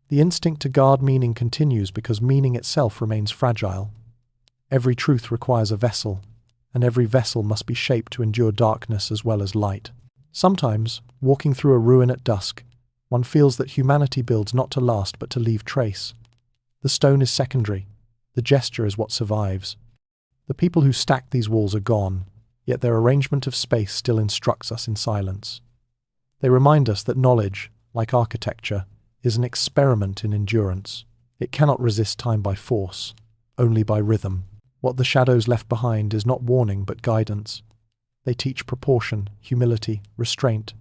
The instinct to guard meaning continues because meaning itself remains fragile. Every truth requires a vessel, and every vessel must be shaped to endure darkness as well as light. Sometimes, walking through a ruin at dusk, one feels that humanity builds not to last but to leave trace. The stone is secondary, the gesture is what survives. The people who stacked these walls are gone, yet their arrangement of space still instructs us in silence. They remind us that knowledge, like architecture, is an experiment in endurance. It cannot resist time by force, only by rhythm. What the shadows left behind is not warning but guidance. They teach proportion, humility, restraint.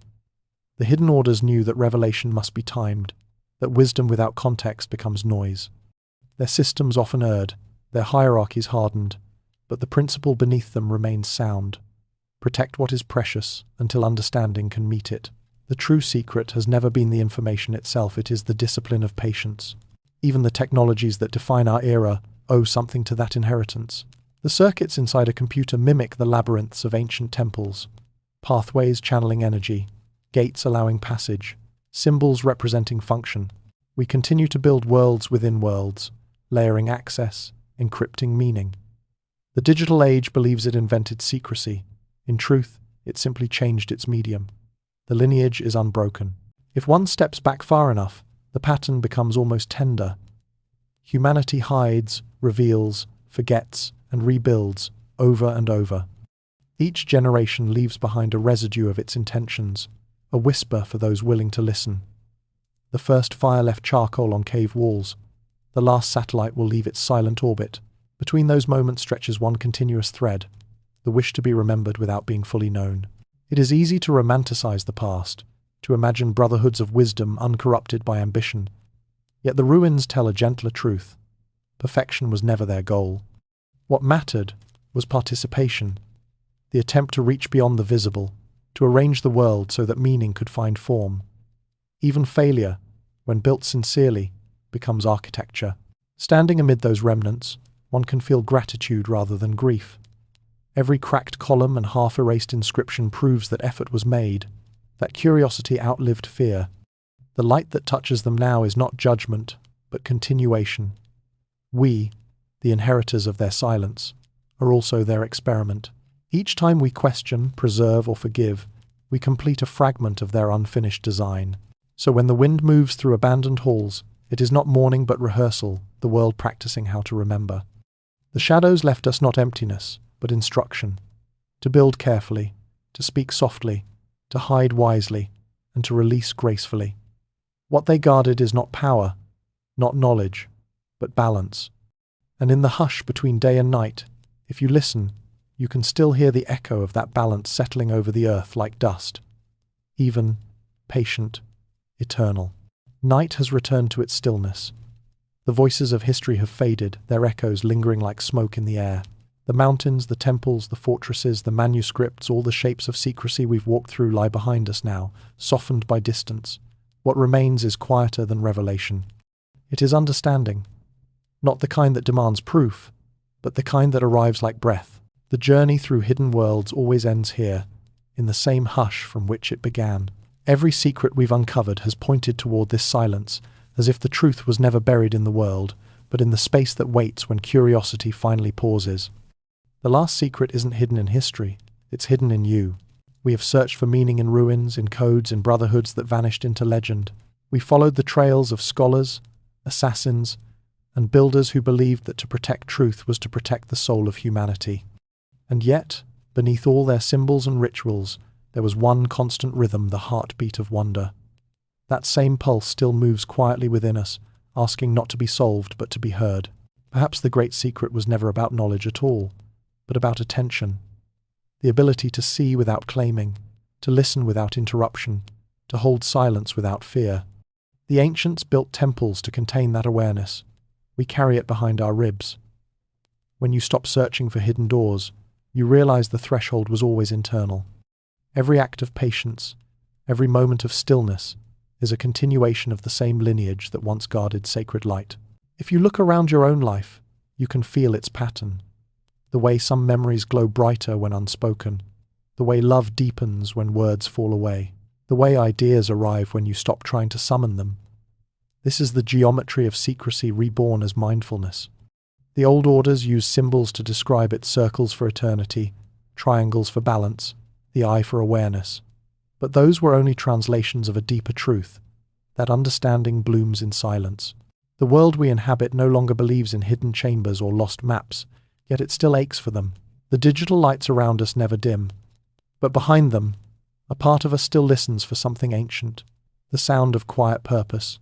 The hidden orders knew that revelation must be timed, that wisdom without context becomes noise. Their systems often erred, their hierarchies hardened, but the principle beneath them remains sound. Protect what is precious until understanding can meet it. The true secret has never been the information itself, it is the discipline of patience. Even the technologies that define our era owe something to that inheritance. The circuits inside a computer mimic the labyrinths of ancient temples. Pathways channeling energy, gates allowing passage, symbols representing function. We continue to build worlds within worlds, layering access, encrypting meaning. The digital age believes it invented secrecy. In truth, it simply changed its medium. The lineage is unbroken. If one steps back far enough, the pattern becomes almost tender. Humanity hides, reveals, forgets, and rebuilds over and over. Each generation leaves behind a residue of its intentions, a whisper for those willing to listen. The first fire left charcoal on cave walls. The last satellite will leave its silent orbit, Between those moments stretches one continuous thread, the wish to be remembered without being fully known. It is easy to romanticize the past, to imagine brotherhoods of wisdom uncorrupted by ambition. Yet the ruins tell a gentler truth. Perfection was never their goal. What mattered was participation, the attempt to reach beyond the visible, to arrange the world so that meaning could find form. Even failure, when built sincerely, becomes architecture. Standing amid those remnants, one can feel gratitude rather than grief. Every cracked column and half-erased inscription proves that effort was made, that curiosity outlived fear. The light that touches them now is not judgment, but continuation. We, the inheritors of their silence, are also their experiment. Each time we question, preserve, or forgive, we complete a fragment of their unfinished design. So when the wind moves through abandoned halls, it is not mourning but rehearsal, the world practicing how to remember. The shadows left us not emptiness, but instruction. To build carefully, to speak softly, to hide wisely, and to release gracefully. What they guarded is not power, not knowledge, but balance. And in the hush between day and night, if you listen, you can still hear the echo of that balance settling over the earth like dust. Even, patient, eternal. Night has returned to its stillness. The voices of history have faded, their echoes lingering like smoke in the air. The mountains, the temples, the fortresses, the manuscripts, all the shapes of secrecy we've walked through lie behind us now, softened by distance. What remains is quieter than revelation. It is understanding. Not the kind that demands proof, but the kind that arrives like breath. The journey through hidden worlds always ends here, in the same hush from which it began. Every secret we've uncovered has pointed toward this silence, as if the truth was never buried in the world, but in the space that waits when curiosity finally pauses. The last secret isn't hidden in history, it's hidden in you. We have searched for meaning in ruins, in codes, in brotherhoods that vanished into legend. We followed the trails of scholars, assassins, and builders who believed that to protect truth was to protect the soul of humanity. And yet, beneath all their symbols and rituals, there was one constant rhythm, the heartbeat of wonder. That same pulse still moves quietly within us, asking not to be solved but to be heard. Perhaps the great secret was never about knowledge at all, but about attention. The ability to see without claiming, to listen without interruption, to hold silence without fear. The ancients built temples to contain that awareness. We carry it behind our ribs. When you stop searching for hidden doors, you realize the threshold was always internal. Every act of patience, every moment of stillness, is a continuation of the same lineage that once guarded sacred light. If you look around your own life, you can feel its pattern. The way some memories glow brighter when unspoken, the way love deepens when words fall away, the way ideas arrive when you stop trying to summon them. This is the geometry of secrecy reborn as mindfulness. The old orders used symbols to describe it: circles for eternity, triangles for balance, the eye for awareness. But those were only translations of a deeper truth. That understanding blooms in silence. The world we inhabit no longer believes in hidden chambers or lost maps, yet it still aches for them. The digital lights around us never dim, but behind them, a part of us still listens for something ancient, the sound of quiet purpose,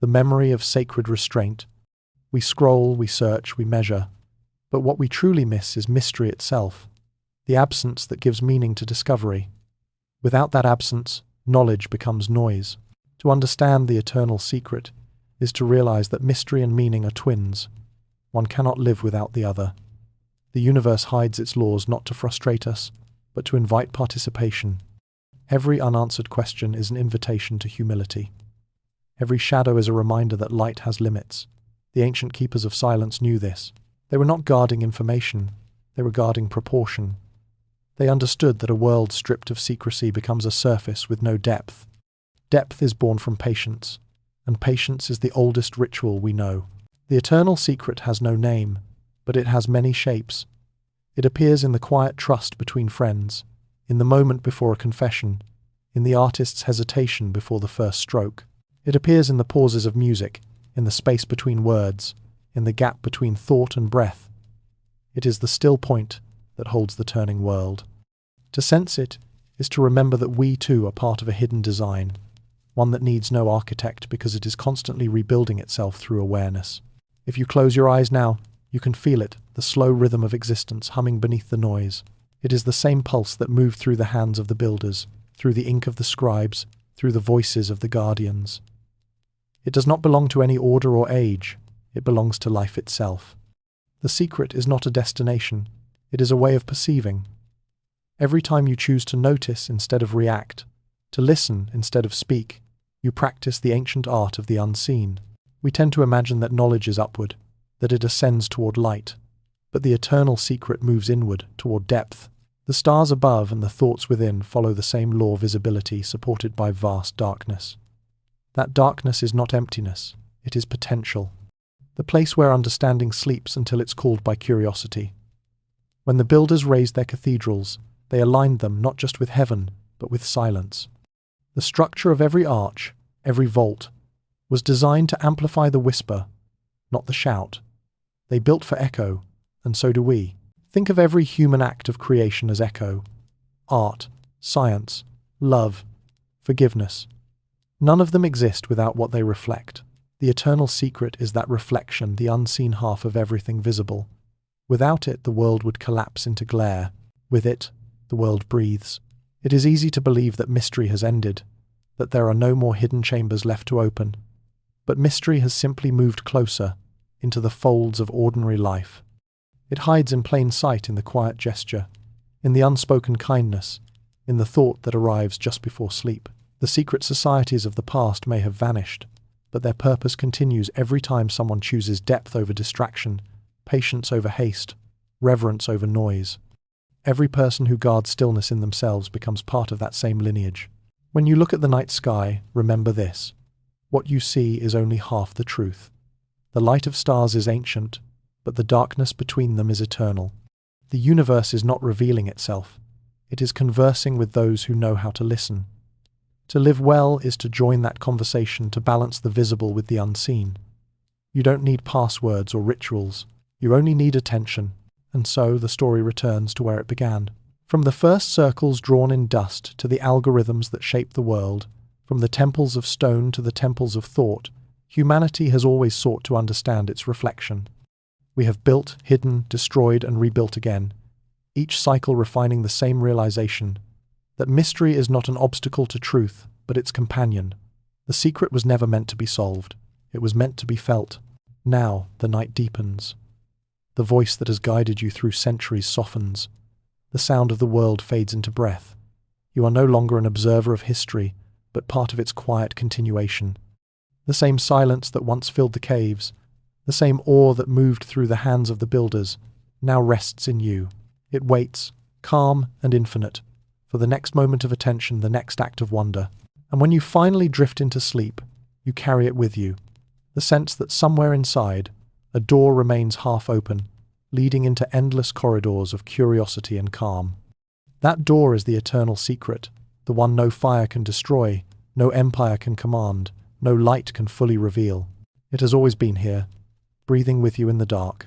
the memory of sacred restraint. We scroll, we search, we measure, but what we truly miss is mystery itself, the absence that gives meaning to discovery. Without that absence, knowledge becomes noise. To understand the eternal secret is to realize that mystery and meaning are twins. One cannot live without the other. The universe hides its laws not to frustrate us, but to invite participation. Every unanswered question is an invitation to humility. Every shadow is a reminder that light has limits. The ancient keepers of silence knew this. They were not guarding information, they were guarding proportion. They understood that a world stripped of secrecy becomes a surface with no depth. Depth is born from patience, and patience is the oldest ritual we know. The eternal secret has no name, but it has many shapes. It appears in the quiet trust between friends, in the moment before a confession, in the artist's hesitation before the first stroke. It appears in the pauses of music, in the space between words, in the gap between thought and breath. It is the still point that holds the turning world. To sense it is to remember that we too are part of a hidden design, one that needs no architect because it is constantly rebuilding itself through awareness. If you close your eyes now, You can feel it, the slow rhythm of existence humming beneath the noise. It is the same pulse that moved through the hands of the builders, through the ink of the scribes, through the voices of the guardians. It does not belong to any order or age. It belongs to life itself. The secret is not a destination. It is a way of perceiving. Every time you choose to notice instead of react, to listen instead of speak, you practice the ancient art of the unseen. We tend to imagine that knowledge is upward, that it ascends toward light, but the eternal secret moves inward, toward depth. The stars above and the thoughts within follow the same law of visibility supported by vast darkness. That darkness is not emptiness, it is potential. The place where understanding sleeps until it's called by curiosity. When the builders raised their cathedrals, they aligned them not just with heaven, but with silence. The structure of every arch, every vault, was designed to amplify the whisper, not the shout. They built for echo, and so do we. Think of every human act of creation as echo. Art, science, love, forgiveness. None of them exist without what they reflect. The eternal secret is that reflection, the unseen half of everything visible. Without it, the world would collapse into glare. With it, the world breathes. It is easy to believe that mystery has ended, that there are no more hidden chambers left to open. But mystery has simply moved closer, into the folds of ordinary life. It hides in plain sight in the quiet gesture, in the unspoken kindness, in the thought that arrives just before sleep. The secret societies of the past may have vanished, but their purpose continues every time someone chooses depth over distraction, patience over haste, reverence over noise. Every person who guards stillness in themselves becomes part of that same lineage. When you look at the night sky, remember this. What you see is only half the truth. The light of stars is ancient, but the darkness between them is eternal. The universe is not revealing itself. It is conversing with those who know how to listen. To live well is to join that conversation, to balance the visible with the unseen. You don't need passwords or rituals. You only need attention. And so the story returns to where it began. From the first circles drawn in dust to the algorithms that shape the world, from the temples of stone to the temples of thought, humanity has always sought to understand its reflection. We have built, hidden, destroyed, and rebuilt again, each cycle refining the same realization, that mystery is not an obstacle to truth, but its companion. The secret was never meant to be solved. It was meant to be felt. Now the night deepens. The voice that has guided you through centuries softens. The sound of the world fades into breath. You are no longer an observer of history, but part of its quiet continuation. The same silence that once filled the caves, the same awe that moved through the hands of the builders, now rests in you. It waits, calm and infinite, for the next moment of attention, the next act of wonder. And when you finally drift into sleep, you carry it with you. The sense that somewhere inside, a door remains half open, leading into endless corridors of curiosity and calm. That door is the eternal secret, the one no fire can destroy, no empire can command, no light can fully reveal. It has always been here, breathing with you in the dark.